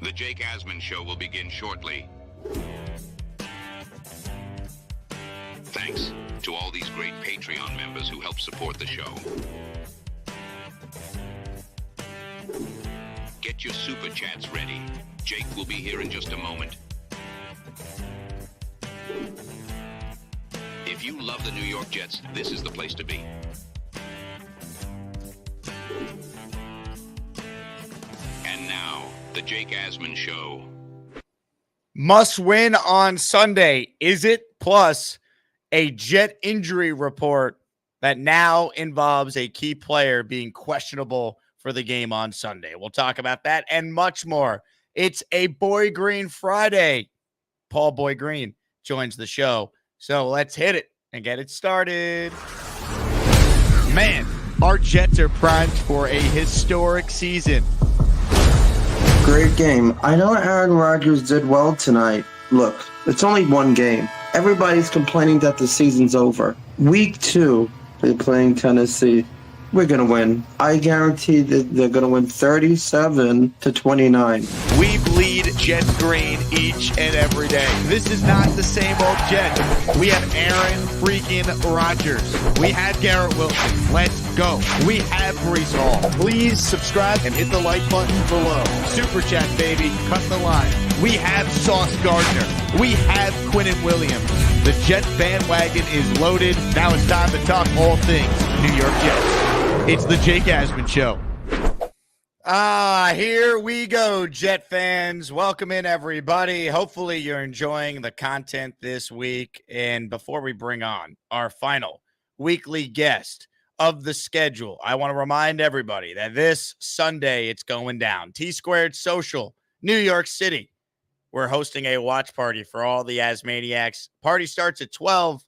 The Jake Asman Show will begin shortly. Thanks to all these great Patreon members who help support the show. Get your super chats ready. Jake will be here in just a moment. If you love the New York Jets, this is the place to be. And now, the Jake Asman Show. Must win on Sunday. Is it? Plus a Jet injury report that now involves a key player being questionable for the game on Sunday. We'll talk about that and much more. It's a Boy Green Friday. Paul Boy Green joins the show. So let's hit it and get it started. Man, our Jets are primed for a historic season. Great game. I know Aaron Rodgers did well tonight. Look, it's only one game. Everybody's complaining that the season's over. Week 2, they're playing Tennessee. We're going to win. I guarantee that they're going to win 37-29. We bleed Jet green each and every day. This is not the same old Jets. We have Aaron freaking Rodgers. We have Garrett Wilson. Let's go. We have Breece Hall. Please subscribe and hit the like button below. Super chat, baby. Cut the line. We have Sauce Gardner. We have Quinnen Williams. The Jets bandwagon is loaded. Now it's time to talk all things New York Jets. It's the Jake Asman Show. Here we go, Jet fans. Welcome in, everybody. Hopefully you're enjoying the content this week. And before we bring on our final weekly guest of the schedule, I want to remind everybody that this Sunday it's going down. T-Squared Social, New York City. We're hosting a watch party for all the Asmaniacs. Party starts at 12.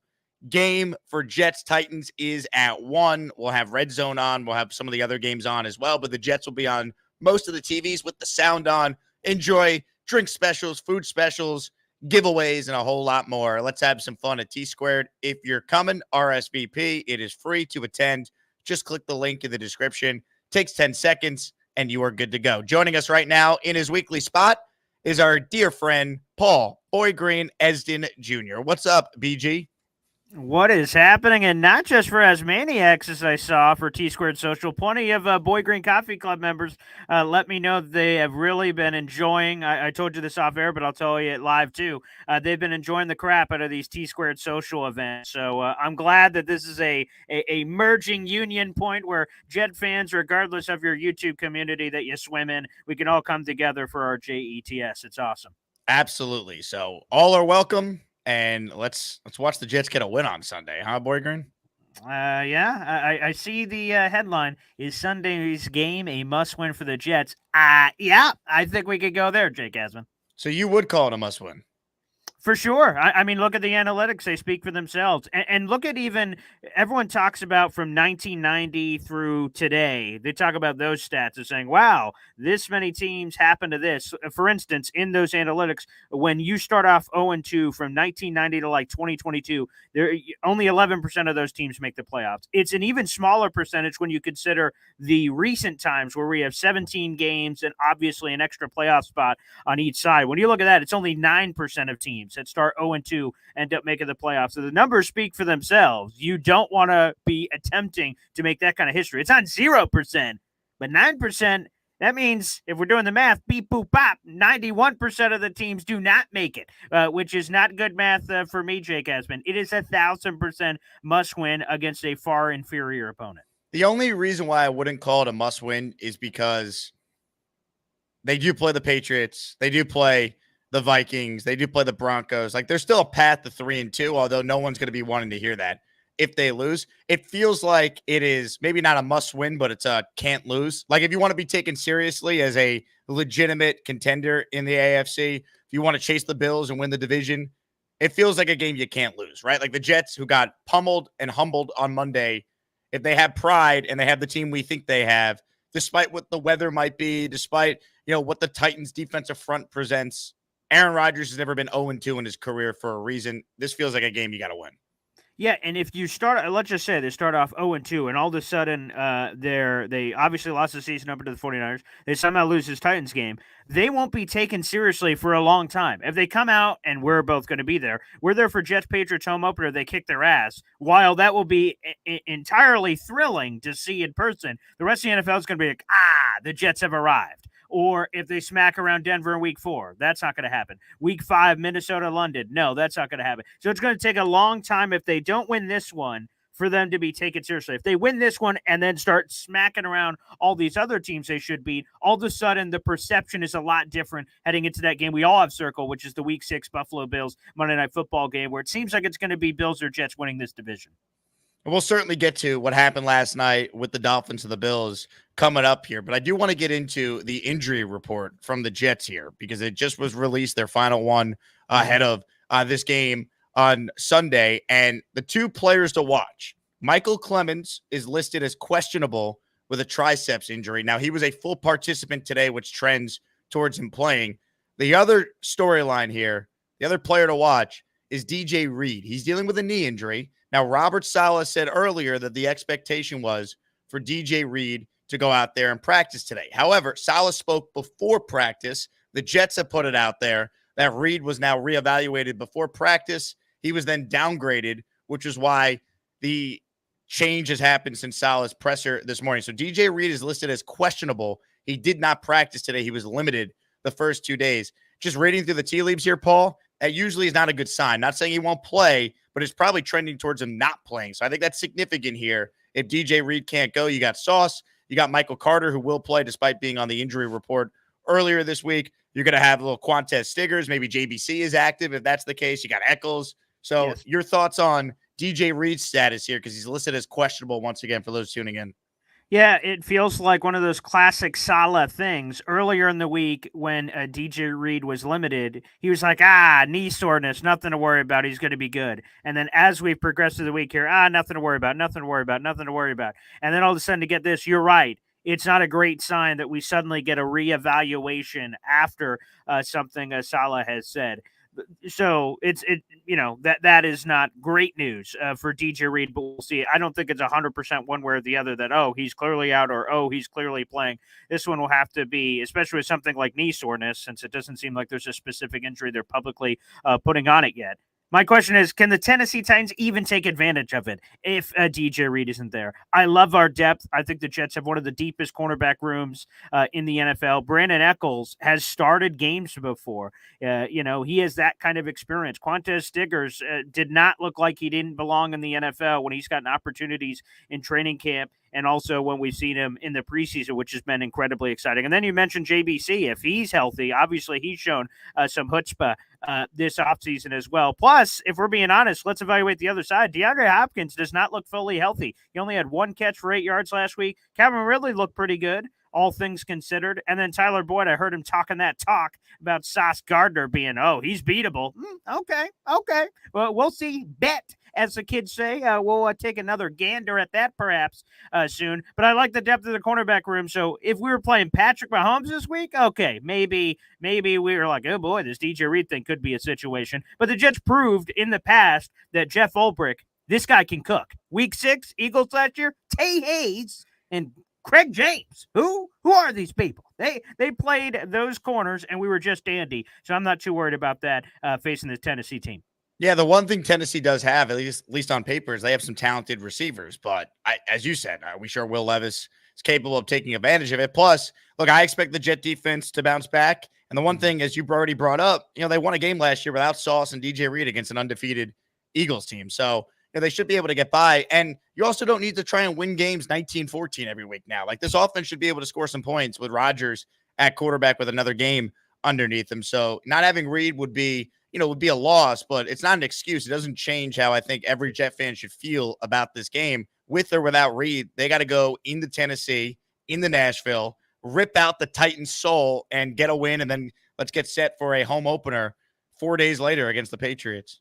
Game for Jets Titans is at 1. We'll have Red Zone on. We'll have some of the other games on as well, but the Jets will be on most of the TVs with the sound on. Enjoy drink specials, food specials, giveaways, and a whole lot more. Let's have some fun at T-Squared. If you're coming, RSVP. It is free to attend. Just click the link in the description. Takes 10 seconds, and you are good to go. Joining us right now in his weekly spot is our dear friend, Paul Boy Green Esden Jr. What's up, BG? What is happening? And not just for Asmaniacs, as I saw for T-Squared Social. Plenty of Boy Green Coffee Club members let me know that they have really been enjoying. I told you this off air, but I'll tell you it live too. They've been enjoying the crap out of these T-Squared Social events. So I'm glad that this is a merging union point where Jet fans, regardless of your YouTube community that you swim in, we can all come together for our JETS. It's awesome. Absolutely. So all are welcome. And let's watch the Jets get a win on Sunday, huh, Boy Green? I see the headline. Is Sunday's game a must-win for the Jets? Yeah, I think we could go there, Jake Asman. So you would call it a must-win? For sure. I mean, look at the analytics. They speak for themselves. And look at even everyone talks about from 1990 through today. They talk about those stats and saying, wow, this many teams happen to this. For instance, in those analytics, when you start off 0-2 from 1990 to like 2022, there only 11% of those teams make the playoffs. It's an even smaller percentage when you consider the recent times where we have 17 games and obviously an extra playoff spot on each side. When you look at that, it's only 9% of teams that start 0-2 end up making the playoffs. So the numbers speak for themselves. You don't want to be attempting to make that kind of history. It's not 0%, but 9%. That means if we're doing the math, beep, boop, bop, 91% of the teams do not make it, which is not good math for me, Jake Asman. It is 1,000% must win against a far inferior opponent. The only reason why I wouldn't call it a must win is because they do play the Patriots. They do play the Vikings. They do play the Broncos. Like, there's still a path to 3-2, although no one's going to be wanting to hear that if they lose. It feels like it is maybe not a must win, but it's a can't lose. Like, if you want to be taken seriously as a legitimate contender in the AFC, if you want to chase the Bills and win the division, it feels like a game you can't lose, right? Like the Jets, who got pummeled and humbled on Monday, if they have pride and they have the team we think they have, despite what the weather might be, despite, what the Titans defensive front presents, Aaron Rodgers has never been 0-2 in his career for a reason. This feels like a game you got to win. Yeah, and if you start, let's just say they start off 0-2, and all of a sudden they obviously lost the season opener to the 49ers. They somehow lose this Titans game. They won't be taken seriously for a long time. If they come out, and we're both going to be there, we're there for Jets Patriots home opener, they kick their ass. While that will be entirely thrilling to see in person, the rest of the NFL is going to be like, the Jets have arrived. Or if they smack around Denver in week 4, that's not going to happen. Week 5, Minnesota, London. No, that's not going to happen. So it's going to take a long time if they don't win this one for them to be taken seriously. If they win this one and then start smacking around all these other teams they should beat, all of a sudden the perception is a lot different heading into that game we all have circled, which is the week 6 Buffalo Bills Monday Night Football game, where it seems like it's going to be Bills or Jets winning this division. We'll certainly get to what happened last night with the Dolphins and the Bills coming up here, but I do want to get into the injury report from the Jets here because it just was released, their final one ahead of this game on Sunday. And the two players to watch, Michael Clemens is listed as questionable with a triceps injury. Now, he was a full participant today, which trends towards him playing. The other storyline here, the other player to watch is DJ Reed. He's dealing with a knee injury. Now, Robert Saleh said earlier that the expectation was for DJ Reed to go out there and practice today. However, Saleh spoke before practice. The Jets have put it out there that Reed was now reevaluated before practice. He was then downgraded, which is why the change has happened since Saleh's presser this morning. So DJ Reed is listed as questionable. He did not practice today. He was limited the first 2 days. Just reading through the tea leaves here, Paul, that usually is not a good sign. Not saying he won't play, but it's probably trending towards him not playing. So I think that's significant here. If DJ Reed can't go, you got Sauce, you got Michael Carter, who will play despite being on the injury report earlier this week. You're going to have a little Quantez Stiggers. Maybe JBC is active. If that's the case, you got Eccles. So Yes. Your thoughts on DJ Reed's status here, because he's listed as questionable once again for those tuning in. Yeah, it feels like one of those classic Saleh things. Earlier in the week, when DJ Reed was limited, he was like, knee soreness, nothing to worry about. He's going to be good. And then as we progress through the week here, nothing to worry about, nothing to worry about, nothing to worry about. And then all of a sudden to get this, you're right. It's not a great sign that we suddenly get a reevaluation after something Saleh has said. So that is not great news for DJ Reed, but we'll see. I don't think it's 100% one way or the other that he's clearly out or he's clearly playing. This one will have to be, especially with something like knee soreness, since it doesn't seem like there's a specific injury they're publicly putting on it yet. My question is, can the Tennessee Titans even take advantage of it if DJ Reed isn't there? I love our depth. I think the Jets have one of the deepest cornerback rooms in the NFL. Brandon Eccles has started games before. He has that kind of experience. Quantez Stiggers did not look like he didn't belong in the NFL when he's gotten opportunities in training camp and also when we've seen him in the preseason, which has been incredibly exciting. And then you mentioned JBC. If he's healthy, obviously he's shown some chutzpah this offseason as well. Plus, if we're being honest, let's evaluate the other side. DeAndre Hopkins does not look fully healthy. He only had one catch for 8 yards last week. Calvin Ridley looked pretty good, all things considered. And then Tyler Boyd, I heard him talking that talk about Sauce Gardner being, he's beatable. Okay. Well, we'll see. Bet, as the kids say. We'll take another gander at that perhaps soon. But I like the depth of the cornerback room. So if we were playing Patrick Mahomes this week, okay, maybe we were like, oh boy, this DJ Reed thing could be a situation. But the Jets proved in the past that Jeff Ulbrich, this guy can cook. Week 6, Eagles last year, Tay Hayes and Craig James. Who are these people? They played those corners, and we were just dandy. So I'm not too worried about that facing this Tennessee team. Yeah, the one thing Tennessee does have, at least on paper, is they have some talented receivers. But as you said, we sure Will Levis is capable of taking advantage of it. Plus, look, I expect the Jet defense to bounce back. And the one thing, as you already brought up, they won a game last year without Sauce and DJ Reed against an undefeated Eagles team. So they should be able to get by. And you also don't need to try and win games 19-14 every week now. Like, this offense should be able to score some points with Rodgers at quarterback with another game underneath him. So not having Reed would be a loss, but it's not an excuse. It doesn't change how I think every Jet fan should feel about this game. With or without Reed, they got to go into Tennessee, into Nashville, rip out the Titans' soul and get a win, and then let's get set for a home opener 4 days later against the Patriots.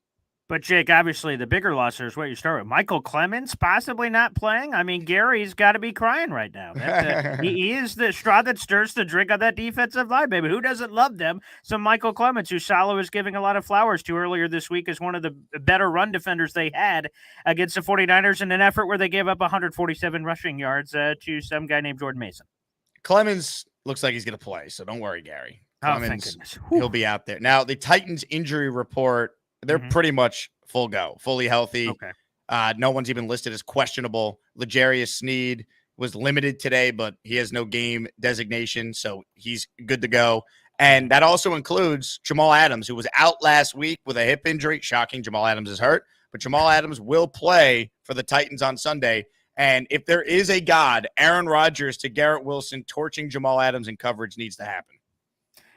But Jake, obviously the bigger loss is what you start with. Michael Clemens possibly not playing. I mean, Gary's got to be crying right now. He is the straw that stirs the drink on that defensive line, baby. Who doesn't love them? So Michael Clemens, who Saleh was giving a lot of flowers to earlier this week, is one of the better run defenders they had against the 49ers in an effort where they gave up 147 rushing yards to some guy named Jordan Mason. Clemens looks like he's going to play, so don't worry, Gary. Clemens, oh, thank goodness. He'll be out there. Now, the Titans injury report, they're pretty much full go, fully healthy. Okay. No one's even listed as questionable. L'Jarius Sneed was limited today, but he has no game designation, so he's good to go. And that also includes Jamal Adams, who was out last week with a hip injury. Shocking, Jamal Adams is hurt, but Jamal Adams will play for the Titans on Sunday. And if there is a God, Aaron Rodgers to Garrett Wilson torching Jamal Adams in coverage needs to happen.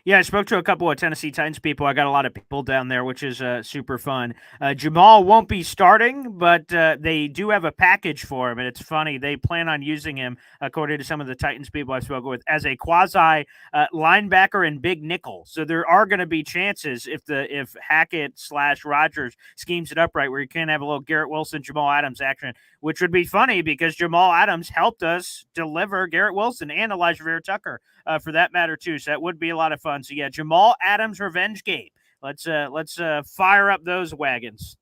Yeah, I spoke to a couple of Tennessee Titans people. I got a lot of people down there, which is super fun. Jamal won't be starting, but they do have a package for him, and it's funny. They plan on using him, according to some of the Titans people I've spoken with, as a quasi linebacker and big nickel. So there are going to be chances if Hackett / Rodgers schemes it up right, where you can have a little Garrett Wilson, Jamal Adams action, which would be funny because Jamal Adams helped us deliver Garrett Wilson and Elijah Vera-Tucker for that matter too. So that would be a lot of fun. So yeah, Jamal Adams revenge game. Let's fire up those wagons.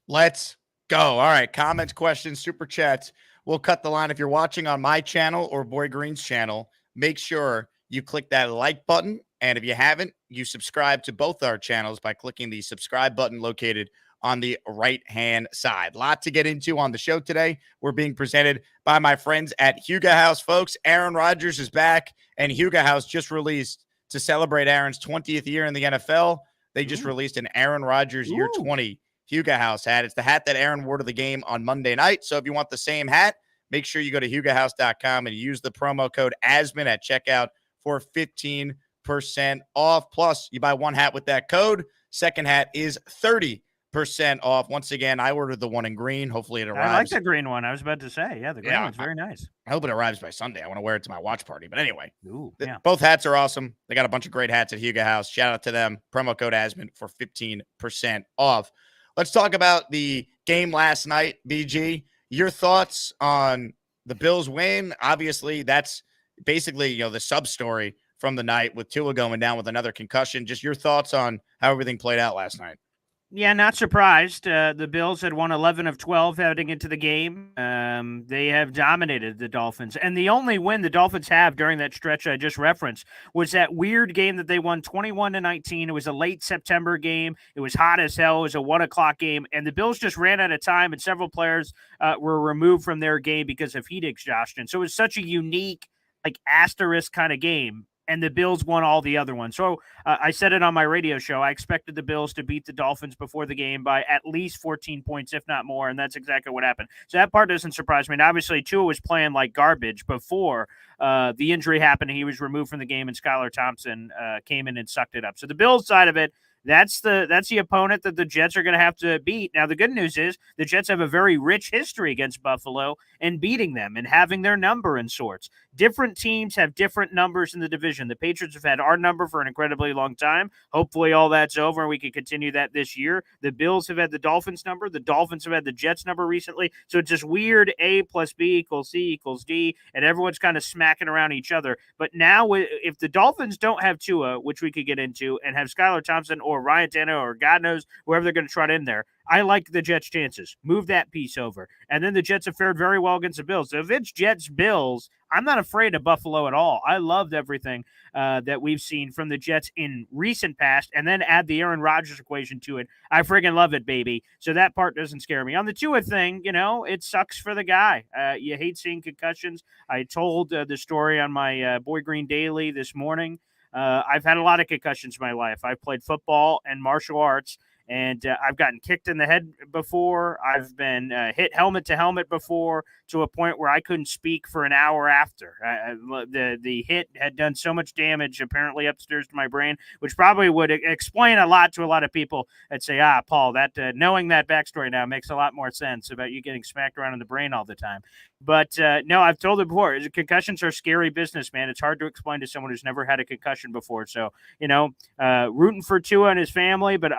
Let's go. All right. Comments, questions, super chats. We'll cut the line. If you're watching on my channel or Boy Green's channel, make sure you click that like button. And if you haven't, you subscribe to both our channels by clicking the subscribe button located on the right-hand side. Lot to get into on the show today. We're being presented by my friends at Huga House, folks. Aaron Rodgers is back, and Huga House just released, to celebrate Aaron's 20th year in the NFL, they just released an Aaron Rodgers Year 20 Huga House hat. It's the hat that Aaron wore to the game on Monday night. So if you want the same hat, make sure you go to hugahouse.com and use the promo code Asman at checkout for 15% off. Plus, you buy one hat with that code. Second hat is 30% off. Once again, I ordered the one in green. Hopefully it arrives. I like the green one. I was about to say, yeah, the green one's very nice. I hope it arrives by Sunday. I want to wear it to my watch party. But anyway, both hats are awesome. They got a bunch of great hats at Huga House. Shout out to them. Promo code Asman for 15% off. Let's talk about the game last night, BG. Your thoughts on the Bills win? Obviously, that's basically, the sub-story from the night with Tua going down with another concussion. Just your thoughts on how everything played out last night. Yeah, not surprised. The Bills had won 11 of 12 heading into the game. They have dominated the Dolphins. And the only win the Dolphins have during that stretch I just referenced was that weird game that they won 21-19. It was a late September game. It was hot as hell. It was a 1 o'clock game. And the Bills just ran out of time, and several players were removed from their game because of heat exhaustion. So it was such a unique, asterisk kind of game. And the Bills won all the other ones. So I said it on my radio show. I expected the Bills to beat the Dolphins before the game by at least 14 points, if not more, and that's exactly what happened. So that part doesn't surprise me. And obviously, Tua was playing like garbage before the injury happened, and he was removed from the game, and Skylar Thompson came in and sucked it up. So the Bills side of it, that's the opponent that the Jets are going to have to beat. Now, the good news is the Jets have a very rich history against Buffalo and beating them and having their number in sorts. Different teams have different numbers in the division. The Patriots have had our number for an incredibly long time. Hopefully all that's over and we can continue that this year. The Bills have had the Dolphins number. The Dolphins have had the Jets number recently. So it's just weird. A plus B equals C equals D, and everyone's kind of smacking around each other. But now if the Dolphins don't have Tua, which we could get into, and have Skylar Thompson or Ryan Tannehill or God knows whoever they're going to trot in there, I like the Jets' chances. Move that piece over. And then the Jets have fared very well against the Bills. So if it's Jets-Bills, I'm not afraid of Buffalo at all. I loved everything that we've seen from the Jets in recent past, and then add the Aaron Rodgers equation to it. I friggin' love it, baby. So that part doesn't scare me. On the Tua thing, it sucks for the guy. You hate seeing concussions. I told the story on my Boy Green Daily this morning. I've had a lot of concussions in my life. I've played football and martial arts, and I've gotten kicked in the head before. I've been hit helmet to helmet before, to a point where I couldn't speak for an hour after. The hit had done so much damage, apparently, upstairs to my brain, which probably would explain a lot to a lot of people that say, Paul, that knowing that backstory now makes a lot more sense about you getting smacked around in the brain all the time. But no, I've told it before. Concussions are scary business, man. It's hard to explain to someone who's never had a concussion before. So, rooting for Tua and his family, but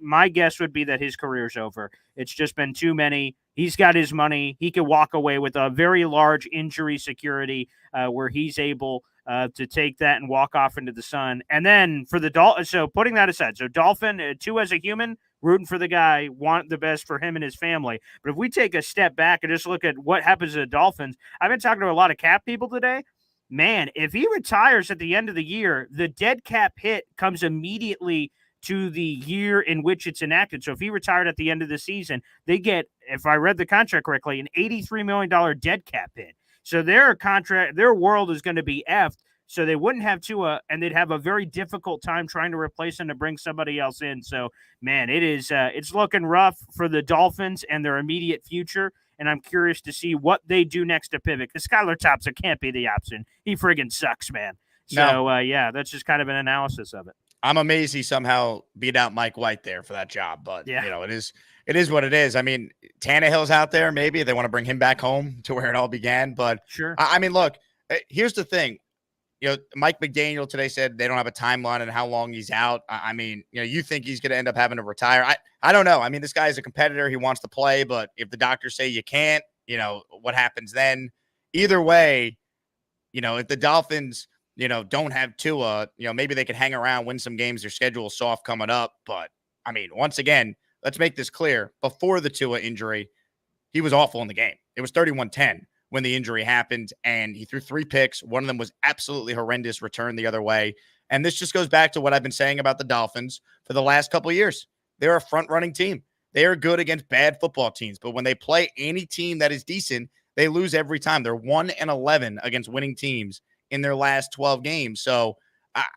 my guess would be that his career's over. It's just been too many. He's got his money. He can walk away with a very large injury security where he's able to take that and walk off into the sun. And then for the so putting that aside, so Dolphin, Tua as a human, rooting for the guy, want the best for him and his family. But if we take a step back and just look at what happens to the Dolphins, I've been talking to a lot of cap people today. Man, if he retires at the end of the year, the dead cap hit comes immediately to the year in which it's enacted. So if he retired at the end of the season, they get, if I read the contract correctly, an $83 million dead cap hit. So their world is going to be effed. So they wouldn't have Tua, and they'd have a very difficult time trying to replace him to bring somebody else in. So, man, it's looking rough for the Dolphins and their immediate future. And I'm curious to see what they do next to pivot, because Skylar Thompson can't be the option. He friggin' sucks, man. So, that's just kind of an analysis of it. I'm amazed he somehow beat out Mike White there for that job, but it is what it is. I mean, Tannehill's out there. Maybe they want to bring him back home to where it all began. But sure. I mean, look, here's the thing. Mike McDaniel today said they don't have a timeline on how long he's out. I mean, you think he's going to end up having to retire. I don't know. I mean, this guy is a competitor. He wants to play, but if the doctors say you can't, what happens then? Either way, if the Dolphins, don't have Tua, maybe they could hang around, win some games. Their schedule is soft coming up. But, I mean, once again, let's make this clear. Before the Tua injury, he was awful in the game. It was 31-10. When the injury happened, and he threw 3 picks. One of them was absolutely horrendous, return the other way. And this just goes back to what I've been saying about the Dolphins for the last couple of years. They're a front-running team. They are good against bad football teams, but when they play any team that is decent, they lose every time. They're 1-11 against winning teams in their last 12 games. So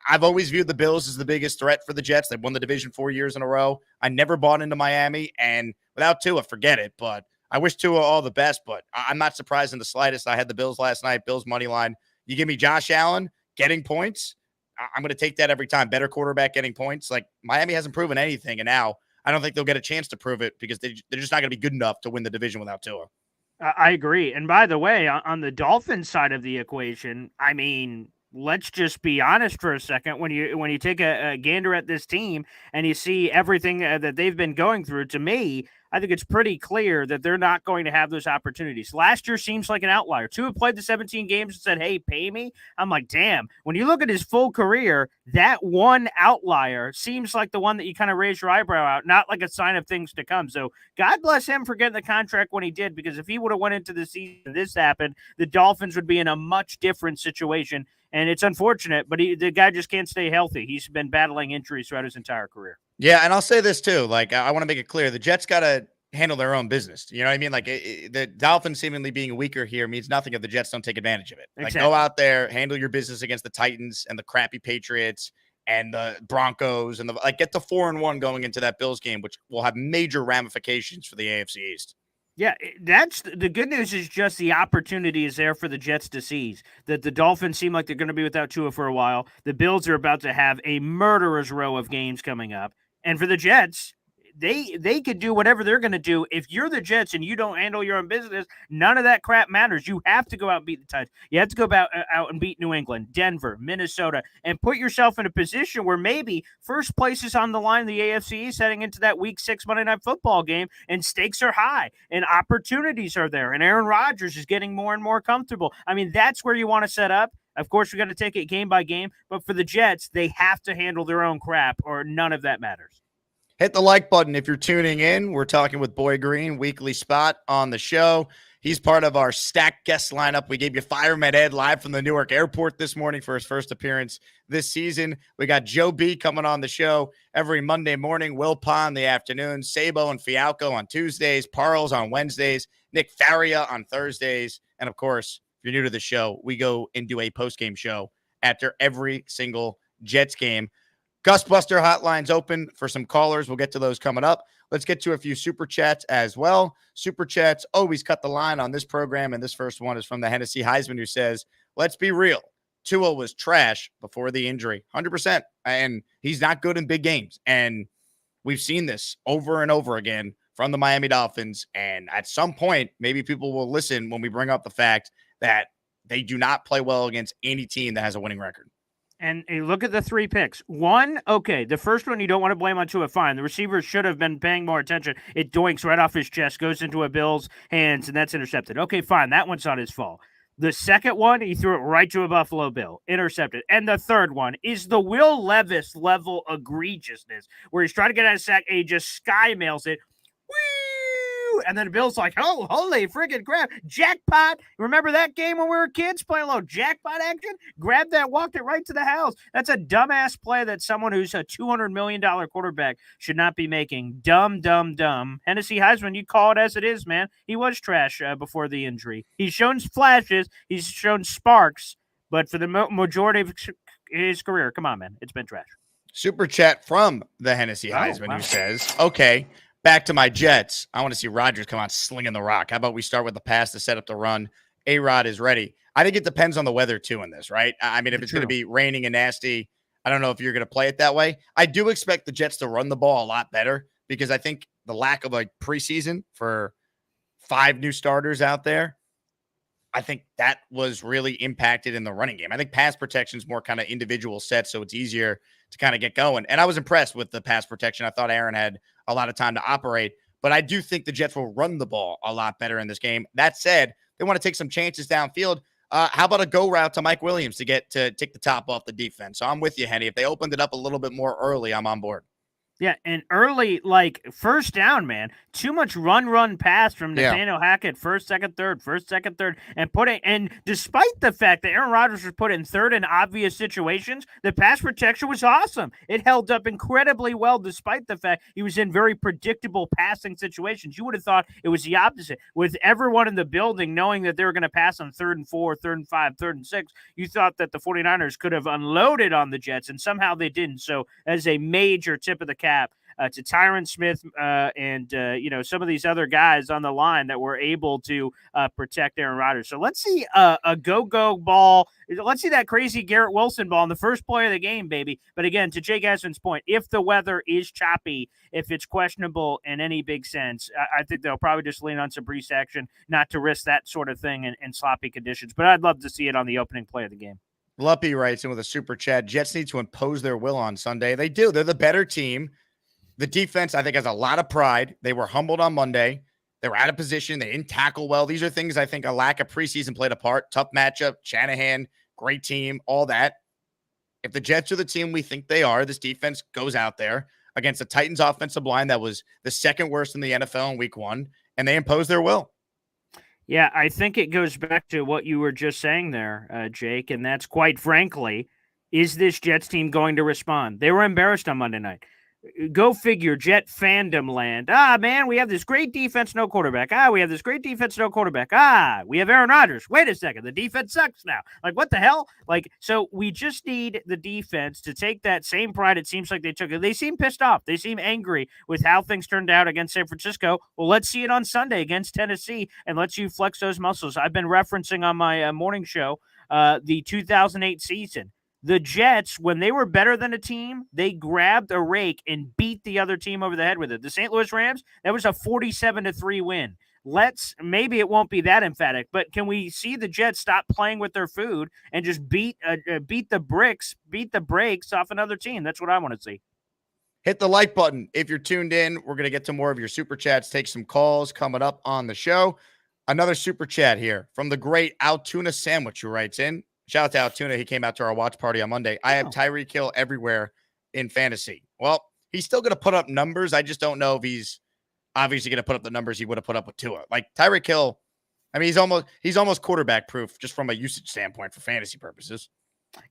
I've always viewed the Bills as the biggest threat for the Jets. They've won the division 4 years in a row. I never bought into Miami, and without Tua, forget it. But I wish Tua all the best, but I'm not surprised in the slightest. I had the Bills last night, Bills money line. You give me Josh Allen getting points, I'm going to take that every time. Better quarterback getting points. Like, Miami hasn't proven anything, and now I don't think they'll get a chance to prove it because they're just not going to be good enough to win the division without Tua. I agree. And by the way, on the Dolphins side of the equation, I mean, let's just be honest for a second. When you take a gander at this team and you see everything that they've been going through, to me, I think it's pretty clear that they're not going to have those opportunities. Last year seems like an outlier. Tua played the 17 games and said, hey, pay me. I'm like, damn. When you look at his full career, that one outlier seems like the one that you kind of raise your eyebrow out, not like a sign of things to come. So God bless him for getting the contract when he did, because if he would have went into the season and this happened, the Dolphins would be in a much different situation. And it's unfortunate, but the guy just can't stay healthy. He's been battling injuries throughout his entire career. Yeah, and I'll say this too. Like, I want to make it clear, the Jets got to handle their own business. You know what I mean? Like, the Dolphins seemingly being weaker here means nothing if the Jets don't take advantage of it. Like, go out there, handle your business against the Titans and the crappy Patriots and the Broncos and get the 4-1 going into that Bills game, which will have major ramifications for the AFC East. Yeah, that's the good news. Is just the opportunity is there for the Jets to seize. That the Dolphins seem like they're going to be without Tua for a while. The Bills are about to have a murderer's row of games coming up, and for the Jets, they could do whatever they're going to do. If you're the Jets and you don't handle your own business, none of that crap matters. You have to go out and beat the Titans. You have to go out and beat New England, Denver, Minnesota, and put yourself in a position where maybe first place is on the line in the AFC East heading into that Week 6 Monday Night Football game, and stakes are high, and opportunities are there, and Aaron Rodgers is getting more and more comfortable. I mean, that's where you want to set up. Of course, we got to take it game by game, but for the Jets, they have to handle their own crap, or none of that matters. Hit the like button if you're tuning in. We're talking with Boy Green, weekly spot on the show. He's part of our stacked guest lineup. We gave you Fireman Ed live from the Newark airport this morning for his first appearance this season. We got Joe B coming on the show every Monday morning, Will Pa in the afternoon, Sabo and Fialco on Tuesdays, Parles on Wednesdays, Nick Faria on Thursdays. And, of course, if you're new to the show, we go and do a post-game show after every single Jets game. Gustbuster hotline's open for some callers. We'll get to those coming up. Let's get to a few super chats as well. Super chats always cut the line on this program, and this first one is from the Hennessy Heisman, who says, let's be real. Tua was trash before the injury, 100%, and he's not good in big games. And we've seen this over and over again from the Miami Dolphins. And at some point, maybe people will listen when we bring up the fact that they do not play well against any team that has a winning record. And look at the 3 picks. One, okay, the first one you don't want to blame on Tua. Fine. The receivers should have been paying more attention. It doinks right off his chest, goes into a Bill's hands, and that's intercepted. Okay, fine. That one's not his fault. The second one, he threw it right to a Buffalo Bill, intercepted. And the third one is the Will Levis level egregiousness, where he's trying to get out of sack and he just sky mails it. And then Bill's like, oh, holy friggin' crap. Jackpot. Remember that game when we were kids playing a little jackpot action? Grabbed that, walked it right to the house. That's a dumbass play that someone who's a $200 million quarterback should not be making. Dumb. Hennessy Heisman, you call it as it is, man. He was trash before the injury. He's shown flashes. He's shown sparks. But for the majority of his career, come on, man. It's been trash. Super chat from the Hennessy Heisman who says, okay, back to my Jets. I want to see Rodgers come out slinging the rock. How about we start with the pass to set up the run? A-Rod is ready. I think it depends on the weather, too, in this, right? I mean, if it's going to be raining and nasty, I don't know if you're going to play it that way. I do expect the Jets to run the ball a lot better because I think the lack of a preseason for 5 new starters out there, I think that was really impacted in the running game. I think pass protection is more kind of individual sets, so it's easier to kind of get going. And I was impressed with the pass protection. I thought Aaron had a lot of time to operate, but I do think the Jets will run the ball a lot better in this game. That said, they want to take some chances downfield. How about a go route to Mike Williams to take the top off the defense? So I'm with you, Henny. If they opened it up a little bit more early, I'm on board. Yeah, and early, like, first down, man. Too much run pass from Nathaniel Hackett, first, second, third, and despite the fact that Aaron Rodgers was put in third in obvious situations, the pass protection was awesome. It held up incredibly well despite the fact he was in very predictable passing situations. You would have thought it was the opposite. With everyone in the building knowing that they were going to pass on 3rd and 4, 3rd and 5, 3rd and 6, you thought that the 49ers could have unloaded on the Jets, and somehow they didn't. So as a major tip of the cap to Tyron Smith and some of these other guys on the line that were able to protect Aaron Rodgers. So let's see a go ball. Let's see that crazy Garrett Wilson ball in the first play of the game, baby. But again, to Jake Asman's point, if the weather is choppy, if it's questionable in any big sense, I think they'll probably just lean on some breeze action, not to risk that sort of thing in sloppy conditions. But I'd love to see it on the opening play of the game. Luppy writes in with a super chat, Jets need to impose their will on Sunday. They do. They're the better team. The defense, I think, has a lot of pride. They were humbled on Monday. They were out of position. They didn't tackle well. These are things I think a lack of preseason played a part. Tough matchup, Shanahan, great team, all that. If the Jets are the team we think they are, this defense goes out there against the Titans offensive line that was the second worst in the NFL in week 1, and they impose their will. Yeah, I think it goes back to what you were just saying there, Jake, and that's quite frankly, is this Jets team going to respond? They were embarrassed on Monday night. Go figure, Jet fandom land. Man, we have this great defense, no quarterback. We have this great defense, no quarterback. We have Aaron Rodgers. Wait a second. The defense sucks now. Like, what the hell? Like, so we just need the defense to take that same pride it seems like they took. They seem pissed off. They seem angry with how things turned out against San Francisco. Well, let's see it on Sunday against Tennessee and let's you flex those muscles. I've been referencing on my morning show the 2008 season. The Jets, when they were better than a team, they grabbed a rake and beat the other team over the head with it. The St. Louis Rams, that was a 47-3 win. Maybe it won't be that emphatic, but can we see the Jets stop playing with their food and just beat the brakes off another team? That's what I want to see. Hit the like button if you're tuned in. We're going to get to more of your super chats, take some calls coming up on the show. Another super chat here from the great Altoona Sandwich who writes in. Shout out to Altoona. He came out to our watch party on Monday. I have Tyreek Hill everywhere in fantasy. Well, he's still going to put up numbers. I just don't know if he's obviously going to put up the numbers he would have put up with Tua. Like Tyreek Hill, I mean, he's almost quarterback proof just from a usage standpoint for fantasy purposes.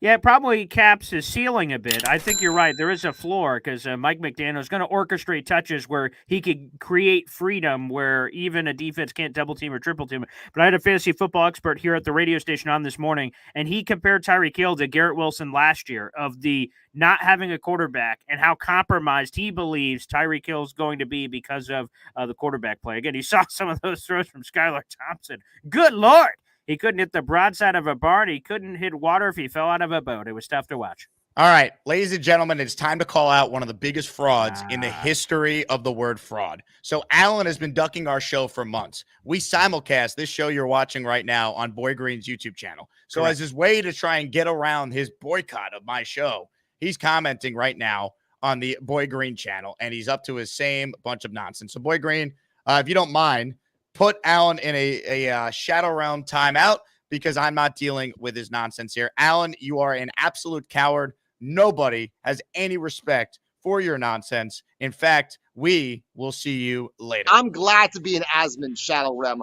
Yeah, it probably caps his ceiling a bit. I think you're right. There is a floor because Mike McDaniel is going to orchestrate touches where he could create freedom where even a defense can't double team or triple team. But I had a fantasy football expert here at the radio station on this morning, and he compared Tyreek Hill to Garrett Wilson last year of the not having a quarterback and how compromised he believes Tyreek Hill is going to be because of the quarterback play. Again, he saw some of those throws from Skylar Thompson. Good Lord. He couldn't hit the broadside of a barn. He couldn't hit water if he fell out of a boat. It was tough to watch. All right, ladies and gentlemen, it's time to call out one of the biggest frauds in the history of the word fraud. So Alan has been ducking our show for months. We simulcast this show you're watching right now on Boy Green's YouTube channel. So as his way to try and get around his boycott of my show, he's commenting right now on the Boy Green channel, and he's up to his same bunch of nonsense. So Boy Green, if you don't mind, put Alan in a Shadow Realm timeout because I'm not dealing with his nonsense here. Alan, you are an absolute coward. Nobody has any respect for your nonsense. In fact, we will see you later. I'm glad to be in Asman's Shadow Realm.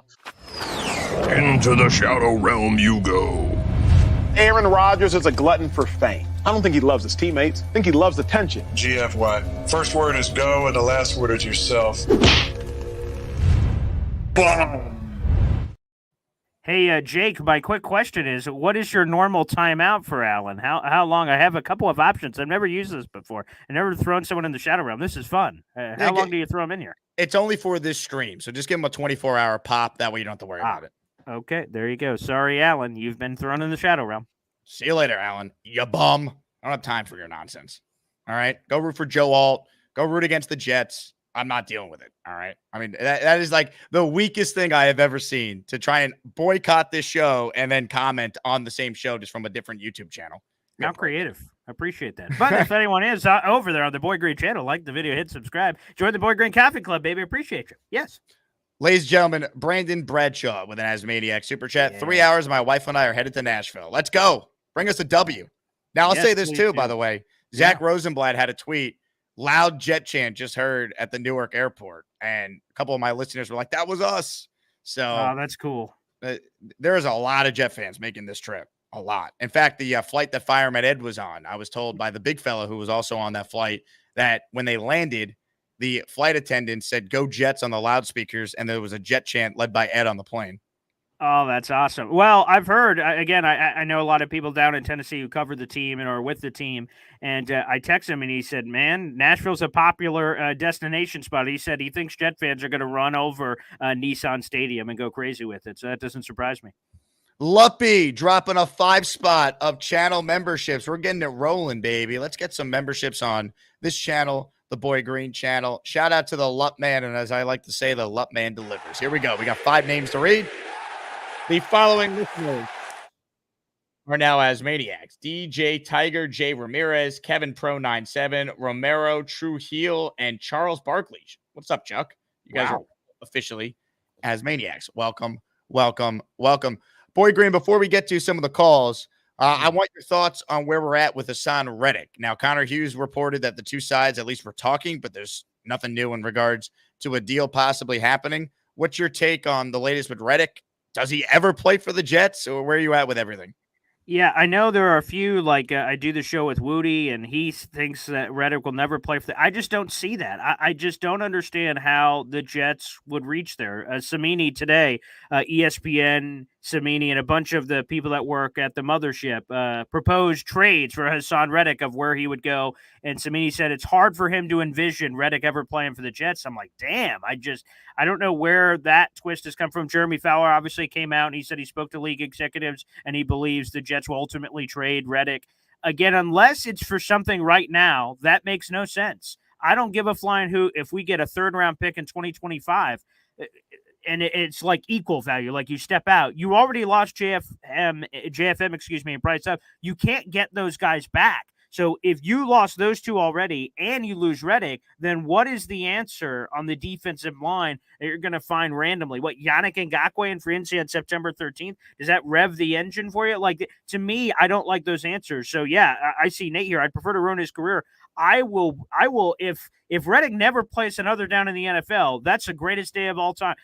Into the Shadow Realm you go. Aaron Rodgers is a glutton for fame. I don't think he loves his teammates. I think he loves attention. GFY. First word is go, and the last word is yourself. Boom. Hey, Jake, my quick question is, what is your normal timeout for Alan? How long? I have a couple of options. I've never used this before. I've never thrown someone in the Shadow Realm. This is fun. How long do you throw them in here? It's only for this stream, so just give him a 24-hour pop. That way you don't have to worry about it. Okay, there you go. Sorry, Alan. You've been thrown in the Shadow Realm. See you later, Alan. You bum. I don't have time for your nonsense. All right? Go root for Joe Alt. Go root against the Jets. I'm not dealing with it. All right. I mean, that is like the weakest thing I have ever seen, to try and boycott this show and then comment on the same show just from a different YouTube channel. How creative. I appreciate that. But if anyone is over there on the Boy Green channel, like the video, hit subscribe. Join the Boy Green Coffee Club, baby. Appreciate you. Yes. Ladies and gentlemen, Brandon Bradshaw with an Asmaniac Super Chat. Yeah. 3 hours, my wife and I are headed to Nashville. Let's go. Bring us a W. Now, I'll say this too, by the way. Zach Rosenblatt had a tweet. Loud jet chant just heard at the Newark airport. And a couple of my listeners were like, that was us. So that's cool. There is a lot of Jet fans making this trip. A lot. In fact, the flight that Fireman Ed was on, I was told by the big fella who was also on that flight that when they landed, the flight attendant said, go Jets on the loudspeakers. And there was a jet chant led by Ed on the plane. Oh, that's awesome. Well, I've heard, again, I know a lot of people down in Tennessee who cover the team and are with the team. And I texted him and he said, man, Nashville's a popular destination spot. He said he thinks Jet fans are going to run over Nissan Stadium and go crazy with it. So that doesn't surprise me. Luppy dropping a 5 spot of channel memberships. We're getting it rolling, baby. Let's get some memberships on this channel, the Boy Green channel. Shout out to the Lup Man. And as I like to say, the Lup Man delivers. Here we go. We got 5 names to read. The following listeners are now Asmaniacs: DJ Tiger, J Ramirez, Kevin Pro 97, Romero, True Heel, and Charles Barkley. What's up, Chuck? You guys are officially Asmaniacs. Welcome, welcome, welcome. Boy Green, before we get to some of the calls, I want your thoughts on where we're at with Hassan Reddick. Now, Connor Hughes reported that the two sides at least were talking, but there's nothing new in regards to a deal possibly happening. What's your take on the latest with Reddick? Does he ever play for the Jets, or where are you at with everything? Yeah, I know there are a few, like I do the show with Woody, and he thinks that Reddick will never play for I just don't see that. I just don't understand how the Jets would reach there. Samini today, ESPN, Samini, and a bunch of the people that work at the mothership proposed trades for Hassan Reddick of where he would go. And Samini said it's hard for him to envision Reddick ever playing for the Jets. I'm like, damn, I don't know where that twist has come from. Jeremy Fowler obviously came out and he said he spoke to league executives and he believes the Jets will ultimately trade Reddick. Again, unless it's for something right now, that makes no sense. I don't give a flying hoot if we get a 3rd round pick in 2025 and it's like equal value, like you step out. You already lost JFM, excuse me, and Price up. You can't get those guys back. So if you lost those two already and you lose Reddick, then what is the answer on the defensive line that you're going to find randomly? What, Yannick Ngakoue in free agency on September 13th? Does that rev the engine for you? Like, to me, I don't like those answers. So, yeah, I see Nate here. I'd prefer to ruin his career. I will. If Reddick never plays another down in the NFL, that's the greatest day of all time.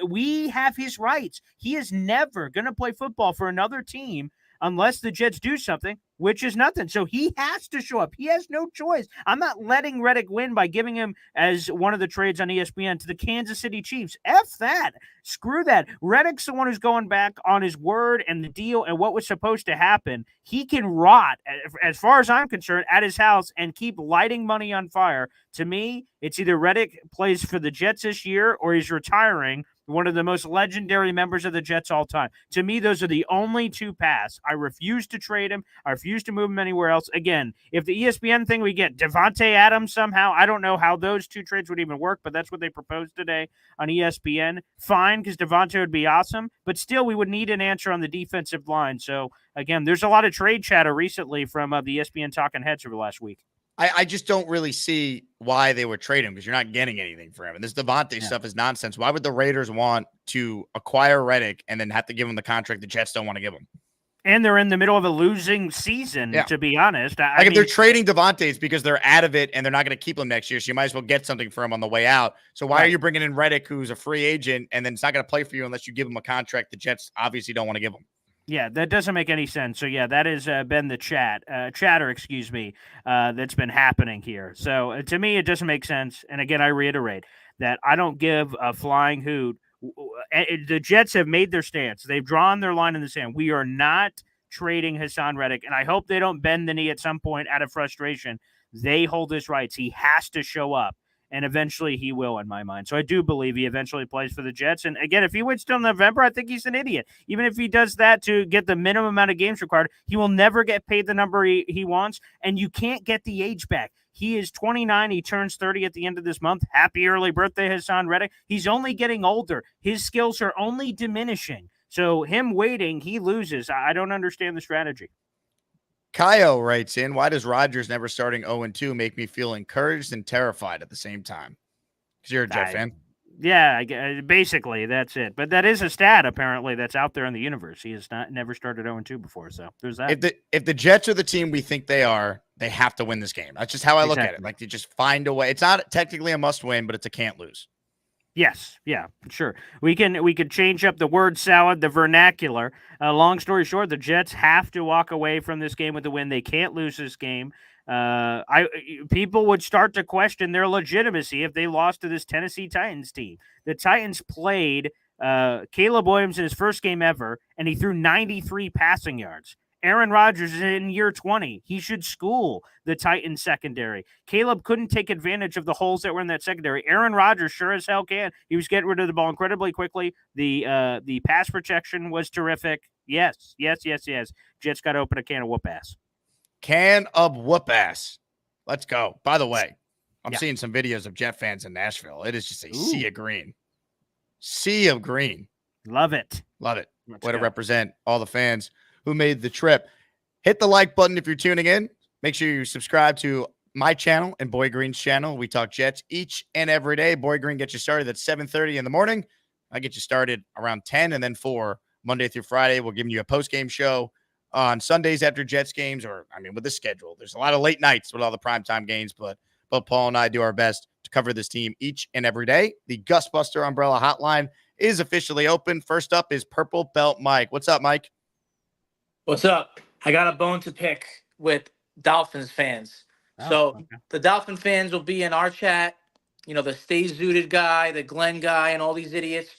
We have his rights. He is never going to play football for another team unless the Jets do something, which is nothing. So he has to show up. He has no choice. I'm not letting Reddick win by giving him as one of the trades on ESPN to the Kansas City Chiefs. F that. Screw that. Reddick's the one who's going back on his word and the deal and what was supposed to happen. He can rot, as far as I'm concerned, at his house and keep lighting money on fire. To me, it's either Reddick plays for the Jets this year or he's retiring, one of the most legendary members of the Jets all time. To me, those are the only two paths. I refuse to trade him. I refuse refuse to move him anywhere else. Again, if the ESPN thing, we get Devontae Adams somehow, I don't know how those two trades would even work, but that's what they proposed today on ESPN. Fine, because Devontae would be awesome, but still we would need an answer on the defensive line. So, again, there's a lot of trade chatter recently from the ESPN talking heads over the last week. I just don't really see why they would trade him because you're not getting anything for him. And this Devontae stuff is nonsense. Why would the Raiders want to acquire Reddick and then have to give him the contract the Jets don't want to give him? And they're in the middle of a losing season, to be honest. I mean, if they're trading Devontae, it's because they're out of it and they're not going to keep him next year. So you might as well get something for him on the way out. So why are you bringing in Reddick, who's a free agent, and then it's not going to play for you unless you give him a contract the Jets obviously don't want to give him? Yeah, that doesn't make any sense. So, yeah, that has been the chatter, that's been happening here. So, to me, it doesn't make sense. And, again, I reiterate that I don't give a flying hoot. The Jets have made their stance. They've drawn their line in the sand. We are not trading Hassan Reddick, and I hope they don't bend the knee at some point out of frustration. They hold his rights. He has to show up. And eventually he will, in my mind. So I do believe he eventually plays for the Jets. And again, if he waits till November, I think he's an idiot. Even if he does that to get the minimum amount of games required, he will never get paid the number he wants. And you can't get the age back. He is 29. He turns 30 at the end of this month. Happy early birthday, Hassan Reddick. He's only getting older. His skills are only diminishing. So him waiting, he loses. I don't understand the strategy. Kaio writes in, why does Rodgers never starting 0-2 make me feel encouraged and terrified at the same time? Because you're a Jet fan. Yeah, basically, that's it. But that is a stat, apparently, that's out there in the universe. He has never started 0-2 before, so there's that. If the Jets are the team we think they are, they have to win this game. That's just how I look at it. Like, they just find a way. It's not technically a must-win, but it's a can't-lose. Yes, yeah, sure. We could change up the word salad, the vernacular. Long story short, the Jets have to walk away from this game with a win. They can't lose this game. People would start to question their legitimacy if they lost to this Tennessee Titans team. The Titans played Caleb Williams in his first game ever, and he threw 93 passing yards. Aaron Rodgers is in year 20. He should school the Titans secondary. Caleb couldn't take advantage of the holes that were in that secondary. Aaron Rodgers sure as hell can. He was getting rid of the ball incredibly quickly. The pass protection was terrific. Yes. Jets got to open a can of whoop ass. Can of whoop ass. Let's go. By the way, I'm seeing some videos of Jet fans in Nashville. It is just a sea of green. Sea of green. Love it. Way to represent all the fans who made the trip. Hit the like button if you're tuning in. Make sure you subscribe to my channel and Boy Green's channel. We talk Jets each and every day. Boy Green gets you started at 7:30 in the morning. I get you started around 10 and then 4 Monday through Friday. We're giving you a post-game show on Sundays after Jets games, with the schedule. There's a lot of late nights with all the primetime games, but Paul and I do our best to cover this team each and every day. The Gustbuster Umbrella Hotline is officially open. First up is Purple Belt Mike. What's up, Mike? What's up? I got a bone to pick with Dolphins fans. The Dolphin fans will be in our chat. You know, the Stay Zooted guy, the Glenn guy, and all these idiots.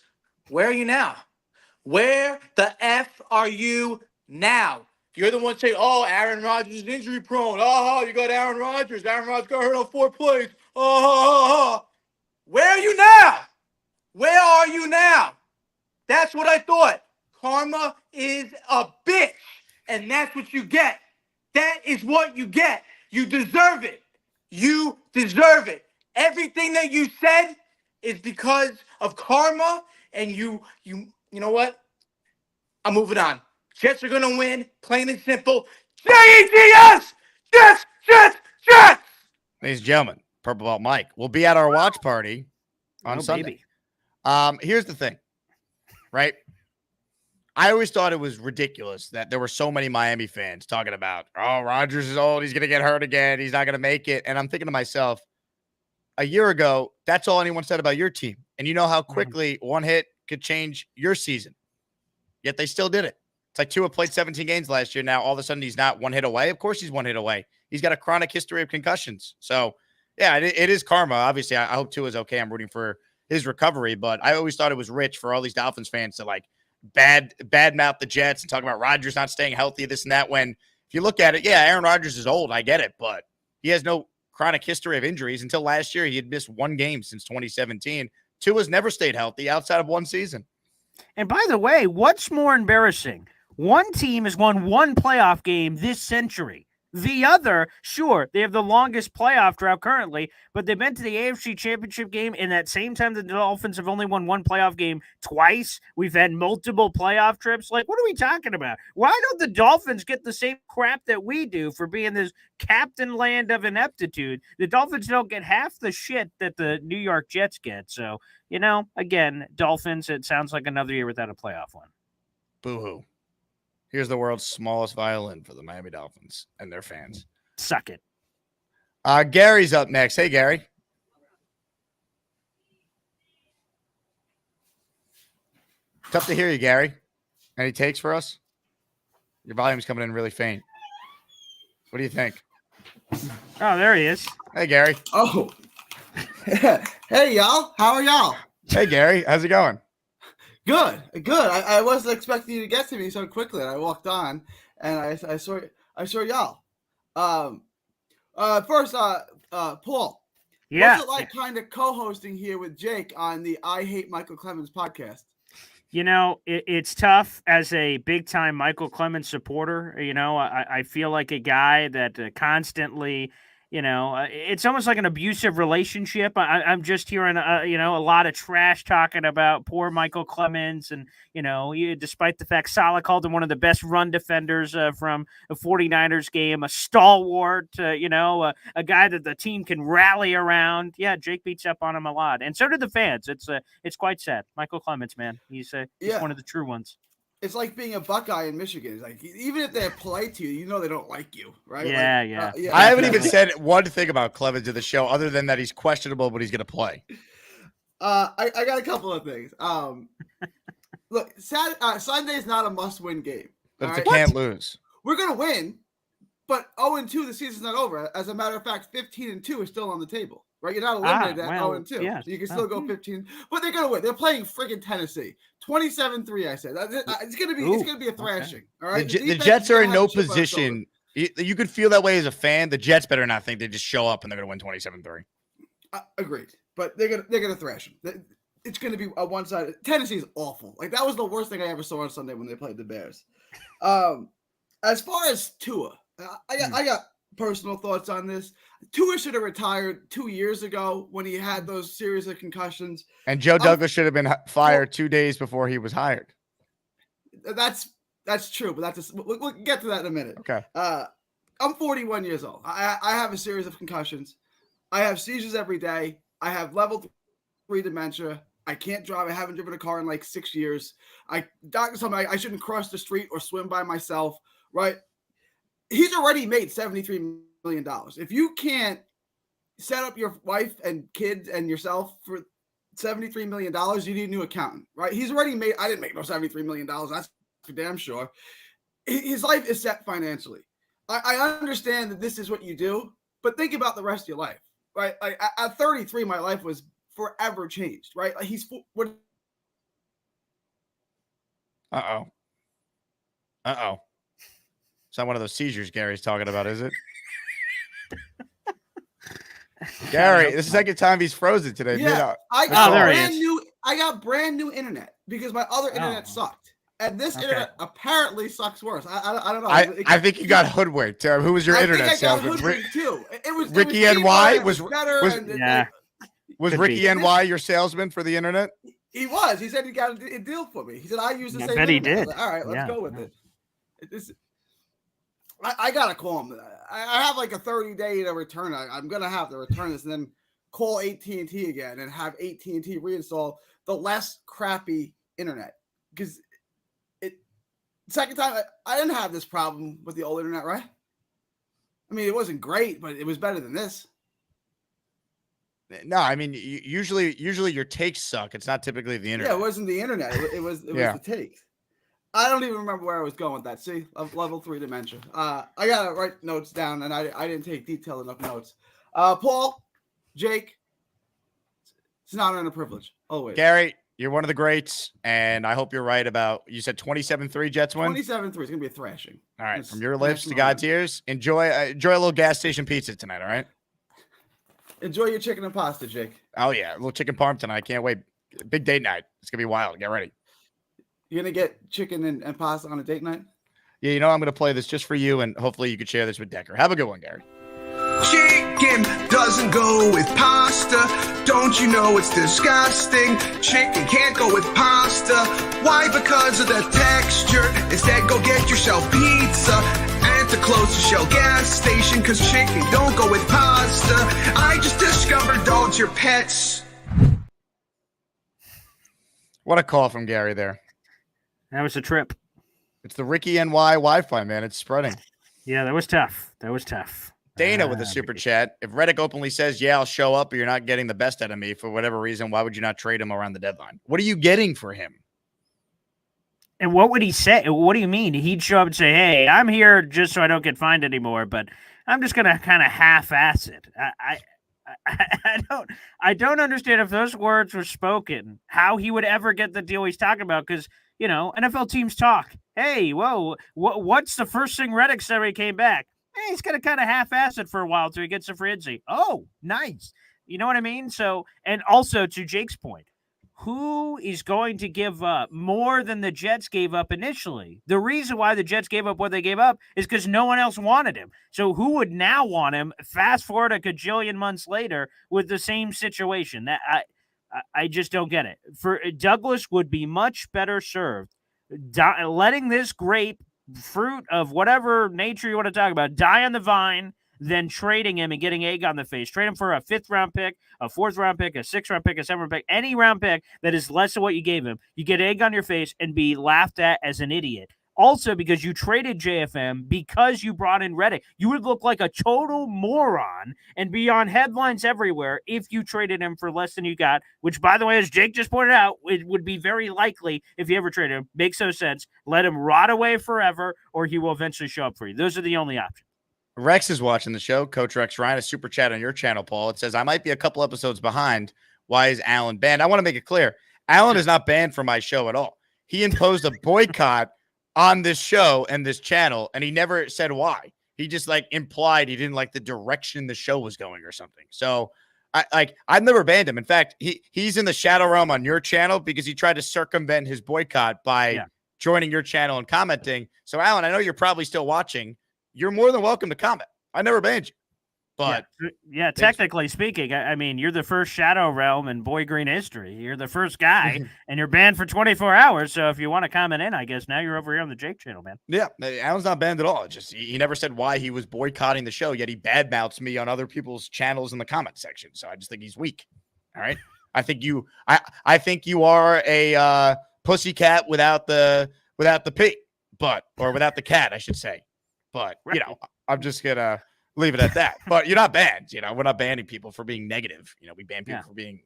Where are you now? Where the F are you now? You're the one saying, oh, Aaron Rodgers is injury prone. Oh, you got Aaron Rodgers. Aaron Rodgers got hurt on 4 plays. Oh. Where are you now? Where are you now? That's what I thought. Karma is a bitch. And that's what you get. That is what you get. You deserve it. You deserve it. Everything that you said is because of karma. And you know what? I'm moving on. Jets are going to win. Plain and simple. Jets! Jets! Jets! Jets! Ladies and gentlemen, Purple Belt Mike will be at our watch party on Sunday. Here's the thing, right? I always thought it was ridiculous that there were so many Miami fans talking about, oh, Rodgers is old. He's going to get hurt again. He's not going to make it. And I'm thinking to myself, a year ago, that's all anyone said about your team. And you know how quickly one hit could change your season. Yet they still did it. It's like Tua played 17 games last year. Now, all of a sudden, he's not one hit away. Of course, he's one hit away. He's got a chronic history of concussions. So, yeah, it is karma. Obviously, I hope Tua is okay. I'm rooting for his recovery. But I always thought it was rich for all these Dolphins fans to, bad mouth the Jets and talk about Rodgers not staying healthy, this and that. When if you look at it, yeah, Aaron Rodgers is old. I get it, but he has no chronic history of injuries. Until last year, he had missed one game since 2017. Tua's never stayed healthy outside of one season. And by the way, what's more embarrassing? One team has won one playoff game this century. The other, sure, they have the longest playoff drought currently, but they've been to the AFC Championship game in that same time the Dolphins have only won one playoff game twice. We've had multiple playoff trips. Like, what are we talking about? Why don't the Dolphins get the same crap that we do for being this captain land of ineptitude? The Dolphins don't get half the shit that the New York Jets get. So, again, Dolphins, it sounds like another year without a playoff one. Boo-hoo. Here's the world's smallest violin for the Miami Dolphins and their fans. Suck it. Gary's up next. Hey, Gary. Tough to hear you, Gary. Any takes for us? Your volume's coming in really faint. What do you think? Oh, there he is. Hey, Gary. Oh. Hey, y'all. How are y'all? Hey, Gary. How's it going? Good. I wasn't expecting you to get to me so quickly. I walked on and I saw y'all. First, Paul. Yeah. What's it like kind of co-hosting here with Jake on the I Hate Michael Clemens podcast? It's tough as a big-time Michael Clemens supporter. I feel like a guy that constantly, it's almost like an abusive relationship. I'm just hearing, a lot of trash talking about poor Michael Clemens. And, despite the fact Saleh called him one of the best run defenders from a 49ers game, a stalwart, a guy that the team can rally around. Yeah, Jake beats up on him a lot. And so do the fans. It's quite sad. Michael Clemens, man. He's one of the true ones. It's like being a Buckeye in Michigan. It's like, even if they're polite to you, they don't like you, right? Yeah. I haven't even said one thing about Clemens to the show other than that he's questionable, but he's going to play. I got a couple of things. Look, Sunday's not a must-win game. But it's a can't lose. We're going to win, but 0-2, the season's not over. As a matter of fact, 15-2 is still on the table. Right, you're not eliminated at 0-2. Yeah. So you can still go 15, but they're gonna win. They're playing friggin' Tennessee, 27-3. I said it's gonna be a thrashing. Okay. All right, the Jets are in no position. You could feel that way as a fan. The Jets better not think they just show up and they're gonna win 27-3. Agreed, but they're gonna thrash them. It's gonna be a one-sided. Tennessee's awful. Like, that was the worst thing I ever saw on Sunday when they played the Bears. As far as Tua, I got personal thoughts on this. Tua should have retired 2 years ago when he had those series of concussions. And Joe Douglas should have been fired 2 days before he was hired. That's true, but we'll get to that in a minute. Okay. I'm 41 years old. I have a series of concussions. I have seizures every day. I have level 3 dementia. I can't drive. I haven't driven a car in like 6 years. Doctors told me I shouldn't cross the street or swim by myself, right? He's already made $73 million. If you can't set up your wife and kids and yourself for $73 million, you need a new accountant, right? He's already made, I didn't make no $73 million. That's for damn sure. His life is set financially. I understand that this is what you do, but think about the rest of your life, right? Like, at 33, my life was forever changed, right? Like, what? Uh-oh. It's not one of those seizures Gary's talking about, is it? Gary, this is the second time he's frozen today. Yeah, I got brand new internet because my other internet sucked. And this internet apparently sucks worse. I don't know. I think you got hoodwinked. Who was your internet salesman? Too. Ricky NY was better. Was Ricky NY your salesman for the internet? He was. He said he got a deal for me. He said I use the same. I bet he did. Like, all right, let's go with it. I gotta call him. I have like a 30-day to return. I'm gonna have to return this and then call AT&T again and have AT&T reinstall the less crappy internet, because second time I didn't have this problem with the old internet, right? I mean, it wasn't great, but it was better than this. No, I mean, usually your takes suck. It's not typically the internet. Yeah, it wasn't the internet. It was the takes. I don't even remember where I was going with that. See, level 3 dementia. I gotta write notes down, and I didn't take detailed enough notes. Paul, Jake, it's an honor and a privilege. Always. Gary, you're one of the greats, and I hope you're right about. You said 27-3 Jets win. 27-3 is gonna be a thrashing. All right, from your lips to God's ears. Enjoy a little gas station pizza tonight. All right. Enjoy your chicken and pasta, Jake. Oh yeah, a little chicken parm tonight. I can't wait. Big date night. It's gonna be wild. Get ready. You're gonna get chicken and pasta on a date night? Yeah, I'm going to play this just for you, and hopefully you could share this with Decker. Have a good one, Gary. Chicken doesn't go with pasta. Don't you know it's disgusting? Chicken can't go with pasta. Why? Because of the texture. Instead, go get yourself pizza at the closest Shell gas station, because chicken don't go with pasta. I just discovered dogs are pets. What a call from Gary there. That was a trip. It's the Ricky NY Wi-Fi, man. It's spreading. Yeah, that was tough. Dana with a super chat. If Reddick openly says, yeah, I'll show up, but you're not getting the best out of me for whatever reason, why would you not trade him around the deadline? What are you getting for him? And what would he say? What do you mean? He'd show up and say, hey, I'm here just so I don't get fined anymore, but I'm just going to kind of half-ass it. I don't understand if those words were spoken, how he would ever get the deal he's talking about, because, NFL teams talk. Hey, whoa, what's the first thing Reddick said when he came back? Hey, he's going to kind of half-ass it for a while till he gets a free agency. Oh, nice. You know what I mean? So, and also to Jake's point, who is going to give up more than the Jets gave up initially? The reason why the Jets gave up what they gave up is because no one else wanted him. So who would now want him? Fast forward a gajillion months later with the same situation. That I just don't get it. For Douglas would be much better served letting this grape fruit of whatever nature you want to talk about die on the vine than trading him and getting egg on the face. Trade him for a 5th round pick, a 4th round pick, a 6th round pick, a 7th round pick, any round pick that is less than what you gave him. You get egg on your face and be laughed at as an idiot. Also, because you traded JFM because you brought in Reddick. You would look like a total moron and be on headlines everywhere if you traded him for less than you got, which, by the way, as Jake just pointed out, it would be very likely if you ever traded him. Makes no sense. Let him rot away forever, or he will eventually show up for you. Those are the only options. Rex is watching the show. Coach Rex Ryan, a super chat on your channel, Paul. It says, I might be a couple episodes behind. Why is Alan banned? I want to make it clear. Alan is not banned from my show at all. He imposed a boycott on this show and this channel, and he never said why. He just implied he didn't like the direction the show was going or something. So I've never banned him. In fact, he's in the shadow realm on your channel because he tried to circumvent his boycott by joining your channel and commenting. So Alan, I know you're probably still watching. You're more than welcome to comment. I never banned you. But yeah, technically speaking, I mean, you're the first Shadow Realm in Boy Green history. You're the first guy, and you're banned for 24 hours. So if you want to comment in, I guess now you're over here on the Jake channel, man. Yeah, Alan's not banned at all. It's just he never said why he was boycotting the show, yet he badmouths me on other people's channels in the comment section. So I just think he's weak. All right, I think you are a pussycat without the P, or without the cat, I should say. But I'm just gonna leave it at that. But you're not banned. We're not banning people for being negative. We ban people for being,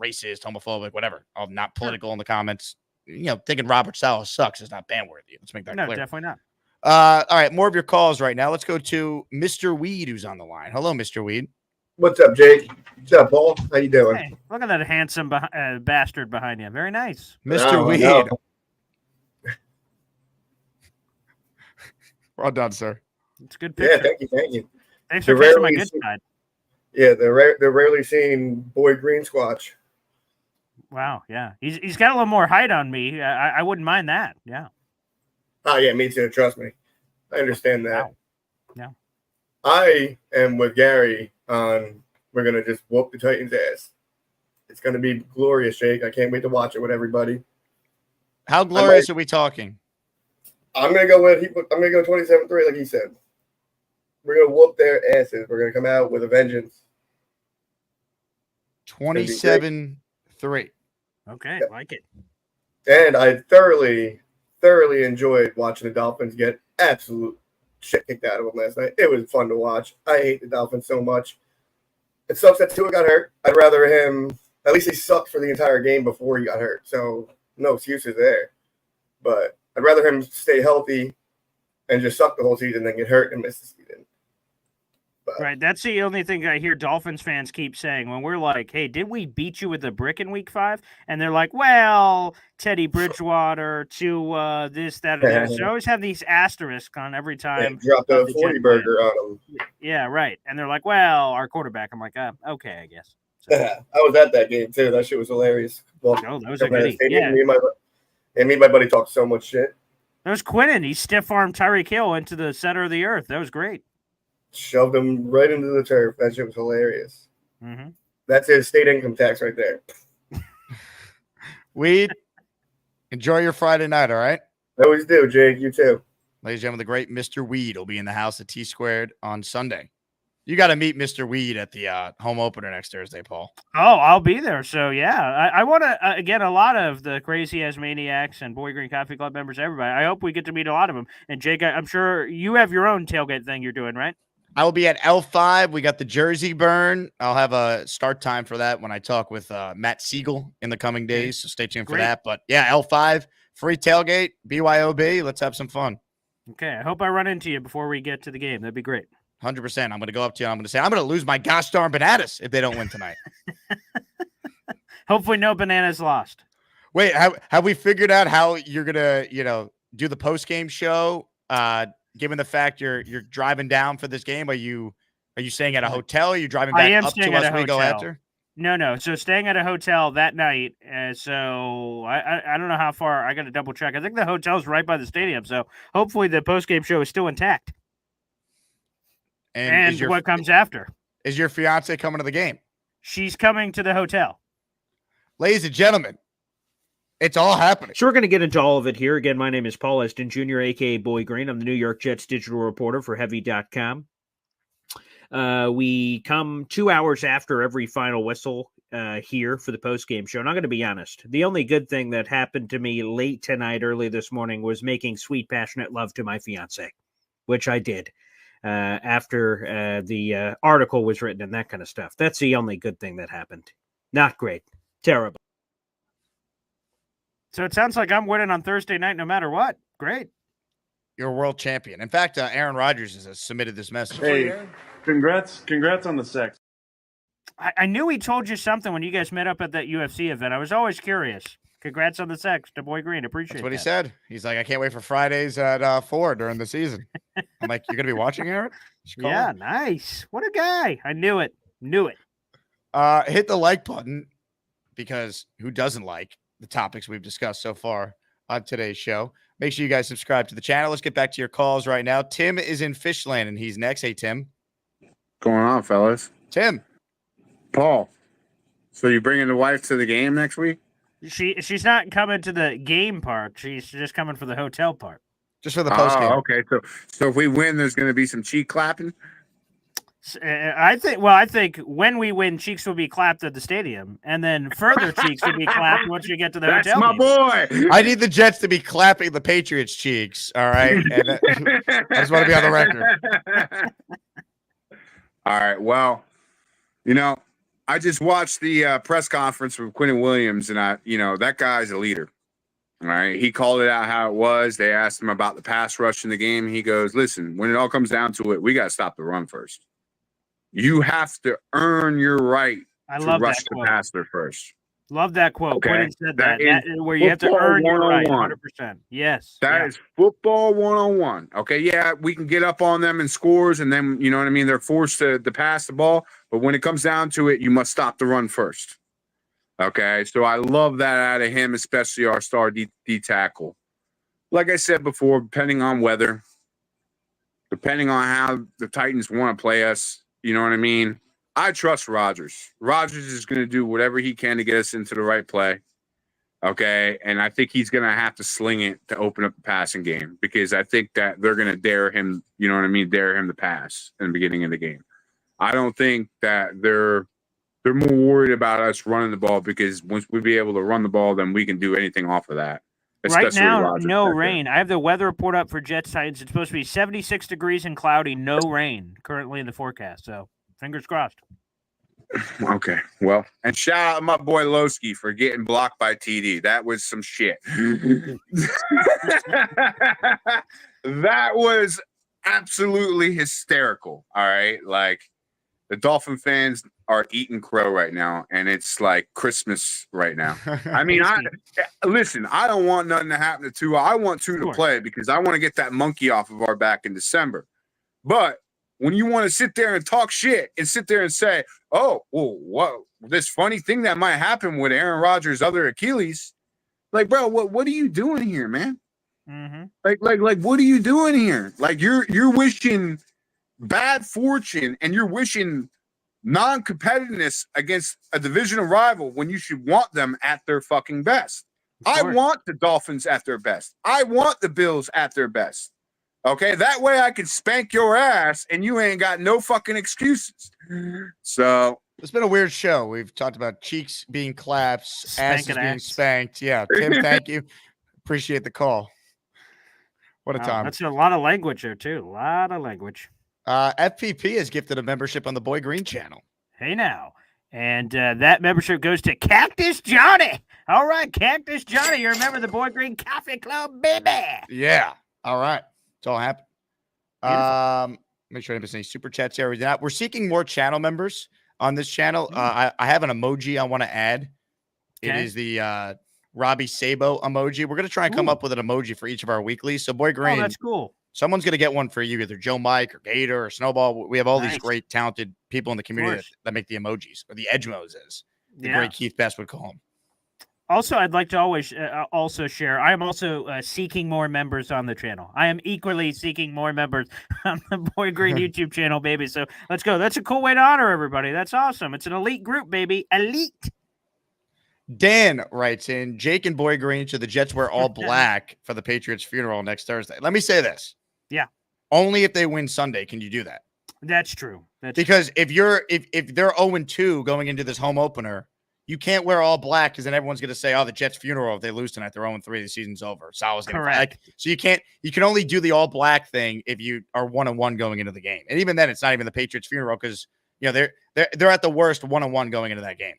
racist, homophobic, whatever. I'm not political in the comments. Thinking Robert Saleh sucks is not ban worthy. Let's make that clear. No, definitely not. All right, more of your calls right now. Let's go to Mr. Weed, who's on the line. Hello, Mr. Weed. What's up, Jake? What's up, Paul? How you doing? Hey, look at that handsome bastard behind you. Very nice. Mr. Weed. Well done, sir. It's a good picture. Yeah, thank you. Thanks for catching my good side. Yeah, they're rarely seen Boy Green Squatch. Wow, yeah. He's got a little more height on me. I wouldn't mind that. Yeah. Oh, yeah, me too. Trust me. I understand that. Wow. Yeah. I am with Gary on we're going to just whoop the Titans' ass. It's going to be glorious, Jake. I can't wait to watch it with everybody. How glorious are we talking? I'm gonna go 27-3, like he said. We're gonna whoop their asses. We're gonna come out with a vengeance. 27-3. Okay, like it. And I thoroughly enjoyed watching the Dolphins get absolute shit kicked out of them last night. It was fun to watch. I hate the Dolphins so much. It sucks that Tua got hurt. I'd rather him. At least he sucked for the entire game before he got hurt, so no excuses there. But I'd rather him stay healthy and just suck the whole season than get hurt and miss the season. But, right. That's the only thing I hear Dolphins fans keep saying when we're like, hey, did we beat you with a brick in week 5? And they're like, well, Teddy Bridgewater to this, that, or that. So I always have these asterisks on every time. Dropped a 40 burger on them. Yeah, right. And they're like, well, our quarterback. I'm like, okay, I guess. So, I was at that game, too. That shit was hilarious. Well, that was a good. Yeah. And me and my buddy talked so much shit. That was Quinnen. He stiff-armed Tyreek Hill into the center of the earth. That was great. Shoved him right into the turf. That shit was hilarious. Mm-hmm. That's his state income tax right there. Weed, enjoy your Friday night, all right? I always do, Jake. You too. Ladies and gentlemen, the great Mr. Weed will be in the house at T-Squared on Sunday. You got to meet Mr. Weed at the home opener next Thursday, Paul. Oh, I'll be there. So, yeah, I want to, again, a lot of the Crazy As Maniacs and Boy Green Coffee Club members, everybody. I hope we get to meet a lot of them. And, Jake, I'm sure you have your own tailgate thing you're doing, right? I will be at L5. We got the Jersey Burn. I'll have a start time for that when I talk with Matt Siegel in the coming days. So stay tuned for that. But, yeah, L5, free tailgate, BYOB. Let's have some fun. Okay, I hope I run into you before we get to the game. That'd be great. 100%. I'm going to go up to you. I'm going to say, I'm going to lose my gosh darn bananas if they don't win tonight. Hopefully no bananas lost. Wait, have we figured out how you're going to, do the post-game show, given the fact you're driving down for this game? Are you staying at a hotel? Are you driving back up to us when we go after? No. So staying at a hotel that night. So I don't know how far. I got to double check. I think the hotel's right by the stadium. So hopefully the post-game show is still intact. And what comes after? Is your fiance coming to the game? She's coming to the hotel. Ladies and gentlemen, it's all happening. So we're going to get into all of it here. Again, my name is Paul Eston Jr., a.k.a. Boy Green. I'm the New York Jets digital reporter for Heavy.com. We come 2 hours after every final whistle here for the postgame show. And I'm going to be honest. The only good thing that happened to me late tonight, early this morning, was making sweet, passionate love to my fiance, which I did. After the article was written and that kind of stuff. That's the only good thing that happened. Not great. Terrible. So it sounds like I'm winning on Thursday night no matter what. Great. You're a world champion. In fact, Aaron Rodgers has submitted this message. Hey, congrats on the sex. I knew he told you something when you guys met up at that UFC event. I was always curious. Congrats on the sex to Boy Green. Appreciate That's what that. he said. He's like, I can't wait for Fridays at 4 during the season. I'm like, you're going to be watching, Aaron? Yeah, nice. What a guy. I knew it. Hit the like button because who doesn't like the topics we've discussed so far on today's show? Make sure you guys subscribe to the channel. Let's get back to your calls right now. Tim is in Fishland, and he's next. Hey, Tim. Going on, fellas? Tim. Paul. So you bringing the wife to the game next week? She's not coming to the game part. She's just coming for the hotel part. Just for the post game. Okay. So if we win, there's going to be some cheek clapping. I think when we win, cheeks will be clapped at the stadium, and then further cheeks will be clapped once you get to the hotel. That's my boy. I need the Jets to be clapping the Patriots' cheeks. All right, and I just want to be on the record. All right. Well, I just watched the press conference with Quinnen Williams, and that guy's a leader. All right. He called it out how it was. They asked him about the pass rush in the game. He goes, listen, when it all comes down to it, we got to stop the run first. You have to earn your right to rush the passer first. Love that quote. Okay. Quinnen said that where you have to earn your right. 100%. Yes. That is football 101. Okay. Yeah. We can get up on them in scores and then, you know what I mean? They're forced to pass the ball. But when it comes down to it, you must stop the run first. Okay. So I love that out of him, especially our star D tackle. Like I said before, depending on weather, depending on how the Titans want to play us, you know what I mean? I trust Rodgers. Rodgers is going to do whatever he can to get us into the right play. Okay. And I think he's going to have to sling it to open up the passing game because I think that they're going to dare him, you know what I mean? Dare him to pass in the beginning of the game. I don't think that they're more worried about us running the ball because once we be able to run the ball, then we can do anything off of that. Right now, no rain. I have the weather report up for Jets Titans. It's supposed to be 76 degrees and cloudy, no rain currently in the forecast. So fingers crossed. Okay. Well, and shout out my boy Lowski for getting blocked by TD. That was some shit. That was absolutely hysterical. All right. Like the Dolphin fans are eating crow right now, and it's like Christmas right now. I mean, listen, I don't want nothing to happen to Tua. I want Tua to play because I want to get that monkey off of our back in December. But when you want to sit there and talk shit and sit there and say, oh, well, what this funny thing that might happen with Aaron Rodgers' other Achilles, Like, bro, what are you doing here, man? Mm-hmm. Like, what are you doing here? Like, you're wishing bad fortune and you're wishing non-competitiveness against a divisional rival when you should want them at their fucking best. I want the Dolphins at their best. I want the Bills at their best. Okay, that way I can spank your ass and you ain't got no fucking excuses. So it's been a weird show. We've talked about cheeks being claps, asses being spanked. Yeah, Tim, thank you. Appreciate the call. What a time. That's a lot of language there, too. A lot of language. FPP has gifted a membership on the Boy Green channel. Hey, now. And that membership goes to Cactus Johnny. All right, Cactus Johnny. You remember the Boy Green Coffee Club, baby? Yeah. All right. It's all happened. Make sure I didn't miss any super chats here. We're seeking more channel members on this channel. I have an emoji I want to add. Okay. It is the Robbie Sabo emoji. We're going to try and come up with an emoji for each of our weeklies. So, Boy Green. Oh, that's cool. Someone's going to get one for you, either Joe Mike or Gator or Snowball. We have all these great, talented people in the community that make the emojis, or the Edgemos, as the great Keith Best would call them. Also, I'd like to always also share, I am also seeking more members on the channel. I am equally seeking more members on the Boy Green YouTube channel, baby. So let's go. That's a cool way to honor everybody. That's awesome. It's an elite group, baby. Elite. Dan writes in, Jake and Boy Green, should the Jets wear all black for the Patriots funeral next Thursday? Let me say this. Yeah. Only if they win Sunday can you do that. That's true. Because if they're 0-2 going into this home opener, you can't wear all black because then everyone's going to say, oh, the Jets funeral, if they lose tonight, they're 0-3, the season's over. Salah's going to like, so you can only do the all black thing if you are 1-1 going into the game. And even then, it's not even the Patriots funeral because they're at the worst 1-1 going into that game.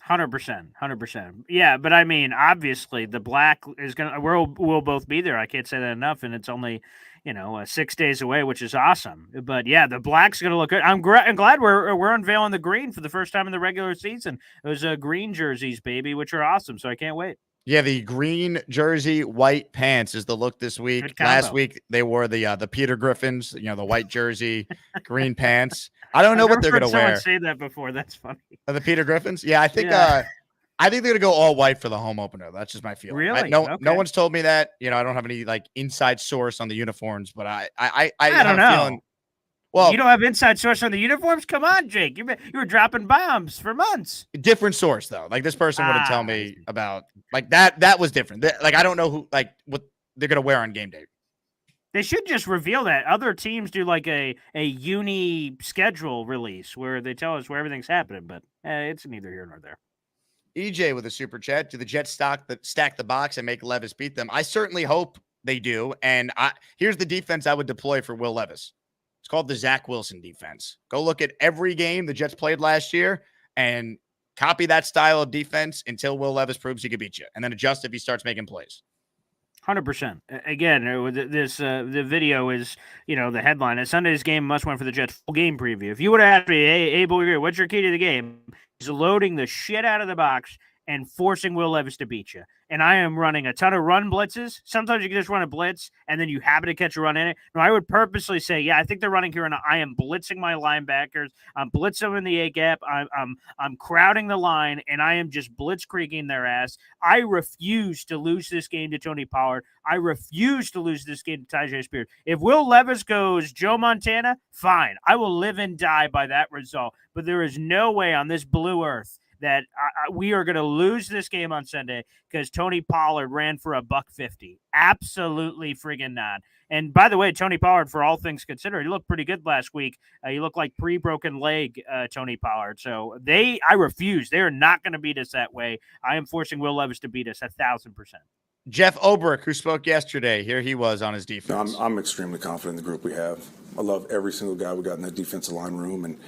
100%. Yeah, but I mean, obviously, the black is gonna. We'll both be there. I can't say that enough, and it's only 6 days away, which is awesome. But yeah, the black's gonna look good. I'm glad we're unveiling the green for the first time in the regular season. Those green jerseys, baby, which are awesome. So I can't wait. Yeah, the green jersey, white pants is the look this week. Last week they wore the Peter Griffins, the white jersey, green pants. I don't know what they're gonna wear. Say that before. That's funny. The Peter Griffins? Yeah, I think they're gonna go all white for the home opener. That's just my feeling. Really? No one's told me that. I don't have any inside source on the uniforms, but I don't know. Feeling, well, you don't have inside source on the uniforms? Come on, Jake. You were dropping bombs for months. Different source though. This person wouldn't tell me about that. That was different. I don't know who what they're gonna wear on game day. They should just reveal that. Other teams do a uni schedule release where they tell us where everything's happening, but it's neither here nor there. EJ with a super chat. Do the Jets stack the box and make Levis beat them? I certainly hope they do. And here's the defense I would deploy for Will Levis. It's called the Zach Wilson defense. Go look at every game the Jets played last year and copy that style of defense until Will Levis proves he can beat you, and then adjust if he starts making plays. 100%. Again, the video is, the headline. At Sunday's game, must win for the Jets. Full game preview. If you would have asked me, hey, Boy, what's your key to the game? He's loading the shit out of the box and forcing Will Levis to beat you. And I am running a ton of run blitzes. Sometimes you can just run a blitz, and then you happen to catch a run in it. No, I would purposely say, I think they're running here, and I am blitzing my linebackers. I'm blitzing in the A-gap. I'm crowding the line, and I am just blitzkrieging their ass. I refuse to lose this game to Tony Pollard. I refuse to lose this game to Tyjae Spears. If Will Levis goes Joe Montana, fine. I will live and die by that result. But there is no way on this blue earth that we are going to lose this game on Sunday because Tony Pollard ran for $150. Absolutely friggin' not. And by the way, Tony Pollard, for all things considered, he looked pretty good last week. He looked like pre-broken leg Tony Pollard. So I refuse. They are not going to beat us that way. I am forcing Will Levis to beat us 1,000%. Jeff Obrick, who spoke yesterday, here he was on his defense. No, I'm extremely confident in the group we have. I love every single guy we got in that defensive line room, and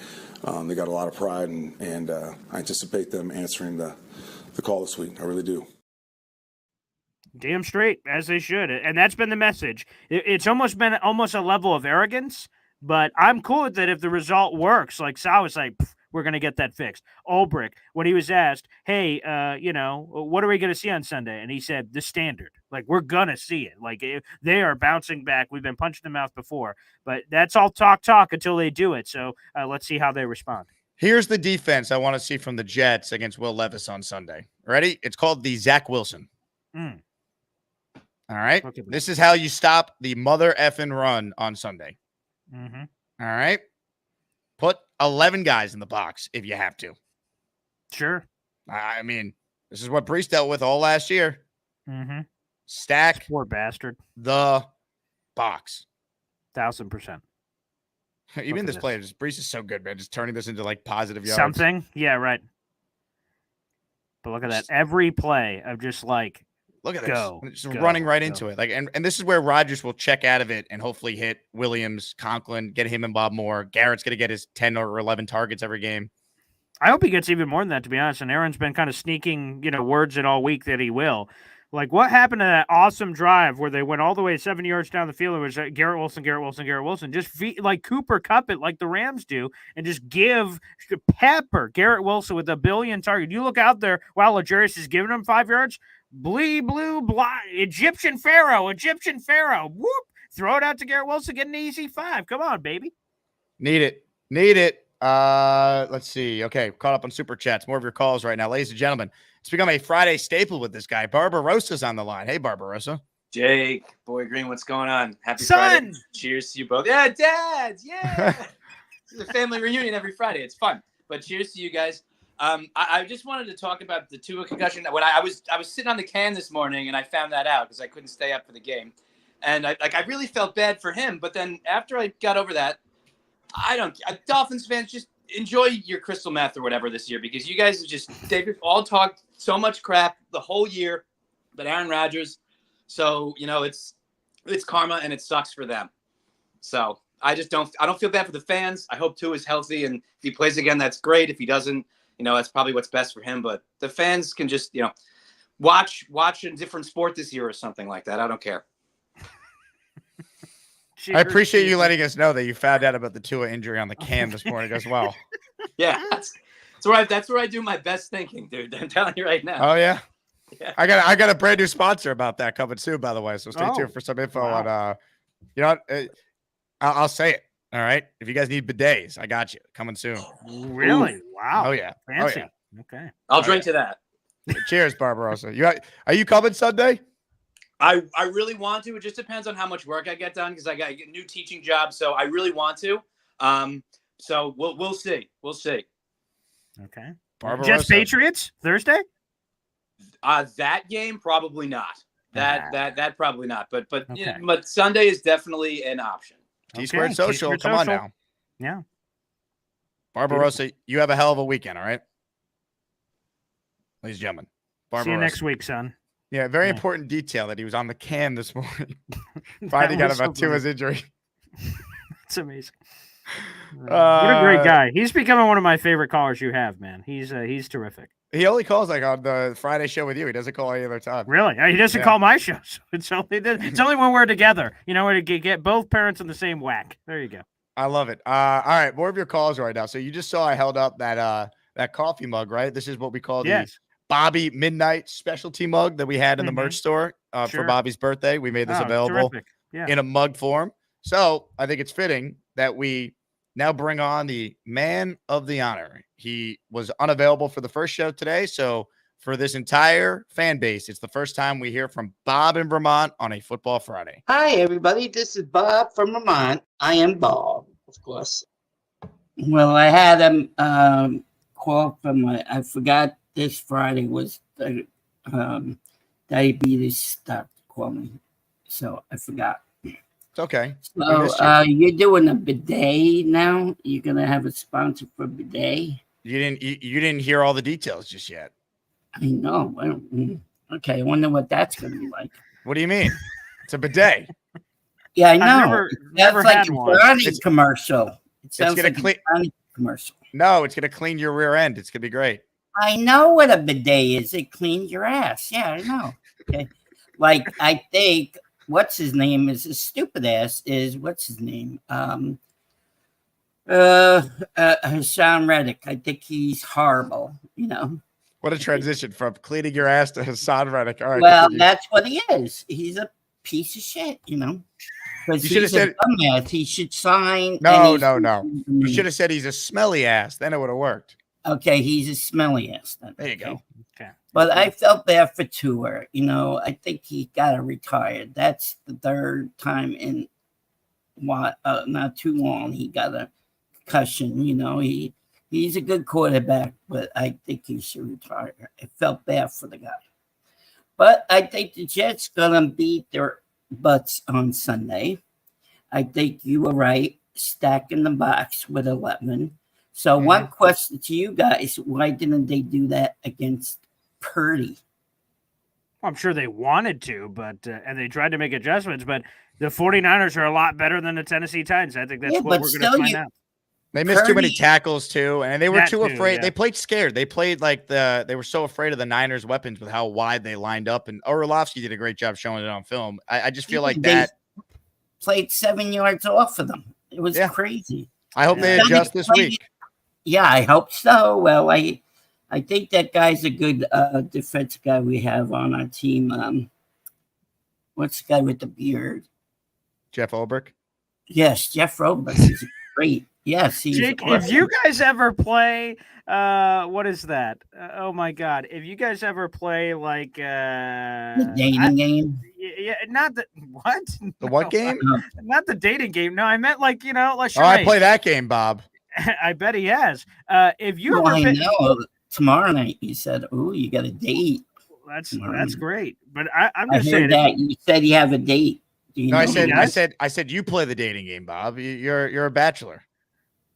they got a lot of pride, and I anticipate them answering the call this week. I really do. Damn straight, as they should. And that's been the message. It's almost been a level of arrogance, but I'm cool with that if the result works. Like Sal was like, we're going to get that fixed. Ulbrich, when he was asked, hey, what are we going to see on Sunday? And he said, the standard. We're going to see it. They are bouncing back. We've been punched in the mouth before. But that's all talk until they do it. So let's see how they respond. Here's the defense I want to see from the Jets against Will Levis on Sunday. Ready? It's called the Zach Wilson. Mm. All right. This is how you stop the mother effing run on Sunday. Mm-hmm. All right. Put 11 guys in the box if you have to. Sure. I mean, this is what Brees dealt with all last year. Mm-hmm. Stack poor bastard the box. 1,000%. Even this player, Brees is so good, man. Just turning this into like positive yards. Something. Yeah, right. But look at that. Every play of just like, look at go, this. Just go, running right go. into it. Like, and this is where Rodgers will check out of it and hopefully hit Williams, Conklin, get him and Bob Moore. Garrett's going to get his 10 or 11 targets every game. I hope he gets even more than that, to be honest. And Aaron's been kind of sneaking, words in all week that he will. Like, what happened to that awesome drive where they went all the way 7 yards down the field? It was Garrett Wilson. Just like Cooper Kupp it like the Rams do and just pepper Garrett Wilson with a billion target. You look out there while Legarius is giving him 5 yards. Blue, blah, Egyptian Pharaoh. Whoop. Throw it out to Garrett Wilson. Get an easy 5. Come on, baby. Need it. Let's see. Okay, caught up on super chats. More of your calls right now, ladies and gentlemen. It's become a Friday staple with this guy. Barbarosa's on the line. Hey, Barbarosa. Jake, Boy Green, what's going on? Happy Son! Friday. Cheers to you both. Yeah, dads. Yeah. This is a family reunion every Friday. It's fun. But cheers to you guys. I just wanted to talk about the Tua concussion. When I was sitting on the can this morning and I found that out because I couldn't stay up for the game. And I really felt bad for him. But then after I got over that, Dolphins fans, just enjoy your crystal meth or whatever this year because you guys they've all talked so much crap the whole year about Aaron Rodgers. So, it's karma and it sucks for them. So I don't feel bad for the fans. I hope Tua is healthy. And if he plays again, that's great. If he doesn't, that's probably what's best for him. But the fans can just, watch a different sport this year or something like that. I don't care. I appreciate you letting us know that you found out about the Tua injury on the cam this morning as well. Yeah, that's where I do my best thinking, dude. I'm telling you right now. Oh yeah. Yeah. I got a brand new sponsor about that coming soon, by the way. So stay tuned for some info on. I'll say it. All right. If you guys need bidets, I got you coming soon. Really? Ooh. Wow. Oh yeah. Fancy. Oh, yeah. Okay. I'll drink to that. Cheers, Barbarossa. Are you coming Sunday? I really want to. It just depends on how much work I get done because I got a new teaching job. So I really want to. So we'll see. We'll see. Okay. Barbarossa. Jets Patriots Thursday? That game probably not. That probably not. But okay. But Sunday is definitely an option. T-Squared Social. Come on now. Yeah. Barbarossa, you have a hell of a weekend, all right? Ladies and gentlemen. Barbarossa. See you next week, son. Yeah, very important detail that he was on the cam this morning. Finding out about Tua's injury. It's amazing. What a great guy. He's becoming one of my favorite callers you have, man. He's terrific. He only calls like on the Friday show with you. He doesn't call any other time. Really? He doesn't call my shows. It's only when we're together. Where to get both parents in the same whack. There you go. I love it. All right, more of your calls right now. So you just saw I held up that coffee mug, right? This is what we call the Bobby Midnight specialty mug that we had in the merch store for Bobby's birthday. We made this available in a mug form. So I think it's fitting that we now bring on the man of the honor. He was unavailable for the first show today. So for this entire fan base, it's the first time we hear from Bob in Vermont on a Football Friday. Hi, everybody. This is Bob from Vermont. I am Bob, of course. Well, I had a call from I forgot this Friday was the diabetes stopped calling me. So I forgot. It's okay. So you're doing a bidet now? You're gonna have a sponsor for a bidet? You didn't hear all the details just yet. I know. Well, okay, I wonder what that's gonna be like. What do you mean? It's a bidet. Yeah, I know. Never that's like had a one. Bernie commercial. It sounds gonna like clean- a Bernie commercial. No, it's gonna clean your rear end. It's gonna be great. I know what a bidet is. It cleans your ass. Yeah, I know. Okay. Like, I think, what's his name is a stupid ass is, what's his name? Hassan Reddick. I think he's horrible, What a transition from cleaning your ass to Hassan Reddick. All right. Well, that's what he is. He's a piece of shit, Because You should have said dumbass. He should sign. no. You should have said he's a smelly ass. Then it would have worked. Okay, he's a smelly ass. Then. There you go. Okay. But I felt bad for Tua. You know, I think he got to retire. That's the third time in not too long he got a concussion. You know, he's a good quarterback, but I think he should retire. I felt bad for the guy. But I think the Jets gonna beat their butts on Sunday. I think you were right, stacking the box with 11. So one question to you guys, why didn't they do that against Purdy? I'm sure they wanted to, but and they tried to make adjustments, but the 49ers are a lot better than the Tennessee Titans. I think that's what we're going to find out. They missed too many tackles too, and they were too afraid. Yeah. They played scared. They played like they were so afraid of the Niners' weapons with how wide they lined up. And Orlovsky did a great job showing it on film. I just feel like that played 7 yards off of them. It was crazy. I hope they adjust this week. Yeah, I hope so. Well, I think that guy's a good defensive guy we have on our team. What's the guy with the beard? Jeff Ulbrich. Yes, Jeff Ulbrich is great. Yes, Jake, if you guys ever play, what is that? Oh my God! If you guys ever play like the dating game, yeah, not the what? The what game? Not the dating game. No, I meant like like. I play that game, Bob. I bet he has. If you I know tomorrow night, you said, "Oh, you got a date." That's great. But I'm just I saying heard that you said you have a date. No, I said you play the dating game, Bob. You're a bachelor.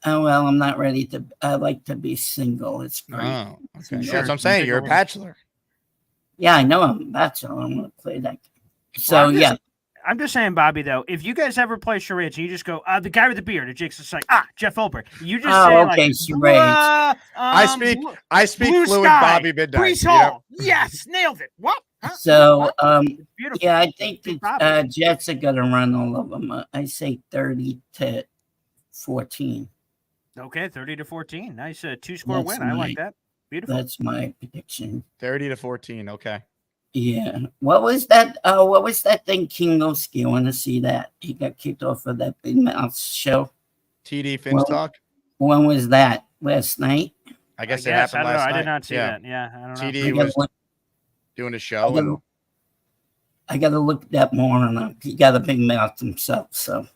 Oh, well, I'm not ready to. I like to be single. It's great. Oh, okay. That's what I'm saying. You're a bachelor. Yeah, I know I'm a bachelor. I'm going to play that game. So, I'm just saying, Bobby, though, if you guys ever play charades and you just go, the guy with the beard, and Jake's just like, Jeff Ulbrich. You just say, okay, charades. I speak fluent Bobby Midnight. Brees Hall. Yep. Yes, nailed it. What? Huh? So, yeah, I think the Jets are going to run all of them. I say 30-14. Okay, 30-14. Nice 2-score win. I like that. Beautiful. That's my prediction. 30-14. Okay. Yeah. What was that? What was that thing, Kingoski? I want to see that. He got kicked off of that Big Mouth show. TD Finstock. When was that? Last night? I guess it happened last night. I did not see that. Yeah, I don't know. TD was doing a show. I got to look that morning up. He got a big mouth himself, so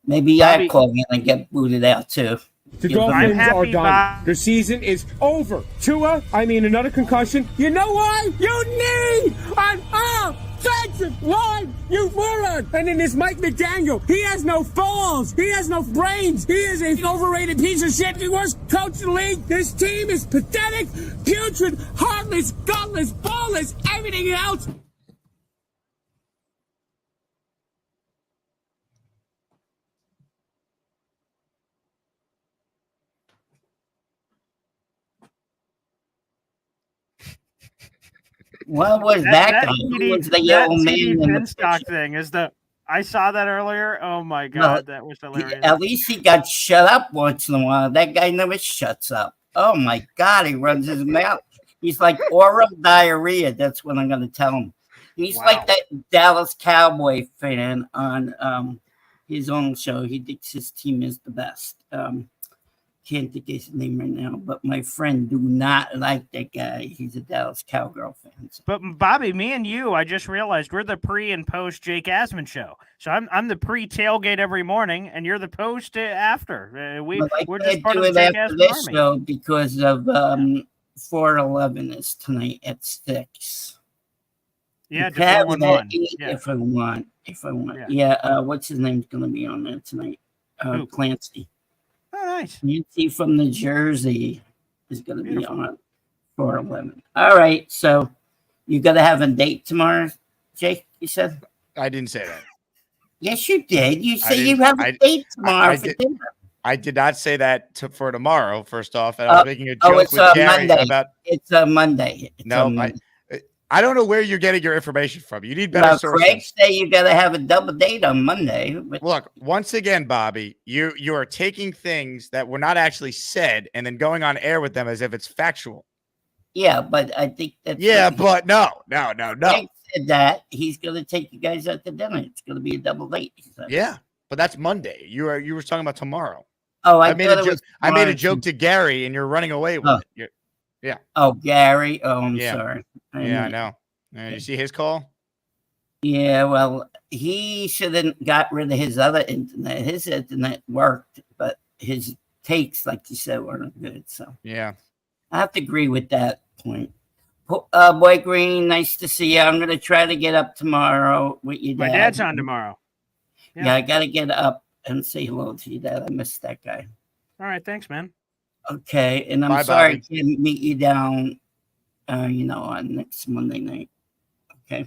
maybe I call in and get booted out too. The Dolphins are done. The season is over. Tua, another concussion. You know why? You need an offensive line, you moron. And then there's Mike McDaniel. He has no balls. He has no brains. He is an overrated piece of shit. He worst coach in the league. This team is pathetic, putrid, heartless, gutless, ballless, everything else. What was that guy? Who was the yellow man? Finstock thing is I saw that earlier. Oh my God, that was hilarious. At least he got shut up once in a while. That guy never shuts up. Oh my God, he runs his mouth. He's like oral diarrhea. That's what I'm going to tell him. He's like that Dallas Cowboy fan on his own show. He thinks his team is the best. Can't think of his name right now, but my friend do not like that guy. He's a Dallas Cowgirl fan. But Bobby, me and you, I just realized we're the pre and post Jake Asman show. So I'm the pre tailgate every morning, and you're the post after. We're just part of the Jake Asman this army. Show because of 411 is tonight at 6. Yeah, you have it at 8 yeah. if I want. Yeah. What's his name's going to be on there tonight? Clancy. Oh, nice. Nancy from New Jersey is going to be on 411. All right. So you got to have a date tomorrow, Jake, you said? I didn't say that. Yes, you did. You said you have a date tomorrow for dinner. I did not say that for tomorrow, first off. And I was making a joke with Gary Monday. about... It's a Monday. I don't know where you're getting your information from. You need better sources. Craig say you got to have a double date on Monday. But... Look, once again, Bobby, you are taking things that were not actually said and then going on air with them as if it's factual. Yeah, but I think that's... Yeah, but no. Craig said that he's going to take you guys out to dinner. It's going to be a double date. Yeah, but that's Monday. You were talking about tomorrow. Oh, I made a joke to Gary, and you're running away with it. Yeah. Oh, Gary. Oh, I'm Yeah. sorry. Yeah, I know. You see his call? Yeah, well, he should have got rid of his other internet. His internet worked, but his takes, like you said, weren't good. So yeah, I have to agree with that point. Boy Green, nice to see you. I'm gonna try to get up tomorrow with your dad. My dad's on tomorrow. Yeah, I gotta get up and say hello to your dad. I missed that guy. All right, thanks, man. Okay, and I'm Bye, sorry Bobby. I can't meet you down, on next Monday night. Okay.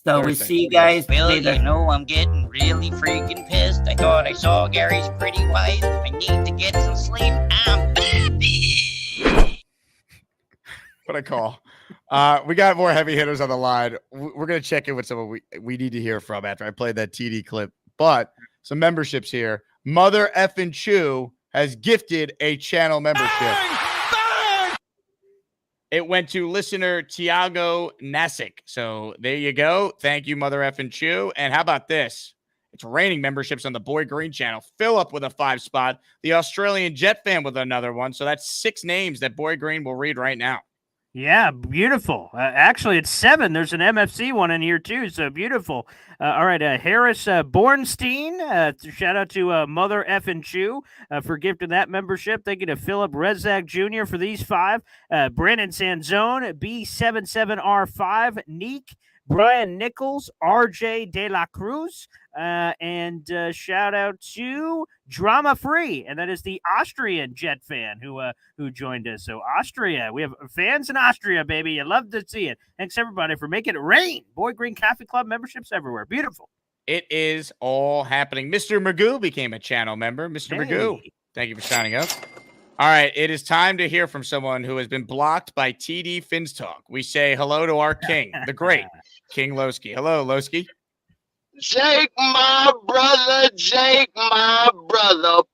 So we Thursday. see you guys Well, later. you know, I'm getting really freaking pissed. I thought I saw Gary's pretty wife. I need to get some sleep. I'm baby. What a call. We got more heavy hitters on the line. We're going to check in with someone we need to hear from after I played that TD clip. But some memberships here. Mother Effin' Chew has gifted a channel membership. It went to listener Tiago Nasic. So there you go. Thank you, Mother Effin' Chew. And how about this? It's raining memberships on the Boy Green channel. Philip with a 5 spot. The Australian Jet fan with another one. So that's 6 names that Boy Green will read right now. Yeah, beautiful. Actually, it's 7. There's an MFC one in here, too, so beautiful. All right, Harris Bornstein, shout out to Mother Effin' Chew for gifting that membership. Thank you to Philip Rezak Jr. for these 5. Brandon Sanzone, B77R5, Neek, Brian Nichols, RJ De La Cruz, and shout out to Drama Free, and that is the Austrian Jet fan who joined us. So Austria, we have fans in Austria, baby. You love to see it. Thanks everybody for making it rain. Boy Green Coffee Club memberships everywhere. Beautiful. It is all happening. Mr. Magoo became a channel member. Mr. Magoo, thank you for signing up. All right, it is time to hear from someone who has been blocked by TD Finstalk. We say hello to our king, the great King Lowski. Hello, Lowski. Jake, my brother,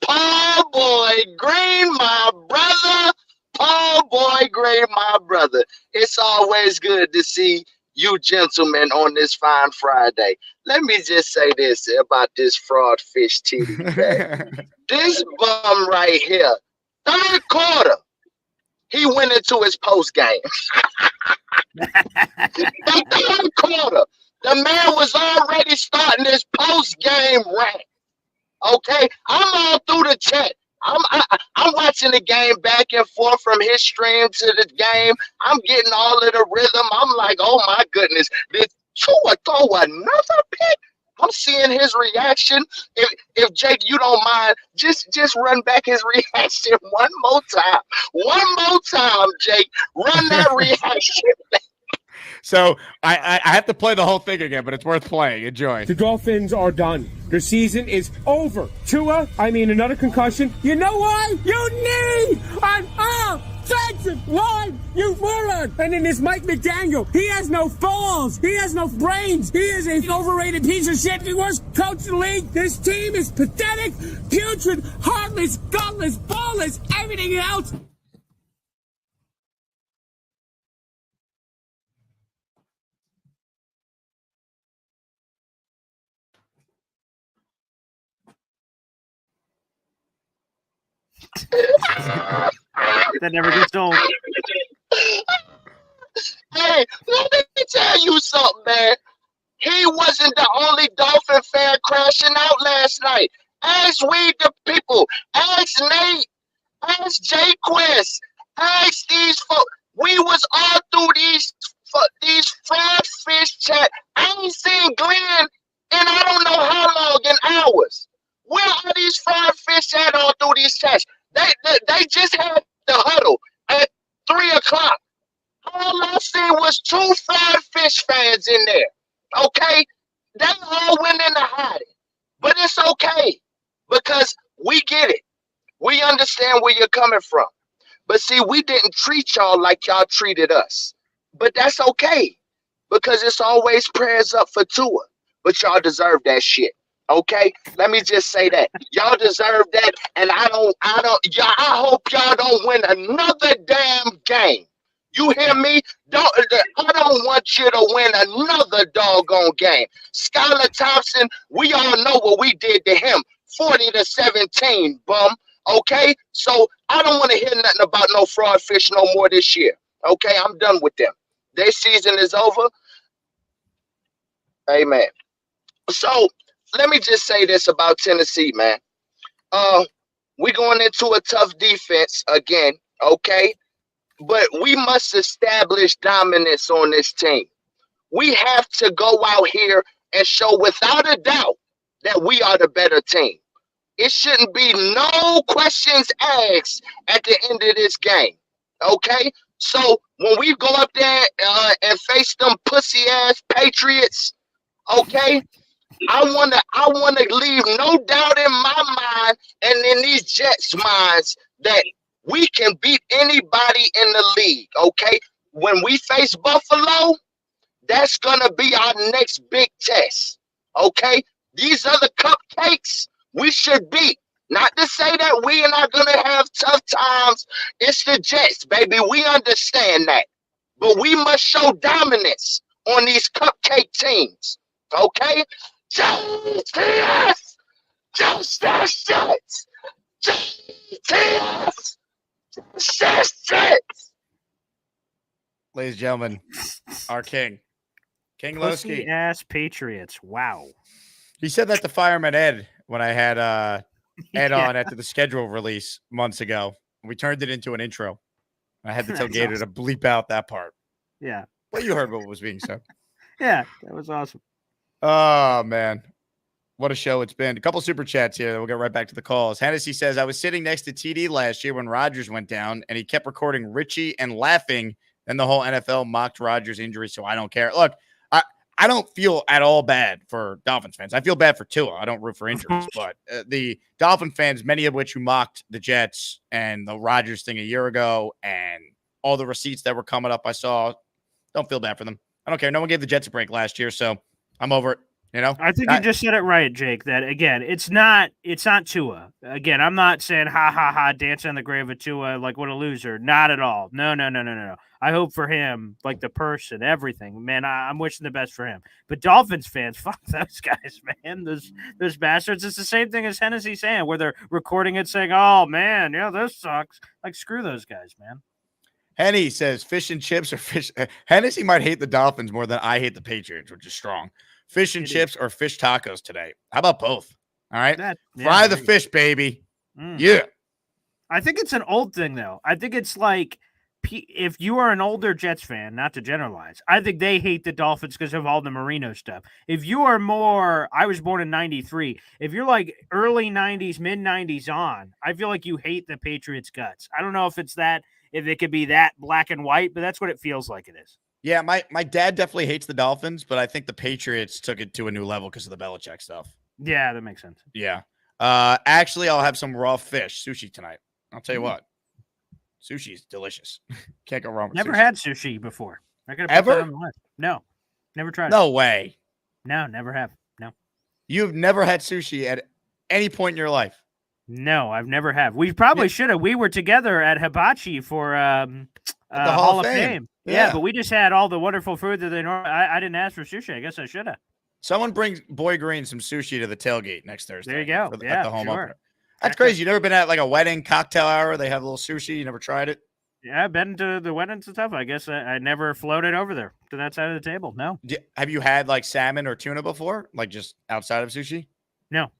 Paul Boy Green, my brother, Paul Boy Green, my brother. It's always good to see you gentlemen on this fine Friday. Let me just say this about this fraud fish titty. This bum right here, 3rd quarter, he went into his post game. The 3rd quarter. The man was already starting his post-game rant. Okay, I'm all through the chat. I'm watching the game back and forth from his stream to the game. I'm getting all of the rhythm. I'm like, oh my goodness, did Tua throw another pick? I'm seeing his reaction. If Jake, you don't mind, just run back his reaction one more time. One more time, Jake. Run that reaction back. So I have to play the whole thing again, but it's worth playing. Enjoy. The Dolphins are done. Their season is over. Tua, another concussion. You know why? You need an offensive line, you moron. And then there's Mike McDaniel. He has no balls. He has no brains. He is an overrated piece of shit. The worst coach in the league. This team is pathetic, putrid, heartless, gutless, ballless, everything else. That never gets old. Hey, let me tell you something, man. He wasn't the only Dolphin fan crashing out last night. Ask we the people. Ask Nate. Ask Jaquez. Ask these folks. We was all through these fraud fish chat. I ain't seen Glenn in I don't know how long, in hours. Where are these fraud fish at all through these chats? They just had the huddle at 3 o'clock. All I seen was 2 fried fish fans in there. Okay? They all went into hiding. But it's okay. Because we get it. We understand where you're coming from. But see, we didn't treat y'all like y'all treated us. But that's okay. Because it's always prayers up for Tua. But y'all deserve that shit. Okay, let me just say that y'all deserve that, and I hope y'all don't win another damn game. You hear me? I don't want you to win another doggone game. Skylar Thompson, we all know what we did to him. 40-17, bum. Okay, so I don't want to hear nothing about no fraud fish no more this year. Okay, I'm done with them. Their season is over. Amen. So let me just say this about Tennessee, man. We going into a tough defense again, okay? But we must establish dominance on this team. We have to go out here and show without a doubt that we are the better team. It shouldn't be no questions asked at the end of this game, okay? So when we go up there and face them pussy ass Patriots, okay, I wanna leave no doubt in my mind and in these Jets' minds that we can beat anybody in the league. Okay, when we face Buffalo, that's gonna be our next big test. Okay, these other cupcakes we should beat. Not to say that we are not gonna have tough times. It's the Jets, baby. We understand that, but we must show dominance on these cupcake teams. Okay. JTS! Justice Jets! JTS! Justice! Ladies and gentlemen, our king Pussy Lowski. ass Patriots. Wow. He said that to Fireman Ed when I had Ed on after the schedule release months ago. We turned it into an intro. I had to tell That's Gator awesome. to bleep out that part. Yeah. Well, you heard what was being said. Yeah, that was awesome. Oh, man. What a show it's been. A couple super chats here. We'll get right back to the calls. Hennessy says, I was sitting next to TD last year when Rodgers went down, and he kept recording Richie and laughing. Then the whole NFL mocked Rodgers' injury, so I don't care. Look, I don't feel at all bad for Dolphins fans. I feel bad for Tua. I don't root for injuries. But the Dolphin fans, many of which who mocked the Jets and the Rodgers thing a year ago and all the receipts that were coming up I saw, don't feel bad for them. I don't care. No one gave the Jets a break last year, so I'm over it. You know, I think you just said it right, Jake. That again, it's not Tua. Again, I'm not saying ha ha ha, dance on the grave of Tua, like what a loser. Not at all. No. I hope for him, like the person, everything. Man, I'm wishing the best for him. But Dolphins fans, fuck those guys, man. Those bastards. It's the same thing as Hennessy saying, where they're recording it saying, "Oh man, yeah, this sucks." Like screw those guys, man. Henny says fish and chips or fish. Hennessy might hate the Dolphins more than I hate the Patriots, which is strong. Fish and chips or fish tacos today. How about both? All right. Fry the fish, baby. Yeah. I think it's an old thing, though. I think it's like if you are an older Jets fan, not to generalize, I think they hate the Dolphins because of all the Marino stuff. If you are more, I was born in 93. If you're like early 90s, mid 90s on, I feel like you hate the Patriots guts. I don't know if it's that, if it could be that black and white, but that's what it feels like it is. Yeah, my dad definitely hates the Dolphins, but I think the Patriots took it to a new level because of the Belichick stuff. Yeah, that makes sense. Yeah. Actually, I'll have some raw fish sushi tonight. I'll tell you what. Sushi is delicious. Can't go wrong with Never sushi. had sushi before. I gotta put Ever? that on the list. No. Never tried No it. way. No, never have. No. You've never had sushi at any point in your life? No, I've never have. We probably should have. We were together at Hibachi for the Hall of Fame. Yeah, Yeah. but we just had all the wonderful food that they normally. I didn't ask for sushi. I guess I should have. Someone brings Boy Green some sushi to the tailgate next Thursday. There you go. At Yeah, the home sure. opener. That's crazy. You never been at like a wedding cocktail hour? They have a little sushi. You never tried it? Yeah, I've been to the weddings and stuff. I guess I never floated over there to that side of the table. No. Have you had like salmon or tuna before? Like just outside of sushi? No.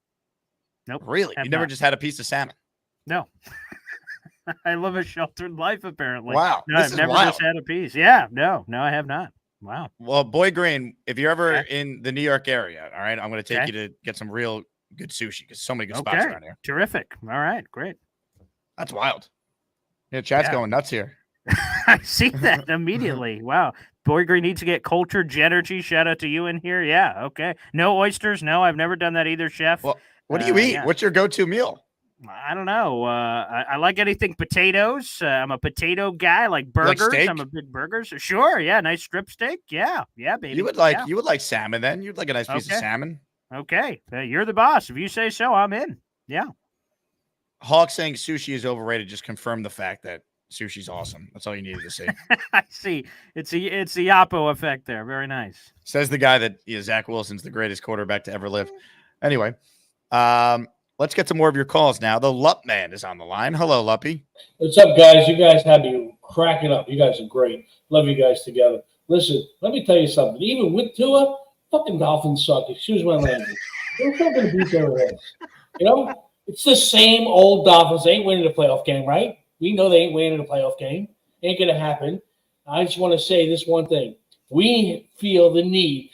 Nope. Really? Have You never not. just had a piece of salmon? No. I live a sheltered life, apparently. Wow, No, this I've is never wild. just had a piece. Yeah. No, I have not. Wow. Well, Boy Green, if you're ever in the New York area, all right, I'm going to take you to get some real good sushi because so many good spots Okay. around here. Terrific. All right. Great. That's wild. Yeah, chat's Yeah. going nuts here. I see that immediately. Wow. Boy Green needs to get cultured Genergy. Shout out to you in here. Yeah. Okay. No oysters. No, I've never done that either, chef. Well, what do you eat? Yeah. What's your go-to meal? I don't know. I like anything potatoes. I'm a potato guy. Like like burgers. steak? I'm a big burgers. Sure. Yeah. Nice strip steak. Yeah. Yeah, baby. You would like salmon then. You'd like a nice piece of Okay. salmon. Okay. You're the boss. If you say so, I'm in. Yeah. Hawk saying sushi is overrated just confirmed the fact that sushi's awesome. That's all you needed to see. I see. It's the Oppo effect there. Very nice. Says the guy that Zach Wilson's the greatest quarterback to ever live. Anyway, let's get some more of your calls now. The Lup Man is on the line. Hello, Luppy. What's up, guys? You guys have me cracking up. You guys are great. Love you guys together. Listen, let me tell you something. Even with Tua, fucking Dolphins suck. Excuse my language. They're fucking beat their heads. You know, it's the same old Dolphins. They ain't winning a playoff game, right? We know they ain't winning a playoff game. Ain't gonna happen. I just want to say this one thing. We feel the need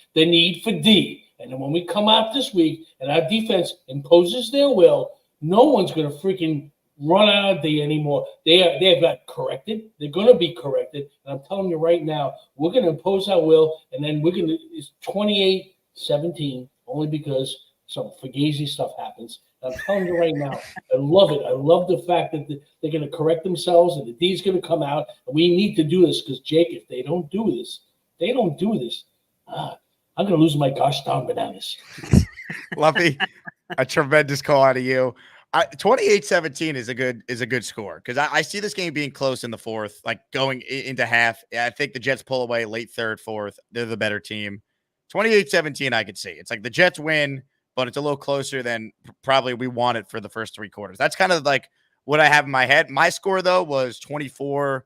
for D. And then when we come out this week and our defense imposes their will, no one's gonna freaking run out of D anymore. They have got corrected. They're gonna be corrected. And I'm telling you right now, we're gonna impose our will, and then it's 28-17, only because some fugazi stuff happens. I'm telling you right now, I love it. I love the fact that they're going to correct themselves and the D's going to come out. And we need to do this because, Jake, if they don't do this, I'm going to lose my gosh darn bananas. Luffy, a tremendous call out of you. 28-17 is a good score because I see this game being close in the fourth, like going into half. I think the Jets pull away late third, fourth. They're the better team. 28-17, I could see. It's like the Jets win, but it's a little closer than probably we wanted for the first three quarters. That's kind of like what I have in my head. My score, though, was 24-14,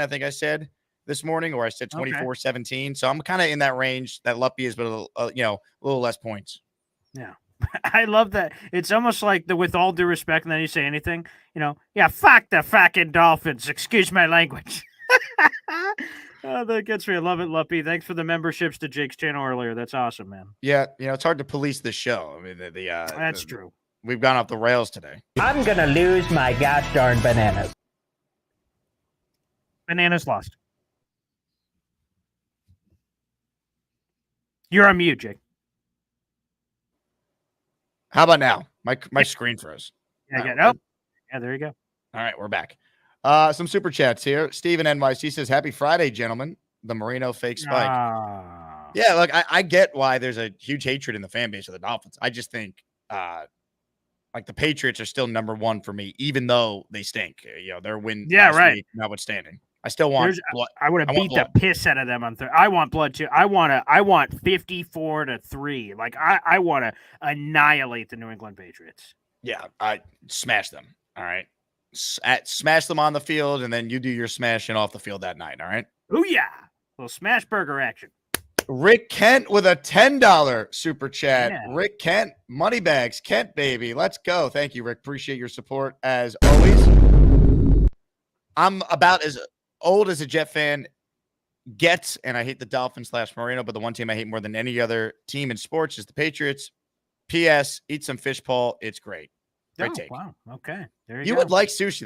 I think I said this morning, or I said 24-17. So I'm kind of in that range that Luppy is, but a little less points. Yeah. I love that. It's almost like with all due respect, and then you say anything, fuck the fucking Dolphins. Excuse my language. Oh, that gets me. I love it, Luppy. Thanks for the memberships to Jake's channel earlier. That's awesome, man. Yeah, it's hard to police this show. I mean, that's true. We've gone off the rails today. I'm gonna lose my gosh darn bananas. Bananas lost. You're on mute, Jake. How about now? My screen froze. Yeah, there you go. All right, we're back. Some super chats here. Steven NYC says, "Happy Friday, gentlemen." The Marino fake spike. Yeah, look, I get why there's a huge hatred in the fan base of the Dolphins. I just think, like the Patriots are still number one for me, even though they stink. Their win, last week, notwithstanding. I still want blood. I would have beat the piss out of them on Thursday. I want blood too. I want 54-3. Like I want to annihilate the New England Patriots. Yeah, I smash them. All right. Smash them on the field, and then you do your smashing off the field that night. All right. Oh yeah, little smash burger action. Rick Kent with a $10 super chat. Yeah. Rick Kent, money bags, Kent baby. Let's go. Thank you, Rick. Appreciate your support as always. I'm about as old as a Jet fan gets, and I hate the Dolphins / Marino, but the one team I hate more than any other team in sports is the Patriots. P.S. Eat some fish, Paul. It's great. Great take. Wow. Okay. There you go. Would like sushi.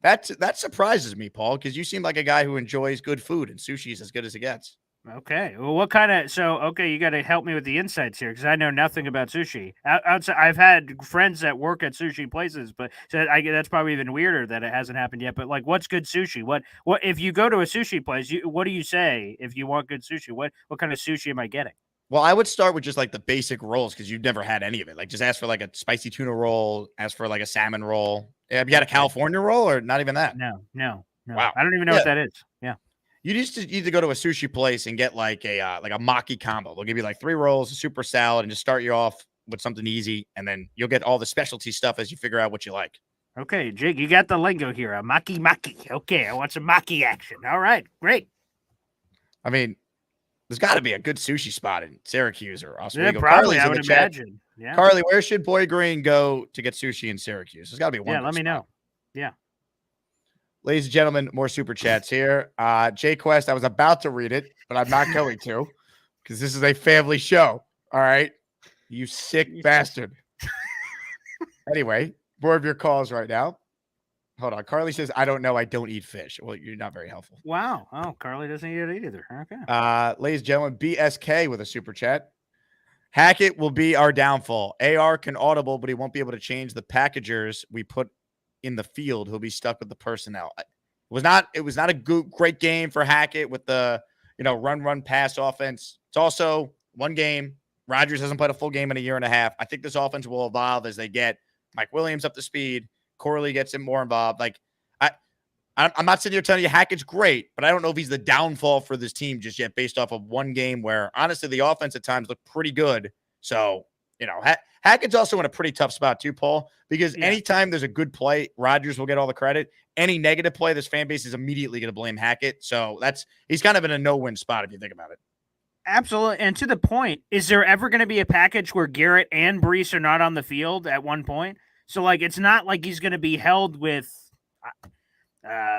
That surprises me, Paul, because you seem like a guy who enjoys good food, and sushi is as good as it gets. Okay. Well, what kind of you got to help me with the insights here because I know nothing about sushi. Outside, I've had friends that work at sushi places, but that's probably even weirder that it hasn't happened yet. But like, what's good sushi? What if you go to a sushi place? What do you say if you want good sushi? What kind of sushi am I getting? Well, I would start with just like the basic rolls because you've never had any of it. Like, just ask for like a spicy tuna roll, ask for like a salmon roll. Have you got a California roll or not even that? No. Wow. I don't even know what that is. Yeah. You used to either go to a sushi place and get like a maki combo. They'll give you like 3 rolls, a super salad, and just start you off with something easy, and then you'll get all the specialty stuff as you figure out what you like. Okay, Jake, you got the lingo here. A maki. Okay, I want some maki action. All right, great. I mean, there's got to be a good sushi spot in Syracuse or Oswego. Yeah, probably, I would imagine. Yeah. Carly, where should Boy Green go to get sushi in Syracuse? There's got to be one. Yeah, let me know. Yeah. Ladies and gentlemen, more super chats here. Jay Quest, I was about to read it, but I'm not going to because this is a family show. All right. You sick bastard. Anyway, more of your calls right now. Hold on. Carly says, I don't know. I don't eat fish. Well, you're not very helpful. Wow. Oh, Carly doesn't eat it either. Okay. Ladies and gentlemen, BSK with a super chat. Hackett will be our downfall. AR can audible, but he won't be able to change the packagers we put in the field. He'll be stuck with the personnel. It was not a great game for Hackett with the run pass offense. It's also one game. Rodgers hasn't played a full game in a year and a half. I think this offense will evolve as they get Mike Williams up to speed. Corley gets him more involved. Like I'm not sitting here telling you Hackett's great, but I don't know if he's the downfall for this team just yet based off of one game where honestly the offense at times looked pretty good. So Hackett's also in a pretty tough spot too, Paul, because anytime there's a good play, Rodgers will get all the credit. Any negative play, this fan base is immediately going to blame Hackett. So he's kind of in a no-win spot if you think about it. Absolutely. And to the point, is there ever going to be a package where Garrett and Brees are not on the field at one point? So, it's not like he's going to be held with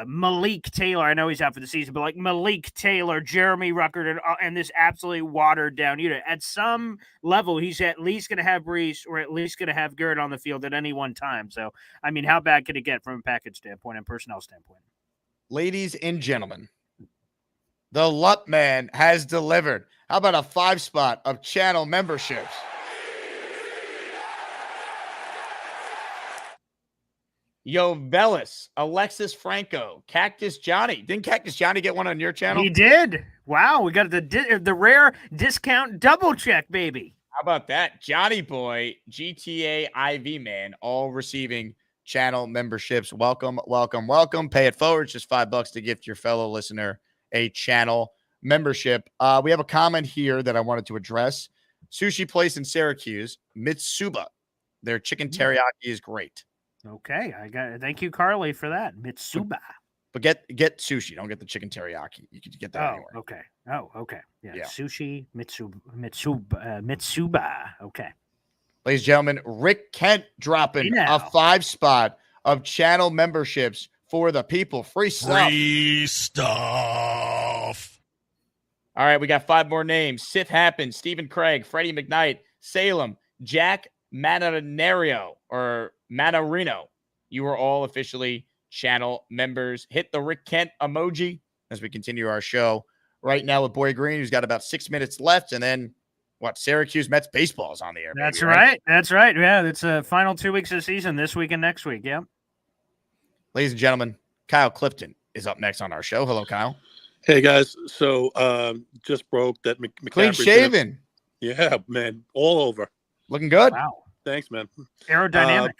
Malik Taylor. I know he's out for the season, but Malik Taylor, Jeremy Ruckert, and this absolutely watered down unit. At some level, he's at least going to have Brees or at least going to have Garrett on the field at any one time. So, I mean, how bad could it get from a package standpoint and personnel standpoint? Ladies and gentlemen, the Lup Man has delivered. How about a 5-spot of channel memberships? Yo, Velis, Alexis Franco, Cactus Johnny. Didn't Cactus Johnny get one on your channel? He did. Wow, we got the rare discount double check, baby. How about that? Johnny Boy, GTA IV Man, all receiving channel memberships. Welcome, welcome, welcome. Pay it forward. It's just $5 to gift your fellow listener a channel membership. We have a comment here that I wanted to address. Sushi place in Syracuse, Mitsuba. Their chicken teriyaki is great. Okay, thank you, Carly, for that. Mitsuba. But get sushi. Don't get the chicken teriyaki. You could get that anywhere. Okay. Oh, okay. Yeah. Sushi, Mitsuba. Okay. Ladies and gentlemen, Rick Kent dropping a 5-spot of channel memberships for the people. Free stuff. Free stuff. All right, we got 5 more names. Sith Happen, Stephen Craig, Freddie McKnight, Salem, Jack Manarino or Manarino. You are all officially channel members. Hit the Rick Kent emoji as we continue our show right now with Boy Green, who's got about 6 minutes left. And then Syracuse Mets baseball is on the air. That's right. That's right. Yeah, it's the final 2 weeks of the season, this week and next week. Yeah. Ladies and gentlemen, Kyle Clifton is up next on our show. Hello, Kyle. Hey, guys. So just broke that clean shaven. Yeah, man. All over. Looking good. Wow. Thanks, man. Aerodynamic.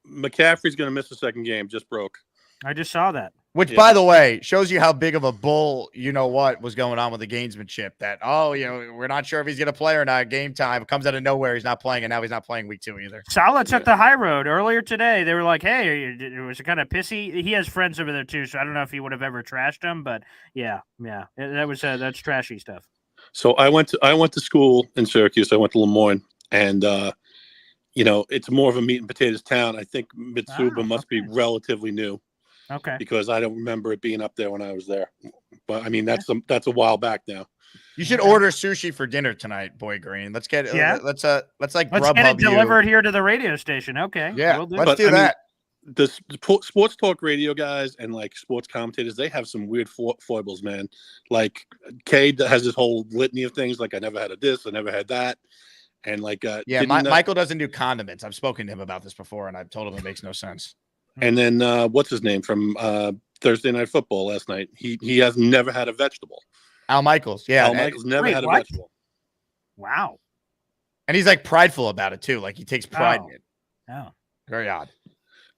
McCaffrey's going to miss the second game. Just broke. I just saw that. Which, by the way, shows you how big of a bull, was going on with the gamesmanship. That, we're not sure if he's going to play or not. Game time comes out of nowhere. He's not playing, and now he's not playing week 2 either. Salah took the high road earlier today. They were like, hey, it was kind of pissy. He has friends over there, too, so I don't know if he would have ever trashed him. But, that's trashy stuff. So I went to school in Syracuse. I went to Lemoyne, and it's more of a meat and potatoes town. I think Mitsuba must be relatively new. Okay. Because I don't remember it being up there when I was there. But I mean, that's a while back now. You should order sushi for dinner tonight, Boy Green. Let's get let's get it delivered here to the radio station. Okay. Yeah. Let's do that. The sports talk radio guys and sports commentators, they have some weird foibles, man. Like Cade has this whole litany of things. Like I never had I never had that. And Michael doesn't do condiments. I've spoken to him about this before, and I've told him it makes no sense. And then what's his name from Thursday Night Football last night? He has never had a vegetable. Al Michaels, yeah. Al Michaels never had a vegetable. Wow. And he's prideful about it too. He takes pride in it. Oh. Very odd.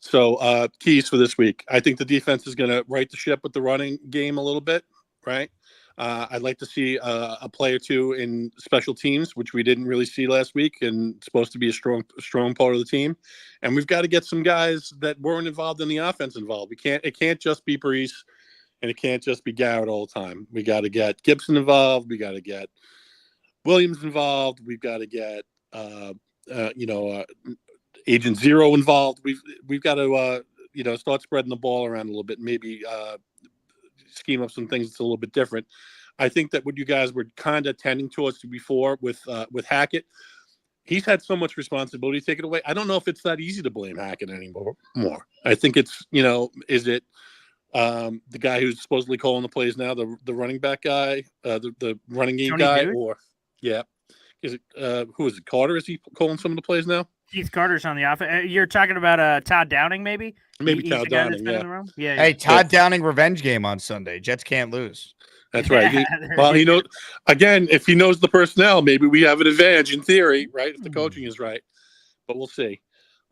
So keys for this week. I think the defense is going to right the ship with the running game a little bit, right? I'd like to see a play or two in special teams, which we didn't really see last week, and it's supposed to be a strong part of the team. And we've got to get some guys that weren't involved in the offense involved. It can't just be Brees, and it can't just be Garrett all the time. We got to get Gibson involved. We got to get Williams involved. We've got to get Agent Zero involved. We've got to start spreading the ball around a little bit. Maybe scheme up some things that's a little bit different. I think that what you guys were kind of tending towards before with Hackett, he's had so much responsibility taken away. I don't know if it's that easy to blame Hackett anymore. I think it's, is it the guy who's supposedly calling the plays now, the running back guy, the running game Tony guy, Dude? or is it who is it? Carter? Is he calling some of the plays now? Keith Carter's on the offense. You're talking about Todd Downing, maybe? Maybe He's Todd the guy that's Downing, been in the room? Yeah. Hey, Todd Downing revenge game on Sunday. Jets can't lose. That's right. He knows. Again, if he knows the personnel, maybe we have an advantage in theory, right? If the coaching is right, but we'll see.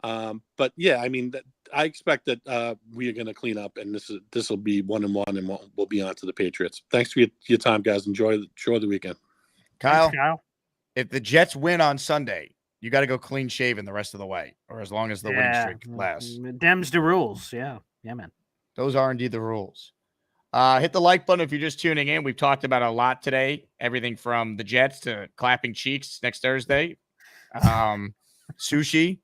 But yeah, I mean, I expect that we are going to clean up, and this will be 1-1, and we'll be on to the Patriots. Thanks for your time, guys. Enjoy the weekend. Kyle, if the Jets win on Sunday, You got to go clean shaven the rest of the way, or as long as the winning streak lasts. Dems the rules. Yeah. Yeah, man. Those are indeed the rules. Hit the like button if you're just tuning in. We've talked about a lot today. Everything from the Jets to clapping cheeks next Thursday. Sushi.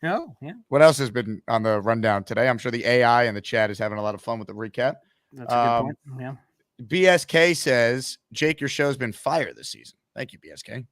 Oh, yeah. What else has been on the rundown today? I'm sure the AI in the chat is having a lot of fun with the recap. That's a good point. Yeah. BSK says, Jake, your show's been fire this season. Thank you, BSK.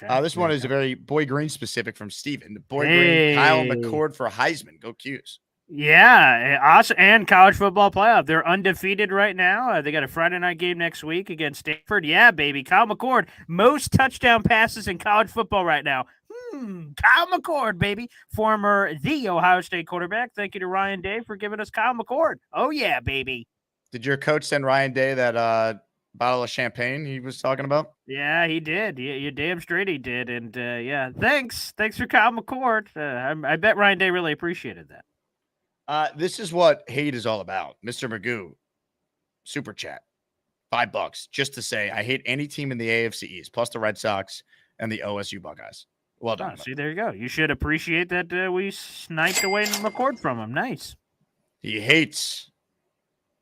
Okay. This one is a very Boy Green specific from Steven. Boy Green, Kyle McCord for Heisman. Go Qs. Yeah, us and college football playoff. They're undefeated right now. They got a Friday night game next week against Stanford. Yeah, baby. Kyle McCord, most touchdown passes in college football right now. Kyle McCord, baby. Former the Ohio State quarterback. Thank you to Ryan Day for giving us Kyle McCord. Oh, yeah, baby. Did your coach send Ryan Day that bottle of champagne he was talking about? Yeah, he did. You're damn straight he did. And, yeah, thanks. Thanks for Kyle McCord. I bet Ryan Day really appreciated that. This is what hate is all about. Mr. Magoo, super chat, $5 just to say I hate any team in the AFC East, plus the Red Sox and the OSU Buckeyes. Well done. See, there you go. You should appreciate that we sniped away McCord from him. Nice. He hates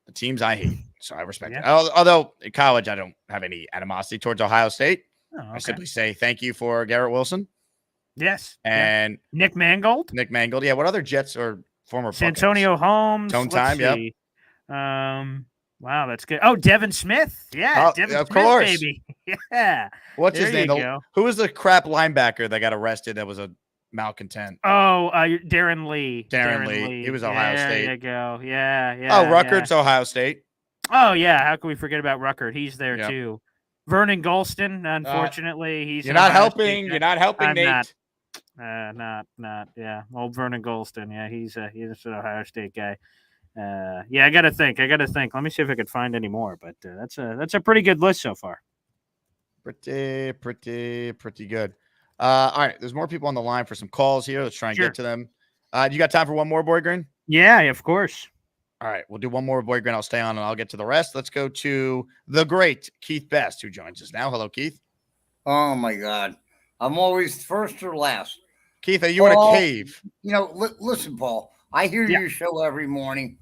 the teams I hate, so I respect it. Although in college, I don't have any animosity towards Ohio State. Oh, okay. I simply say thank you for Garrett Wilson. Yes. And Nick Mangold. Yeah. What other Jets or former Santonio Holmes. Tone time, yep. Wow, that's good. Oh, Devin Smith. Yeah, Devin of Smith, course. baby. Yeah. What's There his name? you go. Who was the crap linebacker that got arrested that was a malcontent? Oh, Darren Lee. Darren Lee. He was Ohio State. There you go. Yeah. Rutgers, Ohio State. Oh, yeah. How can we forget about Ruckert? He's there Yep. too. Vernon Golston, unfortunately, he's. You're not helping. You're not helping, I'm Nate. Not. Yeah, old Vernon Golston. Yeah, he's an Ohio State guy. Yeah, I gotta think. Let me see if I could find any more. But that's a pretty good list so far. Pretty good. All right, there's more people on the line for some calls here. Let's try and get to them. You got time for one more, Boy Green? Yeah, of course. All right, we'll do one more, Boy Green. I'll stay on and I'll get to the rest. Let's go to the great Keith Best, who joins us now. Hello, Keith. Oh my God, I'm always first or last. Keith, are you in a cave? You know, listen, Paul. I hear your show every morning,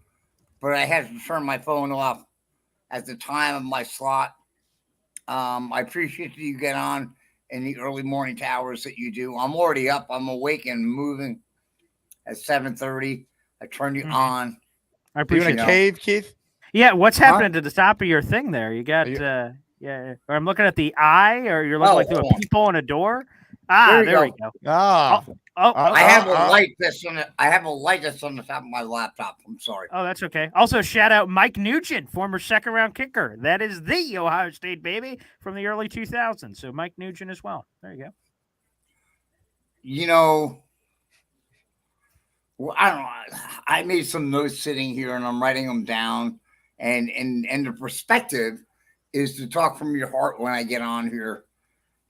but I have to turn my phone off at the time of my slot. I appreciate that you get on in the early morning hours that you do. I'm already up. I'm awake and moving at 7:30. I turn you on. I appreciate you in a cave, Keith? Yeah. What's happening to the top of your thing there? You got yeah. Or I'm looking at the eye, or you're looking like through a peephole in a door. There we go. I have a light that's on the. I have a light that's on the top of my laptop. I'm sorry. Oh, that's okay. Also, shout out Mike Nugent, former second-round kicker. That is the Ohio State baby from the early 2000s. So Mike Nugent as well. There you go. You know, well, I don't know. I made some notes sitting here, and I'm writing them down. And the perspective is to talk from your heart when I get on here.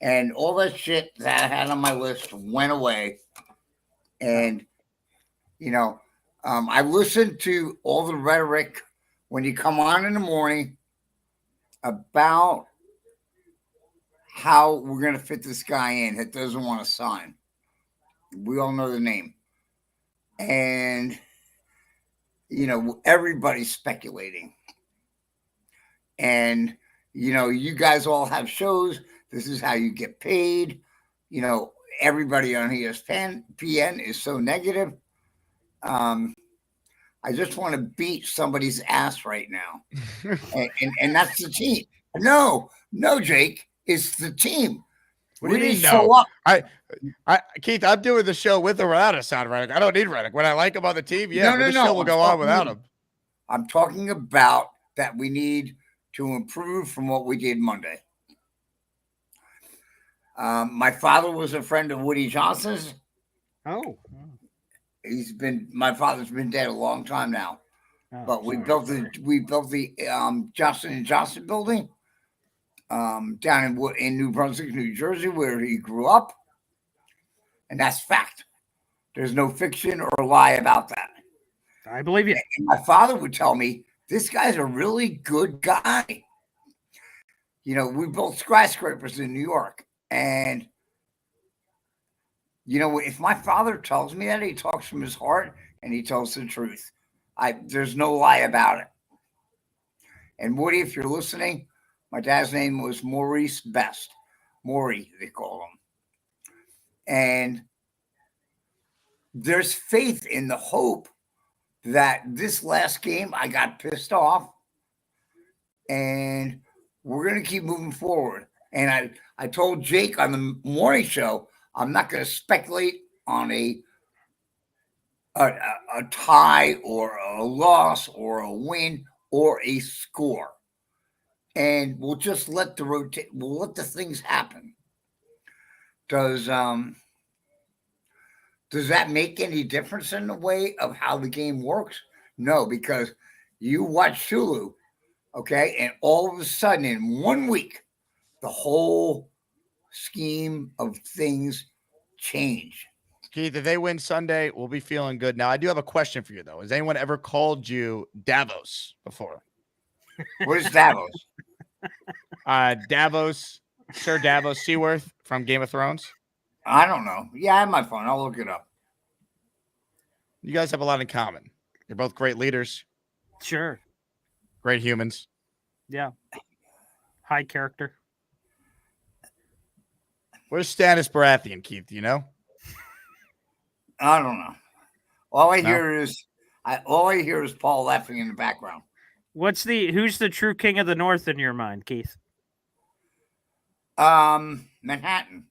And all that shit that I had on my list went away. And, you know, I listened to all the rhetoric when you come on in the morning about how we're going to fit this guy in that doesn't want to sign. We all know the name. And, you know, everybody's speculating. And, you know, you guys all have shows. This is how you get paid. You know, everybody on ESPN is so negative. I just want to beat somebody's ass right now. and that's the team. No, Jake, it's the team. What do you mean, no? Keith, I'm doing the show with or without a sound Reddick. I don't need Reddick. When I like him on the team, the show will go on without him. I'm talking about that we need to improve from what we did Monday. My father was a friend of Woody Johnson's. Oh. My father's been dead a long time now. But we built the Johnson & Johnson building down in New Brunswick, New Jersey, where he grew up. And that's fact. There's no fiction or lie about that. I believe you. And my father would tell me, this guy's a really good guy. You know, we built skyscrapers in New York. And You know, if my father tells me that, he talks from his heart and he tells the truth. There's no lie about it. And Woody, if you're listening, my dad's name was Maurice Best. Maury, they call him. And there's faith in the hope that this last game I got pissed off and we're going to keep moving forward. And I told Jake on the morning show, I'm not going to speculate on a tie or a loss or a win or a score. And we'll just let we'll let the things happen. Does that make any difference in the way of how the game works? No, because you watch Sulu, okay, and all of a sudden in 1 week, the whole scheme of things change. Keith, if they win Sunday, we'll be feeling good. Now, I do have a question for you, though. Has anyone ever called you Davos before? What is Davos? Davos, Sir Davos Seaworth from Game of Thrones. I don't know. Yeah, I have my phone. I'll look it up. You guys have a lot in common. You're both great leaders. Sure. Great humans. Yeah. High character. Where's Stannis Baratheon, Keith? Do you know? I don't know. All I hear is Paul laughing in the background. Who's the true king of the North in your mind, Keith? Manhattan,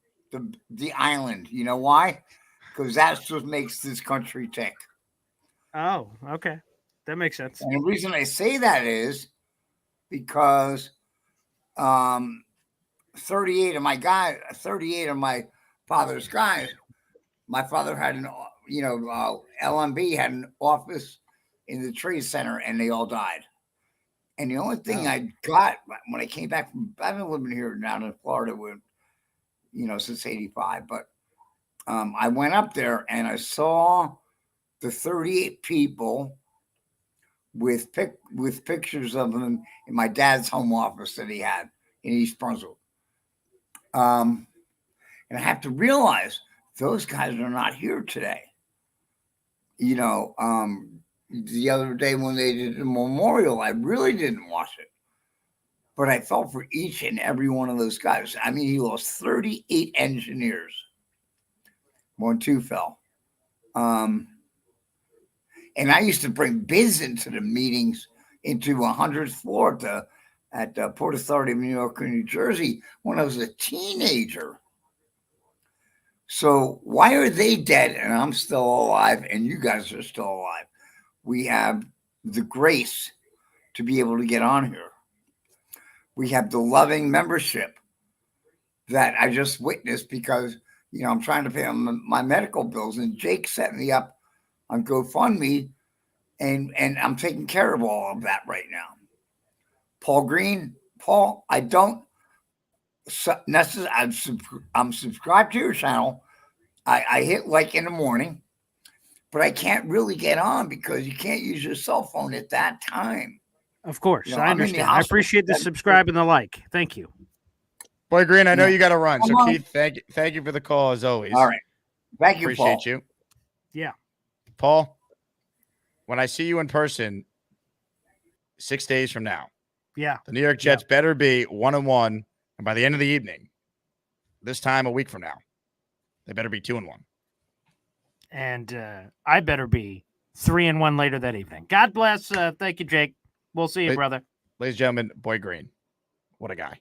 the island. You know why? Because that's what makes this country tick. Oh, okay. That makes sense. And the reason I say that is because 38 of my father's guys, my father had LMB had an office in the trade center and they all died. And the only thing I got when I came back I've been living here down in Florida since 85, but I went up there and I saw the 38 people with pictures of them in my dad's home office that he had in East Brunswick. And I have to realize those guys are not here today. The other day when they did the memorial, I really didn't watch it. But I felt for each and every one of those guys. I mean, he lost 38 engineers. 2 fell. And I used to bring bids into the meetings into 100th floor at the Port Authority of New York and New Jersey when I was a teenager. So why are they dead and I'm still alive and you guys are still alive? We have the grace to be able to get on here. We have the loving membership that I just witnessed because, I'm trying to pay my medical bills and Jake set me up on GoFundMe and I'm taking care of all of that right now. Paul, I don't necessarily, I'm subscribed to your channel. I hit like in the morning, but I can't really get on because you can't use your cell phone at that time. Of course, I understand. I appreciate the subscribe and the like. Thank you. Boy Green, I know you got to run. So Keith, thank you for the call as always. All right. Thank you, Appreciate Paul. you. Yeah. Paul, when I see you in person 6 days from now, yeah, the New York Jets better be 1-1, and by the end of the evening, this time a week from now, they better be 2-1. And I better be 3-1 later that evening. God bless. Thank you, Jake. We'll see you, brother. Ladies and gentlemen, Boy Green. What a guy.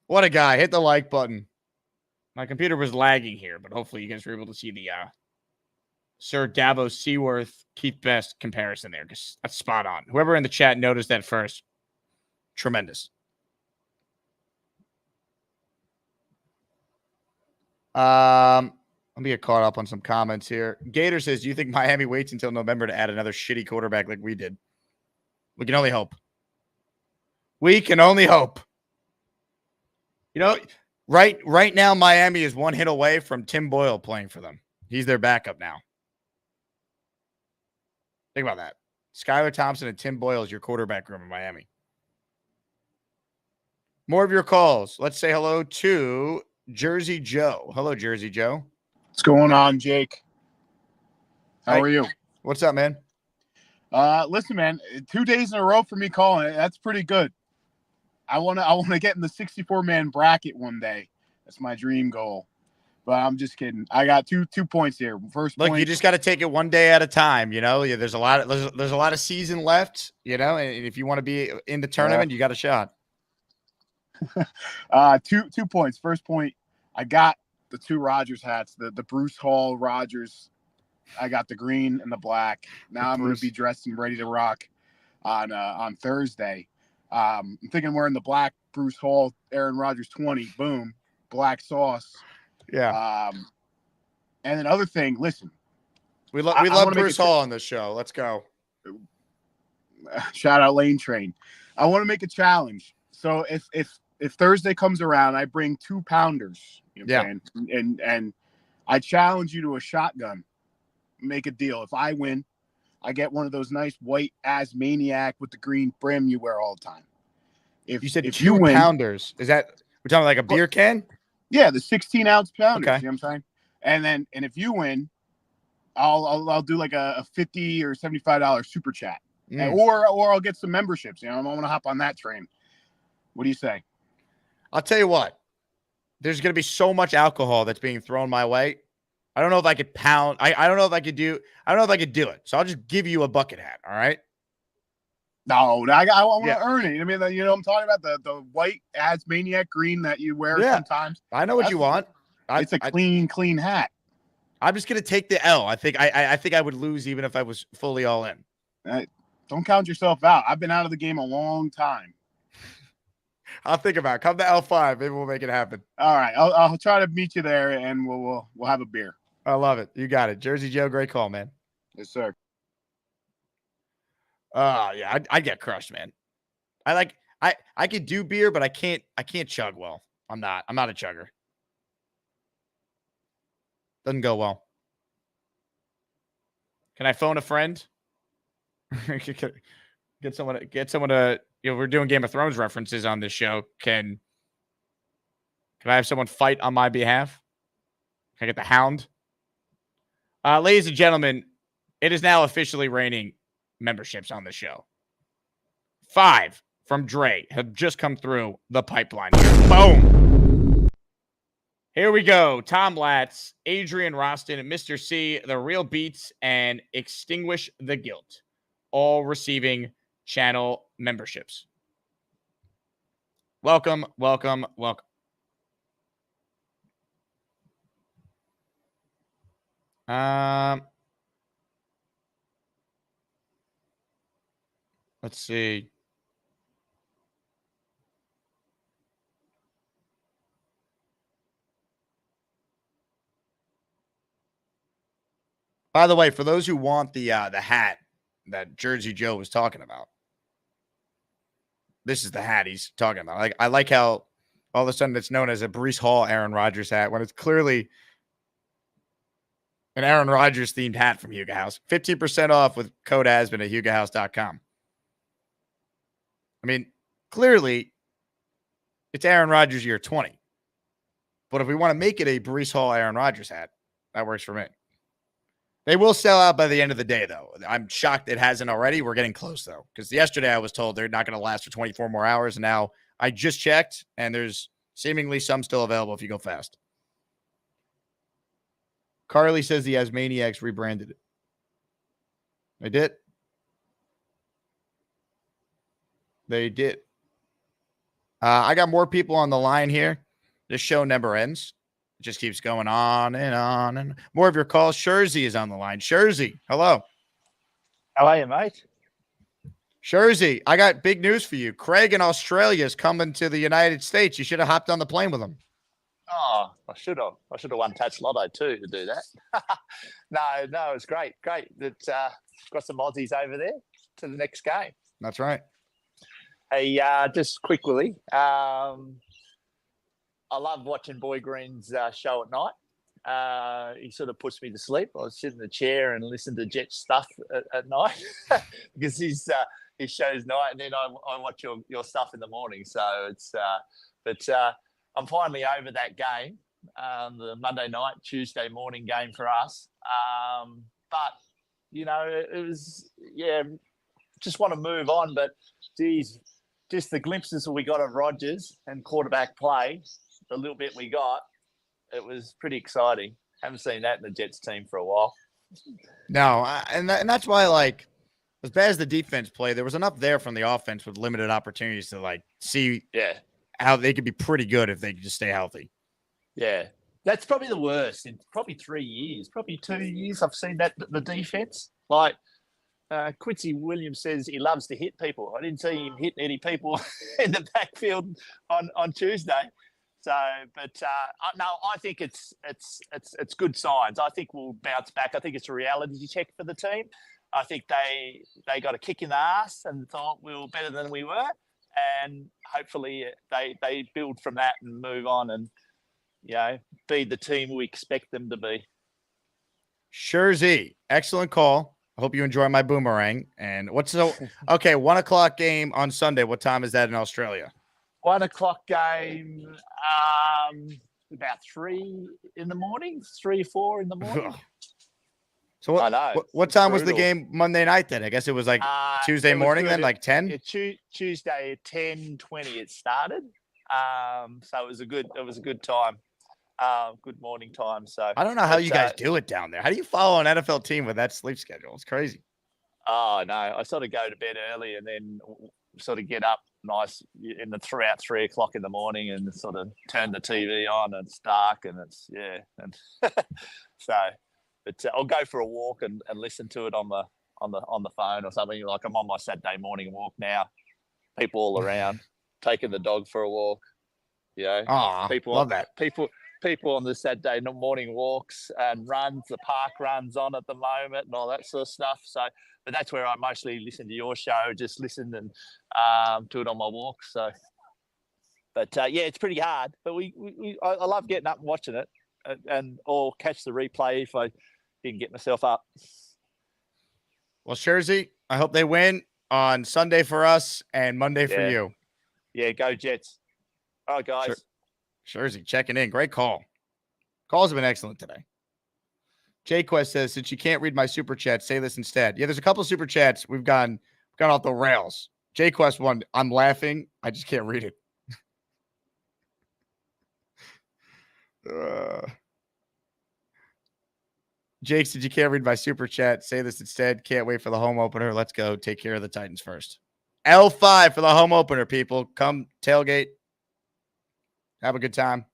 What a guy. Hit the like button. My computer was lagging here, but hopefully you guys were able to see the Sir Davos Seaworth, Keith Best comparison there, because that's spot on. Whoever in the chat noticed that first, tremendous. Let me get caught up on some comments here. Gator says, do you think Miami waits until November to add another shitty quarterback like we did? We can only hope. We can only hope. Right now, Miami is one hit away from Tim Boyle playing for them. He's their backup now. Think about that. Skylar Thompson and Tim Boyle is your quarterback room in Miami. More of your calls. Let's say hello to Jersey Joe. Hello, Jersey Joe. What's going on, Jake? How are you? What's up, man? Listen, man, 2 days in a row for me calling it. That's pretty good. I wanna get in the 64-man bracket one day. That's my dream goal. But I'm just kidding. I got two points here. First Look, point, you just got to take it one day at a time. You know, there's a lot of season left. You know, and if you want to be in the tournament, you got a shot. 2 points. First point, I got the 2 Rogers hats, the Bruce Hall Rogers. I got the green and the black. Now I'm going to be dressed and ready to rock on Thursday. I'm thinking I'm wearing the black Bruce Hall Aaron Rodgers 20. Boom, black sauce. Yeah. And then other thing, listen, We love Bruce Hall on this show. Let's go. Shout out Lane Train. I want to make a challenge. So if Thursday comes around, I bring 2 pounders. You know what I'm saying? And I challenge you to a shotgun. Make a deal. If I win, I get one of those nice white Asmaniac with the green brim you wear all the time. You said if 2 you win, pounders. Is that we're talking like a beer can? Yeah, the 16-ounce pounders. Okay. You know what I'm saying? And if you win, I'll do like a $50 or $75 super chat, or I'll get some memberships. You know, I'm gonna hop on that train. What do you say? I'll tell you what. There's gonna be so much alcohol that's being thrown my way. I don't know if I could pound. I don't know if I could do. I don't know if I could do it. So I'll just give you a bucket hat. All right. No, I want to earn it. I mean, you know, I'm talking about the white Asmaniac green that you wear sometimes. I know what you want. It's a clean hat. I'm just gonna take the L. I think I would lose even if I was fully all in. Don't count yourself out. I've been out of the game a long time. I'll think about it. Come to L5. Maybe we'll make it happen. All right, I'll try to meet you there, and we'll have a beer. I love it. You got it, Jersey Joe. Great call, man. Yes, sir. Yeah, I get crushed, man. I could do beer, but I can't chug well. I'm not a chugger. Doesn't go well. Can I phone a friend? get someone to, you know, we're doing Game of Thrones references on this show. Can I have someone fight on my behalf? Can I get the Hound? Ladies and gentlemen, it is now officially raining memberships on the show. 5 from Dre have just come through the pipeline here. Boom. Here we go. Tom Latz, Adrian Roston, and Mr. C, The Real Beats, and Extinguish the Guilt, all receiving channel memberships. Welcome, welcome, welcome. Let's see. By the way, for those who want the hat that Jersey Joe was talking about, this is the hat he's talking about. Like, I like how all of a sudden it's known as a Brees Hall Aaron Rodgers hat when it's clearly an Aaron Rodgers themed hat from Huga House. 15% off with code Asman at HugaHouse.com. I mean, clearly it's Aaron Rodgers year 20. But if we want to make it a Brees Hall Aaron Rodgers hat, that works for me. They will sell out by the end of the day, though. I'm shocked it hasn't already. We're getting close, though, because yesterday I was told they're not going to last for 24 more hours. And now I just checked, and there's seemingly some still available if you go fast. Carly says the Asmaniacs rebranded it. They did. They did. I got more people on the line here. This show never ends. It just keeps going on and on. And more of your calls. Shurzy is on the line. Shurzy, hello. How are you, mate? Shurzy, I got big news for you. Craig in Australia is coming to the United States. You should have hopped on the plane with him. Oh, I should have. I should have won Tats Lotto too to do that. No, it's great. That got some Aussies over there to the next game. That's right. Hey, just quickly, I love watching Boy Green's show at night. He sort of puts me to sleep. I sit in the chair and listen to Jet stuff at night because his show's night, and then I watch your stuff in the morning. So it's, I'm finally over that game, the Monday night, Tuesday morning game for us. But, you know, it was, just want to move on. But, geez, just the glimpses that we got of Rodgers and quarterback play, the little bit we got, it was pretty exciting. Haven't seen that in the Jets team for a while. No, and that's why, like, as bad as the defense played, there was enough there from the offense with limited opportunities to, like, see how they could be pretty good if they could just stay healthy. Yeah. That's probably the worst in probably 3 years, probably 2 years. I've seen that, the defense. Like, Quincy Williams says he loves to hit people. I didn't see him hit any people in the backfield on Tuesday. So, but no, I think it's good signs. I think we'll bounce back. I think it's a reality check for the team. I think they got a kick in the ass and thought we were better than we were, and hopefully they build from that and move on and, you know, be the team we expect them to be. Shurzy, excellent call. I hope you enjoy my boomerang. And okay, 1 o'clock game on Sunday. What time is that in Australia? 1 o'clock game, about 3 in the morning, 3 or 4 in the morning. So what time was the game Monday night then? I guess it was like Tuesday morning then, like 10? Tuesday at 10:20 it started. So it was a good time. Good morning time. So I don't know how you guys do it down there. How do you follow an NFL team with that sleep schedule? It's crazy. Oh no, I sort of go to bed early and then sort of get up nice throughout 3 o'clock in the morning and sort of turn the TV on and it's dark and it's and so. But I'll go for a walk and listen to it on the phone or something. Like I'm on my Saturday morning walk now. People all around, taking the dog for a walk. You know, love that. People on the Saturday morning walks and runs. The park runs on at the moment and all that sort of stuff. So, but that's where I mostly listen to your show. Just listen and do it on my walk. So, but it's pretty hard. But I love getting up and watching it, or catch the replay if I didn't get myself up. Well, Shurzy, I hope they win on Sunday for us and Monday for you. Yeah, go Jets. All right, guys. Shurzy checking in. Great call. Calls have been excellent today. Jquest says, since you can't read my super chat, say this instead. Yeah, there's a couple of super chats. We've gone off the rails. Jquest one, I'm laughing. I just can't read it. Jake said you can't read my super chat. Say this instead. Can't wait for the home opener. Let's go take care of the Titans first. L5 for the home opener, people. Come tailgate. Have a good time.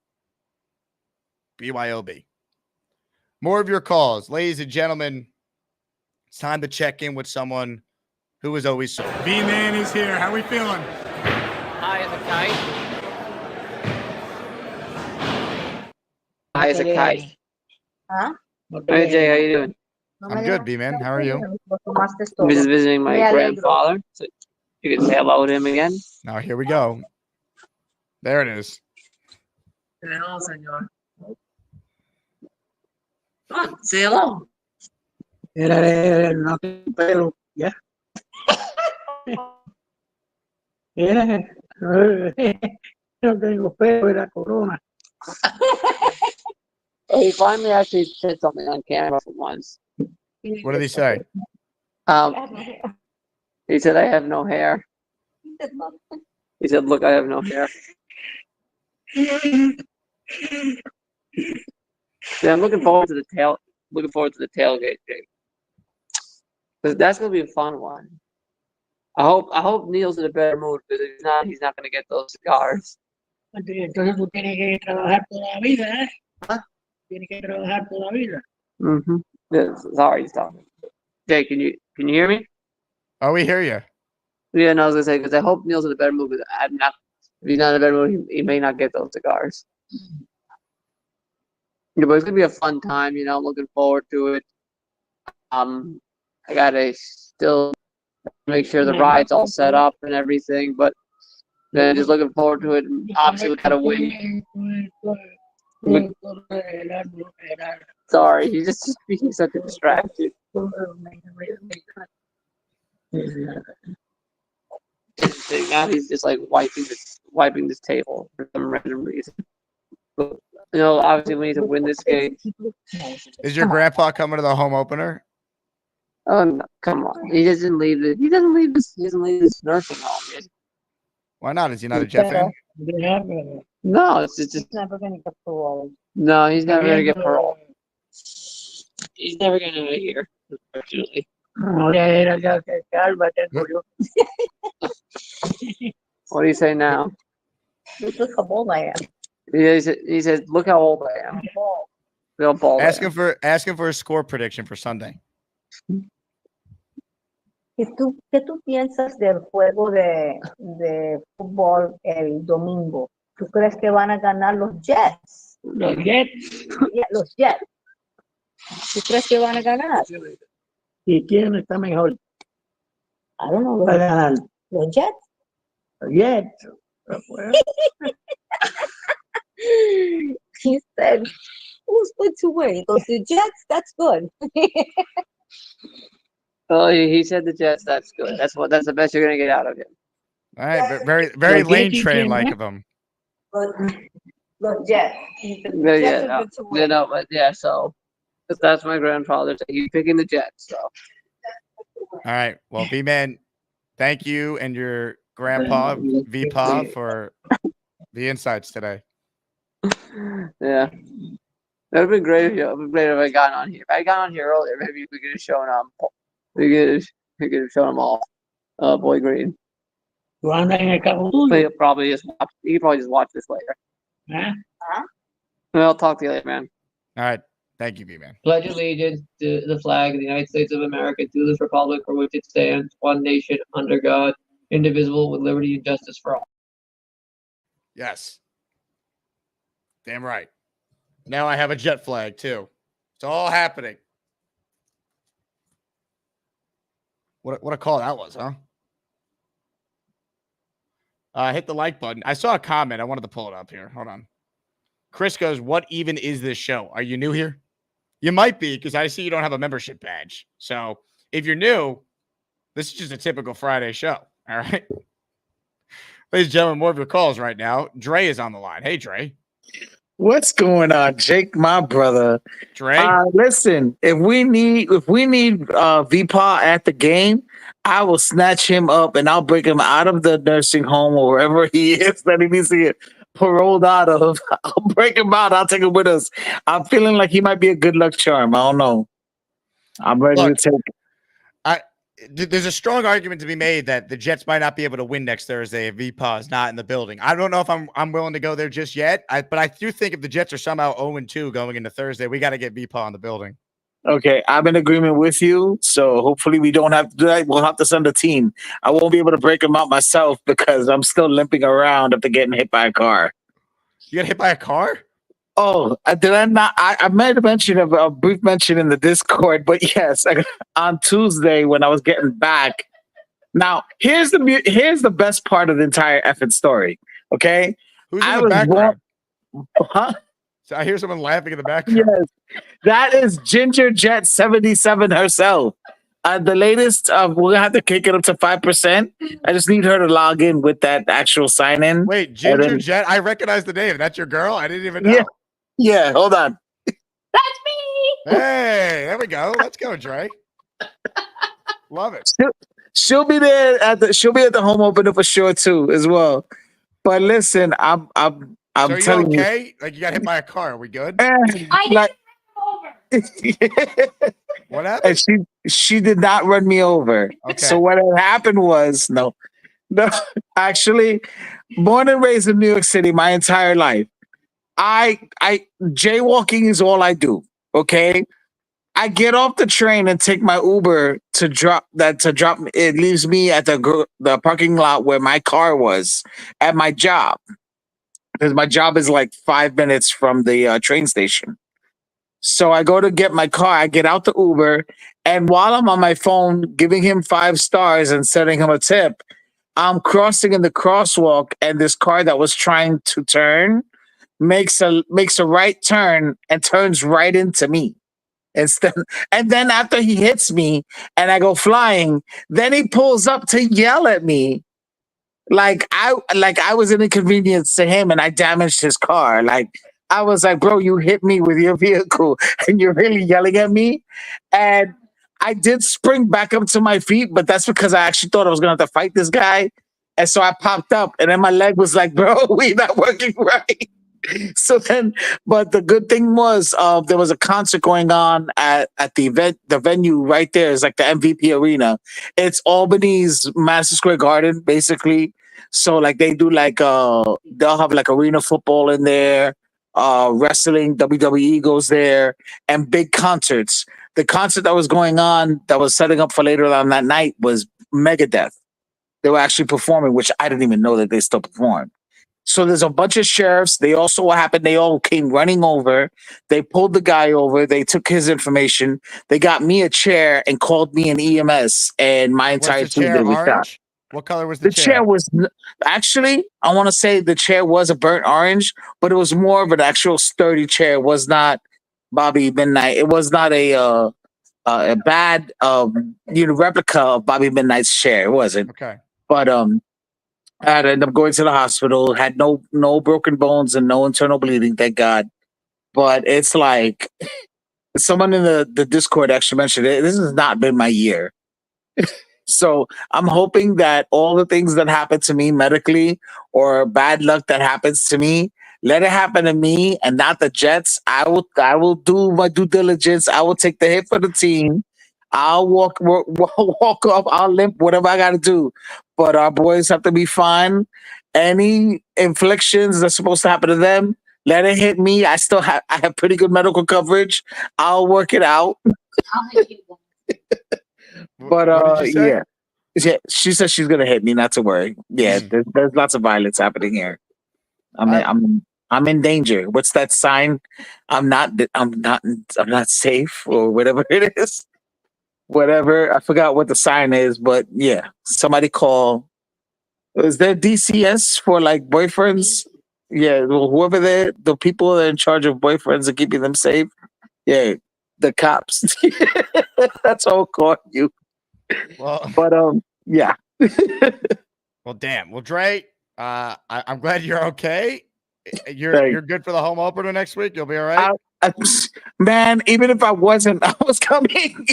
BYOB. More of your calls. Ladies and gentlemen, it's time to check in with someone who is always so. B-Man is here. How we feeling? Hi, is it Kai? Hi, is it Kai? Huh? Hey, Jay, how you doing? I'm good, B-Man. How are you? I'm just visiting my grandfather. So you can say hello to him again. Now, here we go. There it is. Hello, señor. Oh, say hello. No tengo pelo, ya. No tengo pelo, era corona. He finally actually said something on camera for once. What did he say? He said, I have no hair. He said, look, I have no hair. Yeah, I'm looking forward to the tailgate game. That's gonna be a fun one. I hope Neil's in a better mood, because if he's not gonna get those cigars. Entonces tú tienes que trabajar toda la vida, ¿eh? Tienes que trabajar toda la vida. Mm-hmm. Yeah, sorry, he's talking. Jay, can you hear me? Oh, we hear you. Yeah, no, I was gonna say, because I hope Neil's in a better mood. Because if he's not in a better mood, he may not get those cigars. Yeah, but it's gonna be a fun time. You know, I'm looking forward to it. I gotta still make sure the ride's all set up and everything, but then just looking forward to it. And obviously, we gotta win. Sorry, he's just being such a distraction. Now he's just like wiping this table for some random reason. obviously we need to win this game. Is your grandpa coming to the home opener? Oh no, come on. He doesn't leave this nursing home. Why not? Is he not a Jet fan? No, it's just never gonna get parole. no. He's never gonna get parole. He's never gonna get here, unfortunately. What do you say now? Look how old I am. He says, look how old I am. Real bald. Ask him for a score prediction for Sunday. ¿Qué tú piensas del juego de fútbol el domingo? ¿Tú crees que van a ganar los Jets? ¿Los Jets? Yeah, los Jets. ¿Tú crees que van a ganar? ¿Y quién está mejor? I don't know. Los Jets. Los Jets. He said, who's good to win? He goes, the Jets, that's good. Oh, he said the Jets. That's good. That's the best you're gonna get out of him. All right, very Lane Train like of him. Los Jets. So that's my grandfather. So he's picking the Jets. So. All right. Well, V-Man, thank you and your grandpa, V-Pa, for the insights today. Yeah. That would have been great if I got on here. If I got on here earlier, maybe we could have shown we could have shown them all. Boy Green. He'll probably just watch this later. Huh? I'll talk to you later, man. All right. Thank you, V-Man. Pledge allegiance to the flag of the United States of America, to this republic for which it stands, one nation, under God, indivisible, with liberty and justice for all. Yes. Damn right. Now I have a Jet flag, too. It's all happening. What a call that was, huh? Hit the like button. I saw a comment. I wanted to pull it up here. Hold on. Chris goes, what even is this show? Are you new here? You might be, because I see you don't have a membership badge. So if you're new, this is just a typical Friday show. All right. Ladies and gentlemen, more of your calls right now. Dre is on the line. Hey, Dre. What's going on, Jake, my brother? Dre, listen, if we need VPA at the game, I will snatch him up and I'll break him out of the nursing home or wherever he is that he needs to get paroled out of. I'll break him out. I'll take him with us. I'm feeling like he might be a good luck charm. I don't know. I'm ready to take. There's a strong argument to be made that the Jets might not be able to win next Thursday if VPA is not in the building. I don't know if I'm willing to go there just yet. But I do think if the Jets are somehow 0-2 going into Thursday, we got to get VPA in the building. Okay, I'm in agreement with you. So hopefully we don't have to do that. We'll have to send a team. I won't be able to break him out myself because I'm still limping around after getting hit by a car. You got hit by a car? Oh, did I not? I made a brief mention in the Discord, but yes, on Tuesday when I was getting back. Now, here's the best part of the entire effing story. Okay, who's in the background? Huh? So I hear someone laughing in the background. Yes, that is Ginger Jet 77 herself. The latest, we're gonna have to kick it up to 5%. I just need her to log in with that actual sign in. Wait, Ginger Jet? I recognize the name. That's your girl? I didn't even know. Yeah, hold on. That's me. Hey, there we go. Let's go, Dre. Love it. She'll be there at the home opener for sure too, as well. But listen, I'm so are telling you okay? Like you got hit by a car. Are we good? What happened? And she did not run me over. Okay. So what had happened was no, actually, born and raised in New York City my entire life. I jaywalking is all I do. Okay. I get off the train and take my Uber to drop. It leaves me at the parking lot where my car was at my job, because my job is like 5 minutes from the train station. So I go to get my car. I get out the Uber, and while I'm on my phone giving him 5 stars and sending him a tip, I'm crossing in the crosswalk, and this car that was trying to turn makes a right turn and turns right into me. And then after he hits me and I go flying, then he pulls up to yell at me like I was an inconvenience to him and I damaged his car. Like I was like, bro, you hit me with your vehicle and you're really yelling at me. And I did spring back up to my feet, but that's because I actually thought I was going to have to fight this guy. And so I popped up and then my leg was like, bro, we not working right. So then, but the good thing was there was a concert going on at the event. The venue right there is like the MVP Arena. It's Albany's Madison Square Garden, basically. So like they do like they'll have like arena football in there, wrestling, WWE goes there, and big concerts. The concert that was going on that was setting up for later on that night was Megadeth. They were actually performing, which I didn't even know that they still performed. So there's a bunch of sheriffs. They also what happened. They all came running over. They pulled the guy over. They took his information. They got me a chair and called me an EMS. And my Was entire the team chair was shot. orange? What color was The chair was actually. I want to say the chair was a burnt orange, but it was more of an actual sturdy chair. It was not Bobby Midnight. It was not a bad replica of Bobby Midnight's chair. It wasn't. Okay. But I had to end up going to the hospital. Had no broken bones and no internal bleeding, thank God. But it's like someone in the Discord actually mentioned it. This has not been my year. So I'm hoping that all the things that happen to me medically or bad luck that happens to me, let it happen to me and not the Jets. I will do my due diligence. I will take the hit for the team. I'll walk off. I'll limp, whatever I got to do. But our boys have to be fine. Any inflictions that's supposed to happen to them, let it hit me. I have pretty good medical coverage. I'll work it out. But What did you say? yeah, she says she's gonna hit me. Not to worry. Yeah, there's lots of violence happening here. I'm in danger. What's that sign? I'm not safe or whatever it is. Whatever, I forgot what the sign is, but yeah, somebody call. Is there DCS for like boyfriends? Yeah, well, whoever the people that are in charge of boyfriends and keeping them safe. Yeah, the cops. That's all call you. Well, But yeah. well, damn. Well, Dre, I'm glad you're okay. You're good for the home opener next week. You'll be all right. Man, even if I wasn't, I was coming.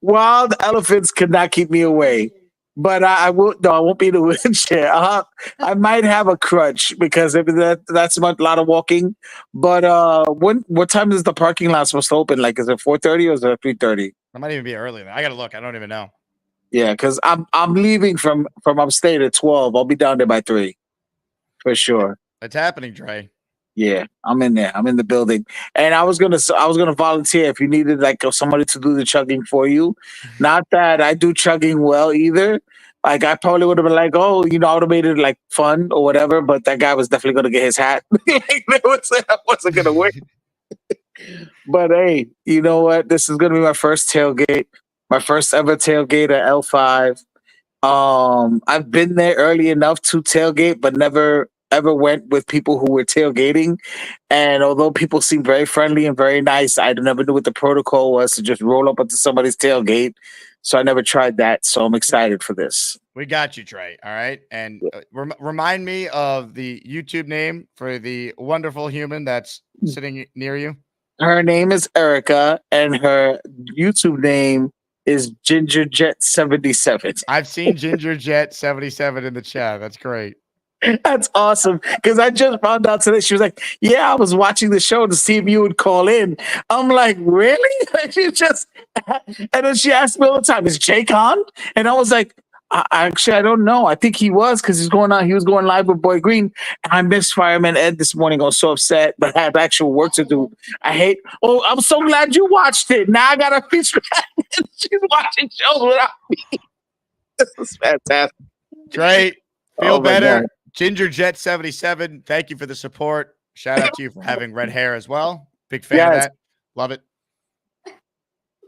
Wild elephants could not keep me away. But I will. No, I won't be in a wheelchair. I might have a crutch because that's a lot of walking. But what time is the parking lot supposed to open? Like, is it 4:30 or is it 3:30? It might even be early. I gotta look. I don't even know. Yeah, because I'm leaving from upstate at 12. I'll be down there by 3 for sure. It's happening, Dre. Yeah, I'm in there. I'm in the building, and I was gonna volunteer if you needed like somebody to do the chugging for you. Not that I do chugging well either. Like I probably would have been like, oh, I would have made it like fun or whatever. But that guy was definitely gonna get his hat. I wasn't gonna win. But hey, you know what? This is gonna be my first tailgate, my first ever tailgate at L5. I've been there early enough to tailgate, but never ever went with people who were tailgating. And although people seem very friendly and very nice, I never knew what the protocol was to just roll up onto somebody's tailgate. So I never tried that. So I'm excited for this. We got you, Trey. All right. And remind me of the YouTube name for the wonderful human that's sitting near you. Her name is Erica, and her YouTube name is GingerJet77. I've seen GingerJet77 in the chat. That's great. That's awesome. Because I just found out today. She was like, yeah, I was watching the show to see if you would call in. I'm like, really? And then she asked me all the time, is Jake on? And I was like, I don't know. I think he was because he was going live with Boy Green. And I missed Fireman Ed this morning. I was so upset, but I have actual work to do. I'm so glad you watched it. Now I got a feature. She's watching shows without me. This is fantastic. Trey, feel better. GingerJet77, thank you for the support. Shout out to you for having red hair as well. Big fan of that. Love it.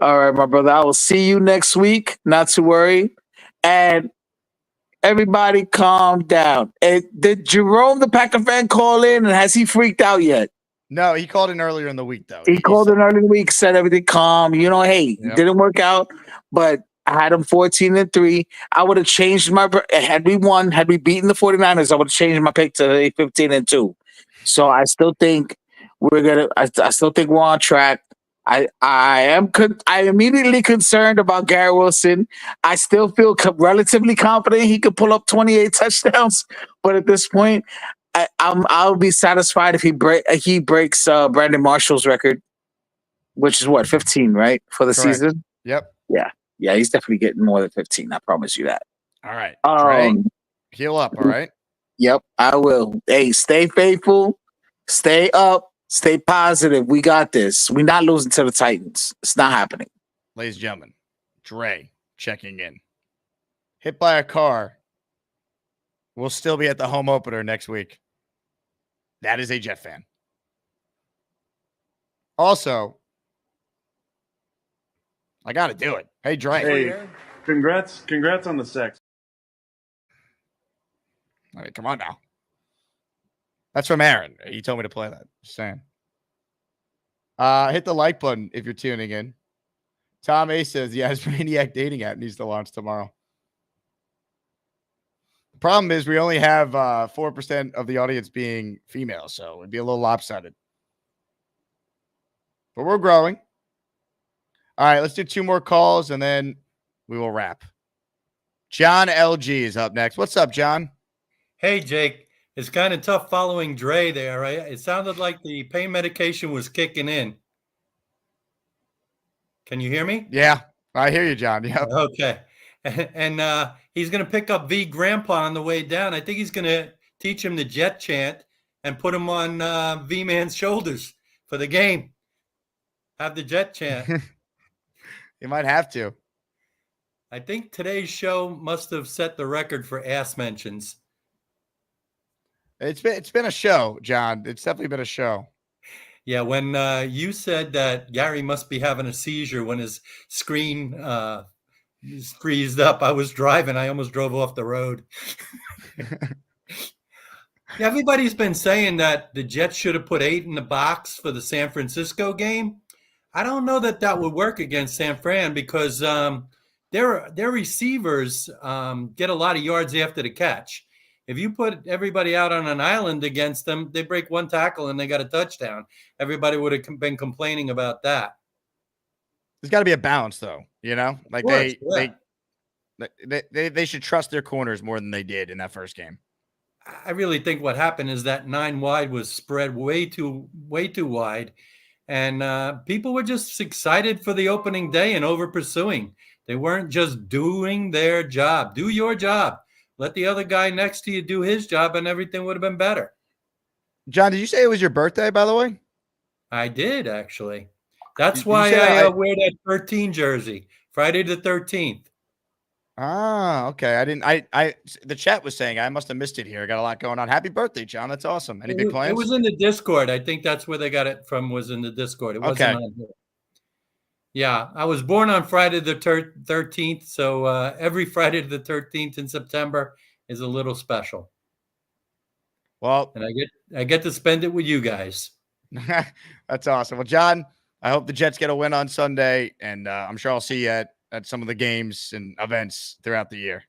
All right, my brother. I will see you next week. Not to worry. And everybody calm down. Did Jerome, the Packer fan, call in? And has he freaked out yet? No, he called in earlier in the week, though. He called in earlier in the week, said everything calm. Hey, it didn't work out, but I had him 14-3. I would have changed had we beaten the 49ers, I would have changed my pick to 15-2. So I still think I still think we're on track. I am immediately concerned about Garrett Wilson. I still feel relatively confident he could pull up 28 touchdowns, but at this point, I'll be satisfied if he breaks Brandon Marshall's record, which is what, 15, right, for the Correct. season. Yep. Yeah, he's definitely getting more than 15. I promise you that. All right, Trey, heal up. All right. Yep, I will. Hey, stay faithful, stay up, stay positive. We got this. We're not losing to the Titans. It's not happening. Ladies and gentlemen, Dre checking in. Hit by a car. We'll still be at the home opener next week. That is a Jet fan. Also, I got to do it. Hey, Dre. Hey, congrats on the sex. All right, come on now. That's from Aaron. He told me to play that. Just saying. Hit the like button if you're tuning in. Tom A says, yeah, his Maniac dating app needs to launch tomorrow. The problem is we only have 4% of the audience being female, so it'd be a little lopsided. But we're growing. All right, let's do 2 more calls, and then we will wrap. John LG is up next. What's up, John? Hey, Jake. It's kind of tough following Dre there, right? It sounded like the pain medication was kicking in. Can you hear me? Yeah, I hear you, John. Yep. Okay. And he's going to pick up V Grandpa on the way down. I think he's going to teach him the Jet chant and put him on V Man's shoulders for the game. Have the Jet chant. You might have to. I think today's show must have set the record for ass mentions. It's been a show, John. It's definitely been a show. Yeah, when you said that Gary must be having a seizure when his screen freezed up, I was driving. I almost drove off the road. Everybody's been saying that the Jets should have put 8 in the box for the San Francisco game. I don't know that that would work against San Fran because their receivers get a lot of yards after the catch. If you put everybody out on an island against them, they break 1 tackle and they got a touchdown. Everybody would have been complaining about that. There's got to be a balance, though. You know, like they should trust their corners more than they did in that first game. I really think what happened is that 9 wide was spread way too wide, and people were just excited for the opening day and over pursuing. They weren't just doing their job. Do your job. Let the other guy next to you do his job, and everything would have been better. John, did you say it was your birthday, by the way? I did, actually. That's why I wear that 13 jersey, Friday the 13th. Ah, okay. I didn't. The chat was saying I must have missed it here. I got a lot going on. Happy birthday, John. That's awesome. Any big plans? It was in the Discord. I think that's where they got it from. Was in the Discord. It wasn't on here. Yeah, I was born on Friday the 13th, so every Friday the 13th in September is a little special. Well, and I get to spend it with you guys. That's awesome. Well, John, I hope the Jets get a win on Sunday, and I'm sure I'll see you at some of the games and events throughout the year.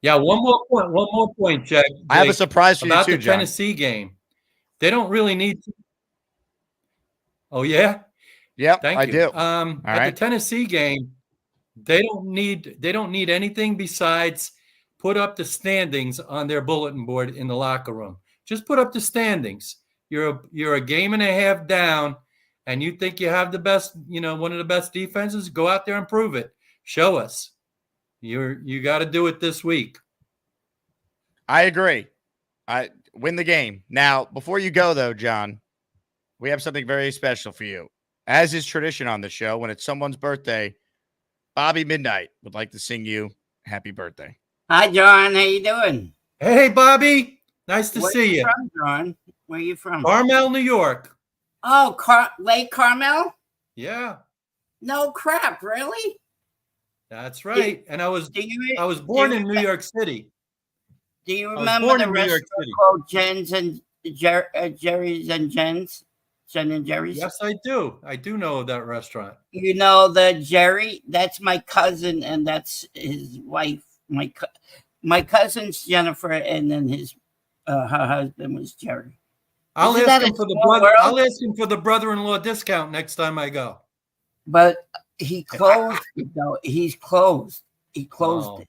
Yeah, one more point, Jack. I have a surprise for you about too, the John. Tennessee game. They don't really need to. Oh yeah. Yep, Thank I you. do. At the Tennessee game, they don't need anything besides put up the standings on their bulletin board in the locker room. Just put up the standings. You're a game and a half down, and you think you have the best, one of the best defenses. Go out there and prove it. Show us. You got to do it this week. I agree. I win the game. Now, before you go though, John, we have something very special for you. As is tradition on the show, when it's someone's birthday, Bobby Midnight would like to sing you happy birthday. Hi, John. How you doing? Hey, Bobby. Nice to see you. From, John? Where are you from? Carmel, New York. Oh, Lake Carmel? Yeah. No crap, really? That's right. And I was born in New York City. Do you remember the restaurant called Jen's and Jerry's and Jen's? Jen and Jerry's? Yes, I do. I do know that restaurant. You know the Jerry? That's my cousin, and that's his wife. My cousin's Jennifer, and then her husband was Jerry. I'll Isn't ask that a him for the small brother. I'll world? ask him for the brother-in-law discount next time I go. But he closed it, though. He's closed. He closed Oh. it.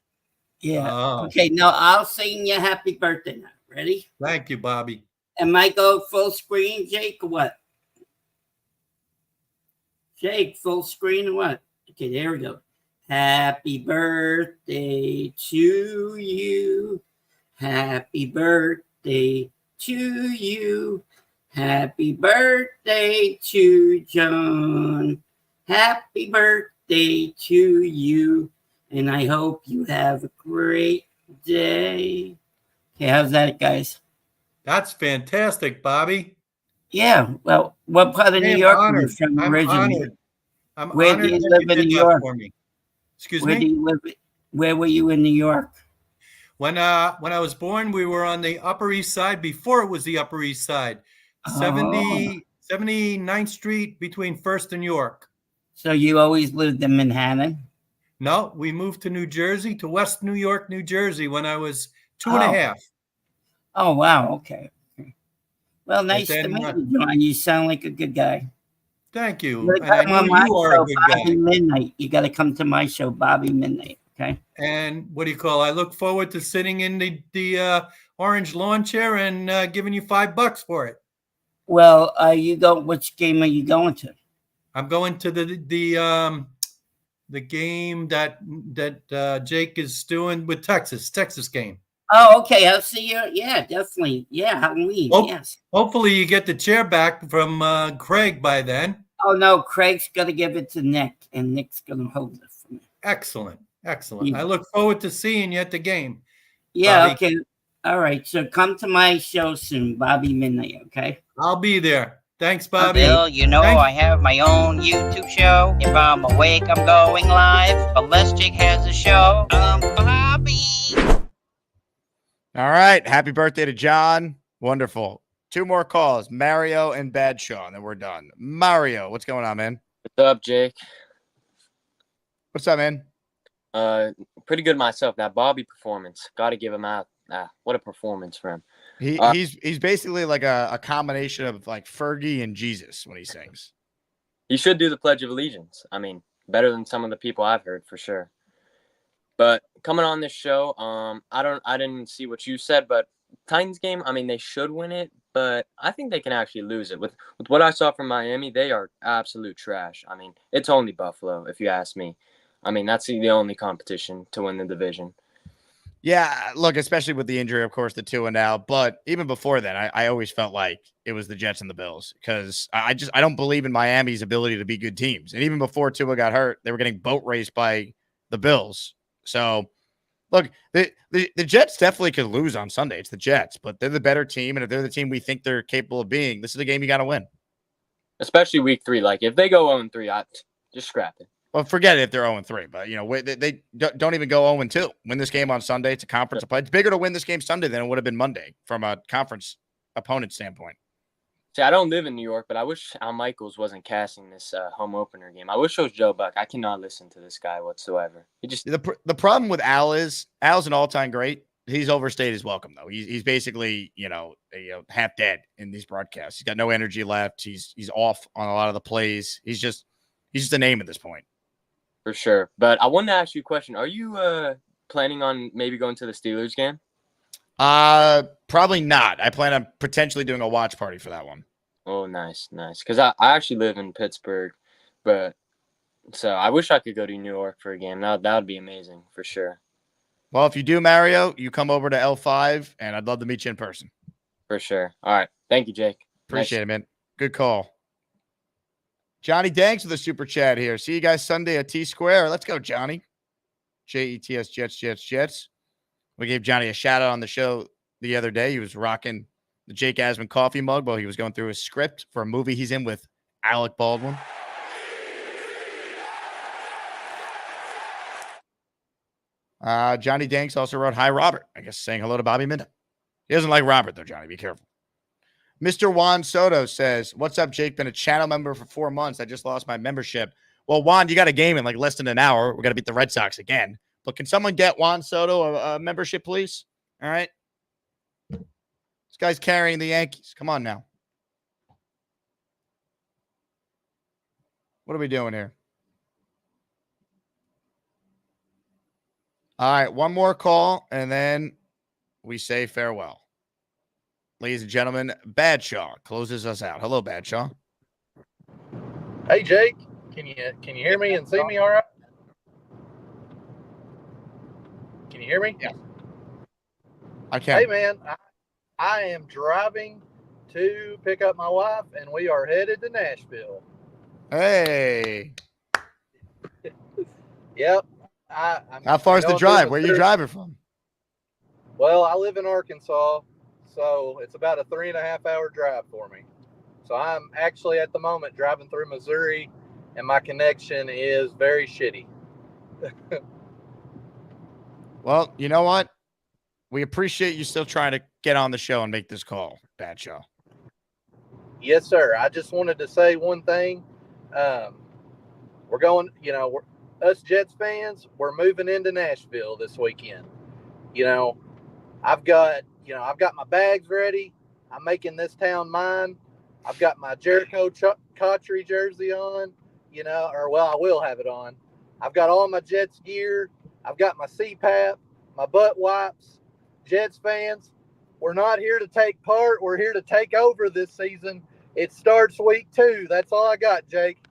Yeah. Oh. Okay, now I'll sing you happy birthday now. Ready? Thank you, Bobby. Am I go full screen, Jake, or what? Jake, full screen or what? Okay, there we go. Happy birthday to you. Happy birthday to you. Happy birthday to John. Happy birthday to you. And I hope you have a great day. Okay, how's that, guys? That's fantastic, Bobby. Yeah, well, what part of I New am York are you honored. from I'm originally? honored. I'm Where do honored you that live you in did New that York? for me. Excuse Where me? do you live? Where were you in New York? When I was born, we were on the Upper East Side before it was the Upper East Side. Oh. 79th Street between First and York. So you always lived in Manhattan? No, we moved to New Jersey, to West New York, New Jersey when I was 2.5. Oh, wow. Okay. Well, And nice to then, meet you, John. You sound like a good guy. thank You you. gotta And I come know on my you are a show, good Bobby guy. Midnight. You got to come to my show, Bobby Midnight. Okay. And what do you call? I look forward to sitting in the orange lawn chair and giving you $5 for it. Well, you go. Which game are you going to? I'm going to the game that Jake is doing with Texas game. Oh, okay. I'll see you. Yeah, definitely. Yeah, Halloween. Yes. Hopefully you get the chair back from Craig by then. Oh no, Craig's gonna give it to Nick, and Nick's gonna hold it for me. Excellent. Excellent. Yeah. I look forward to seeing you at the game. Yeah. Bobby. Okay. All right. So come to my show soon, Bobby Midnight. Okay. I'll be there. Thanks, Bobby. Bill, you know I have my own YouTube show. If I'm awake, I'm going live. Unless Jake has a show, Bobby. All right. Happy birthday to John. Wonderful. 2 more calls, Mario and Badshaw, and then we're done. Mario, what's going on, man? What's up, Jake? What's up, man? Pretty good myself. That Bobby performance, got to give him out. What a performance for him. He's basically like a combination of like Fergie and Jesus when he sings. He should do the Pledge of Allegiance. I mean, better than some of the people I've heard for sure. But coming on this show, I didn't see what you said, but Titans game, I mean, they should win it, but I think they can actually lose it. With what I saw from Miami, they are absolute trash. I mean, it's only Buffalo, if you ask me. I mean, that's the only competition to win the division. Yeah, look, especially with the injury, of course, the Tua now. But even before then, I always felt like it was the Jets and the Bills because I don't believe in Miami's ability to be good teams. And even before Tua got hurt, they were getting boat raced by the Bills. So, look, the Jets definitely could lose on Sunday. It's the Jets, but they're the better team. And if they're the team we think they're capable of being, this is a game you got to win. Especially week 3. Like, if they go 0-3, I just scrap it. Well, forget it if they're 0-3, but, you know, they don't even go 0-2. Win this game on Sunday. It's a conference play. It's bigger to win this game Sunday than it would have been Monday from a conference opponent standpoint. See, I don't live in New York, but I wish Al Michaels wasn't casting this home opener game. I wish it was Joe Buck. I cannot listen to this guy whatsoever. He just the problem with Al's an all-time great. He's overstayed his welcome, though. He's basically, half dead in these broadcasts. He's got no energy left. He's off on a lot of the plays. He's just a name at this point. For sure. But I wanted to ask you a question. Are you planning on maybe going to the Steelers game? Probably not. I plan on potentially doing a watch party for that one. Oh, nice. Because I actually live in Pittsburgh, so I wish I could go to New York for a game. That would be amazing for sure. Well, if you do, Mario, you come over to L5, and I'd love to meet you in person. For sure. All right. Thank you, Jake. Appreciate it, man. Good call. Johnny Danks with a super chat here. See you guys Sunday at T-Square. Let's go, Johnny. Jets, Jets. We gave Johnny a shout out on the show the other day. He was rocking the Jake Asman coffee mug while he was going through his script for a movie he's in with Alec Baldwin. Johnny Danks also wrote, "Hi, Robert." I guess saying hello to Bobby Midnight. He doesn't like Robert, though, Johnny. Be careful. Mr. Juan Soto says, "What's up, Jake? Been a channel member for 4 months. I just lost my membership." Well, Juan, you got a game in like less than an hour. We're going to beat the Red Sox again. But can someone get Juan Soto a membership, please? All right. This guy's carrying the Yankees. Come on now. What are we doing here? All right, one more call, and then we say farewell. Ladies and gentlemen, Badshaw closes us out. Hello, Badshaw. Hey, Jake. Can you hear me and see me all right? Can you hear me? Yeah. I can. Hey, man, I am driving to pick up my wife, and we are headed to Nashville. Hey. Yep. How far's the going through drive? Where are you Missouri. driving from? Well, I live in Arkansas, so it's about a 3.5-hour drive for me. So I'm actually at the moment driving through Missouri, and my connection is very shitty. Well, you know what? We appreciate you still trying to get on the show and make this call, Badshaw. Yes, sir. I just wanted to say one thing. We're going, us Jets fans, we're moving into Nashville this weekend. I've got my bags ready. I'm making this town mine. I've got my Jericho Cotchery jersey on, I will have it on. I've got all my Jets gear. I've got my CPAP, my butt wipes. Jets fans, we're not here to take part. We're here to take over this season. It starts week 2. That's all I got, Jake.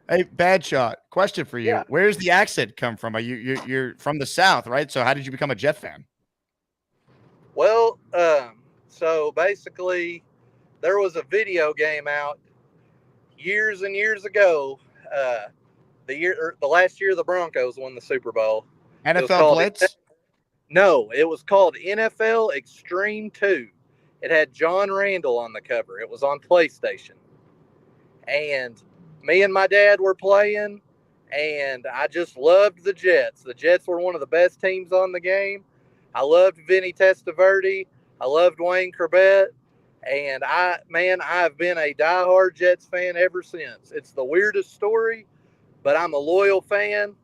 Hey, Badshaw, question for you. Yeah. Where's the accent come from? Are you're from the South, right? So how did you become a Jet fan? Well, so basically, there was a video game out years and years ago. The last year the Broncos won the Super Bowl. NFL Blitz? No, it was called NFL Extreme 2. It had John Randall on the cover. It was on PlayStation. And me and my dad were playing, and I just loved the Jets. The Jets were one of the best teams on the game. I loved Vinny Testaverde. I loved Wayne Corbett. And I've been a diehard Jets fan ever since. It's the weirdest story, but I'm a loyal fan.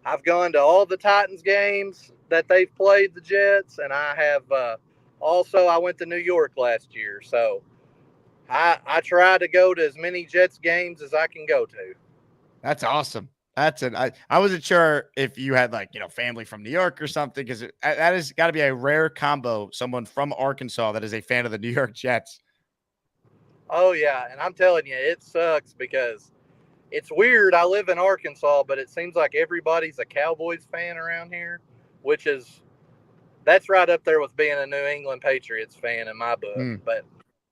I've gone to all the Titans games that they've played, the Jets, and I have I went to New York last year. So I try to go to as many Jets games as I can go to. That's awesome. That's it. I wasn't sure if you had family from New York or something, because that has got to be a rare combo. Someone from Arkansas that is a fan of the New York Jets. Oh yeah, and I'm telling you, it sucks because it's weird. I live in Arkansas, but it seems like everybody's a Cowboys fan around here, that's right up there with being a New England Patriots fan in my book. But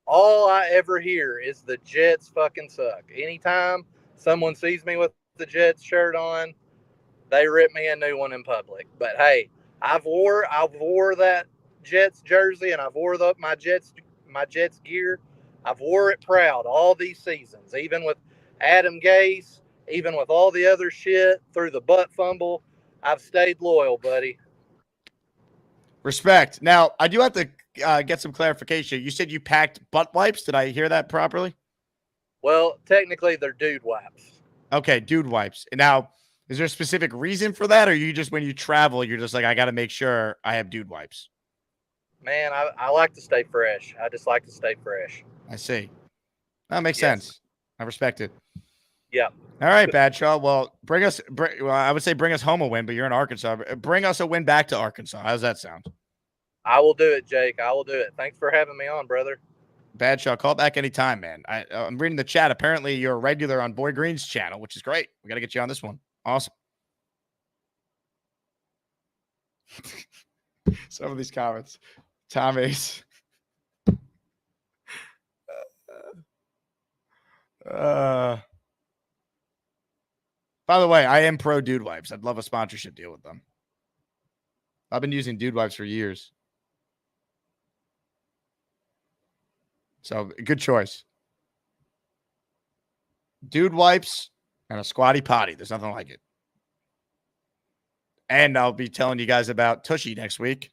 all I ever hear is the Jets fucking suck. Anytime someone sees me with the Jets shirt on, they rip me a new one in public. But hey, I've wore that Jets jersey, and I've wore my Jets gear. I've wore it proud all these seasons, even with Adam Gase, even with all the other shit through the butt fumble. I've stayed loyal, buddy. Respect. Now, I do have to get some clarification. You said you packed butt wipes. Did I hear that properly? Well, technically, they're dude wipes. Okay, dude wipes. Now, is there a specific reason for that, or you just, when you travel, you're just like, I got to make sure I have dude wipes? Man, I like to stay fresh. I just like to stay fresh. I see. That makes sense. I respect it. Yeah. All right, Badshaw. Well, I would say bring us home a win, but you're in Arkansas. Bring us a win back to Arkansas. How's that sound? I will do it, Jake. I will do it. Thanks for having me on, brother. Badshaw, call back anytime, man. I'm reading the chat. Apparently, you're a regular on Boy Green's channel, which is great. We got to get you on this one. Awesome. Some of these comments. Tom Ace. By the way, I am pro Dude Wipes. I'd love a sponsorship deal with them. I've been using Dude Wipes for years. So, good choice. Dude Wipes and a squatty potty. There's nothing like it. And I'll be telling you guys about Tushy next week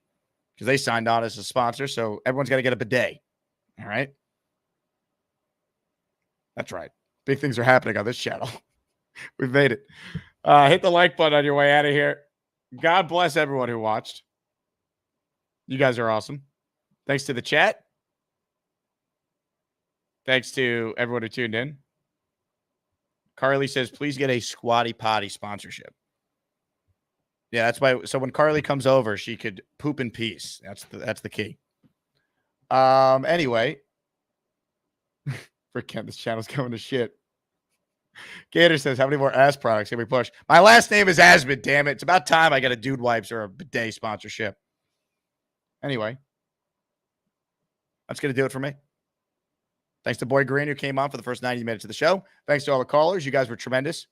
because they signed on as a sponsor. So, everyone's got to get a bidet. All right? That's right. Big things are happening on this channel. We've made it. Hit the like button on your way out of here. God bless everyone who watched. You guys are awesome. Thanks to the chat. Thanks to everyone who tuned in. Carly says, please get a Squatty Potty sponsorship. Yeah, that's why. So when Carly comes over, she could poop in peace. That's the key. Anyway, for Kent, this channel's going to shit. Gator says, how many more ass products can we push? My last name is Asman, damn it. It's about time I got a Dude Wipes or a bidet sponsorship. Anyway, that's going to do it for me. Thanks to Boy Green, who came on for the first 90 minutes of the show. Thanks to all the callers. You guys were tremendous.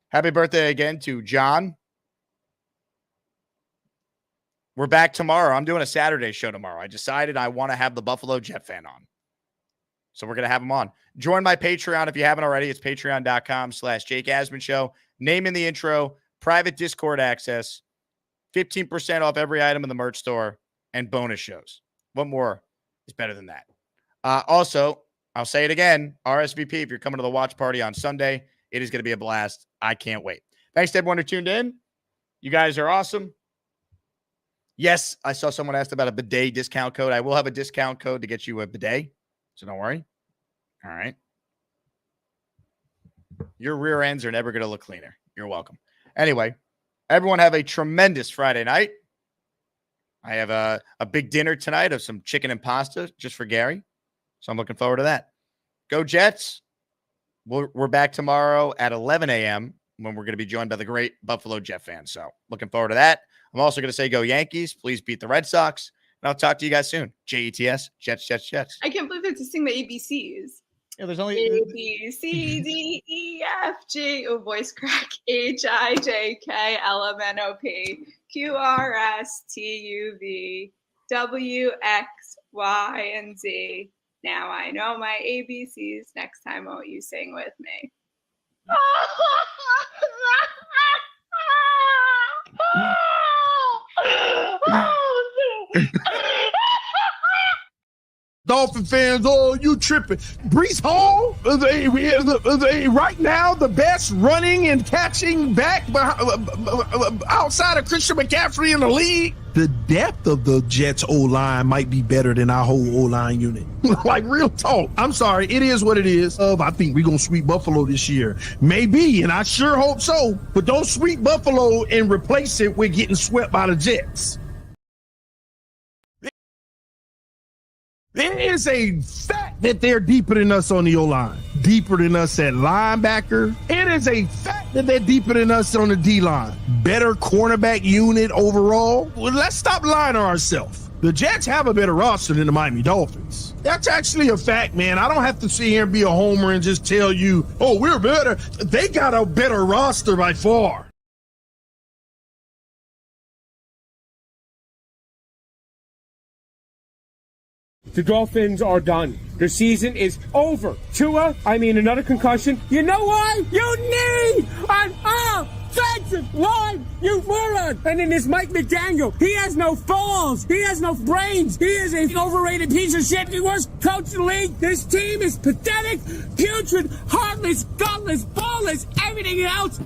Happy birthday again to John. We're back tomorrow. I'm doing a Saturday show tomorrow. I decided I want to have the Buffalo Jet fan on. So we're going to have him on. Join my Patreon if you haven't already. It's patreon.com/Jake Asman Show. Name in the intro, private Discord access, 15% off every item in the merch store, and bonus shows. What more is better than that? Also, I'll say it again, RSVP if you're coming to the watch party on Sunday. It is going to be a blast. I can't wait. Thanks to everyone who tuned in. You guys are awesome. Yes, I saw someone asked about a bidet discount code. I will have a discount code to get you a bidet, so don't worry. All right. Your rear ends are never going to look cleaner. You're welcome. Anyway, everyone have a tremendous Friday night. I have a big dinner tonight of some chicken and pasta just for Gary, so I'm looking forward to that. Go Jets. We're back tomorrow at 11 a.m. when we're going to be joined by the great Buffalo Jet fans, so looking forward to that. I'm also going to say go Yankees. Please beat the Red Sox. And I'll talk to you guys soon. JETS, Jets, Jets, Jets. I can't believe they have to sing the ABCs. Yeah, there's only A, B, C, D, E, F, G. Oh, voice crack. H, I, J, K, L, M, N, O, P, Q, R, S, T, U, V, W, X, Y, and Z. Now I know my ABCs. Next time, won't you sing with me? Dolphin fans, oh, you tripping. Breece Hall is right now the best running and catching back outside of Christian McCaffrey in the league. The depth of the Jets O-line might be better than our whole O-line unit. Like, real talk. I'm sorry. It is what it is. I think we're going to sweep Buffalo this year. Maybe, and I sure hope so. But don't sweep Buffalo and replace it with getting swept by the Jets. It is a fact that they're deeper than us on the O-line, deeper than us at linebacker. It is a fact that they're deeper than us on the D-line. Better cornerback unit overall. Well, let's stop lying to ourselves. The Jets have a better roster than the Miami Dolphins. That's actually a fact, man. I don't have to sit here and be a homer and just tell you, oh, we're better. They got a better roster by far. The Dolphins are done. Their season is over. Tua, another concussion. You know why? You need an offensive line, you moron! And then there's Mike McDaniel. He has no balls. He has no brains. He is an overrated piece of shit. The worst coach in the league. This team is pathetic, putrid, heartless, gutless, ballless, everything else.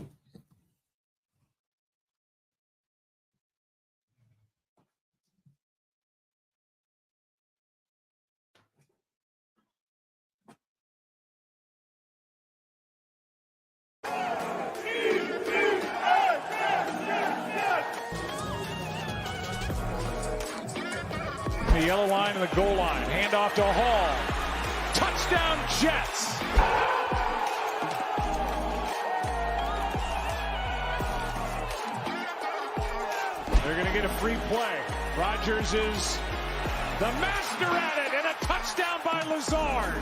The yellow line and the goal line. Handoff to Hall. Touchdown Jets. They're going to get a free play. Rodgers is the master at it, and a touchdown by Lazard.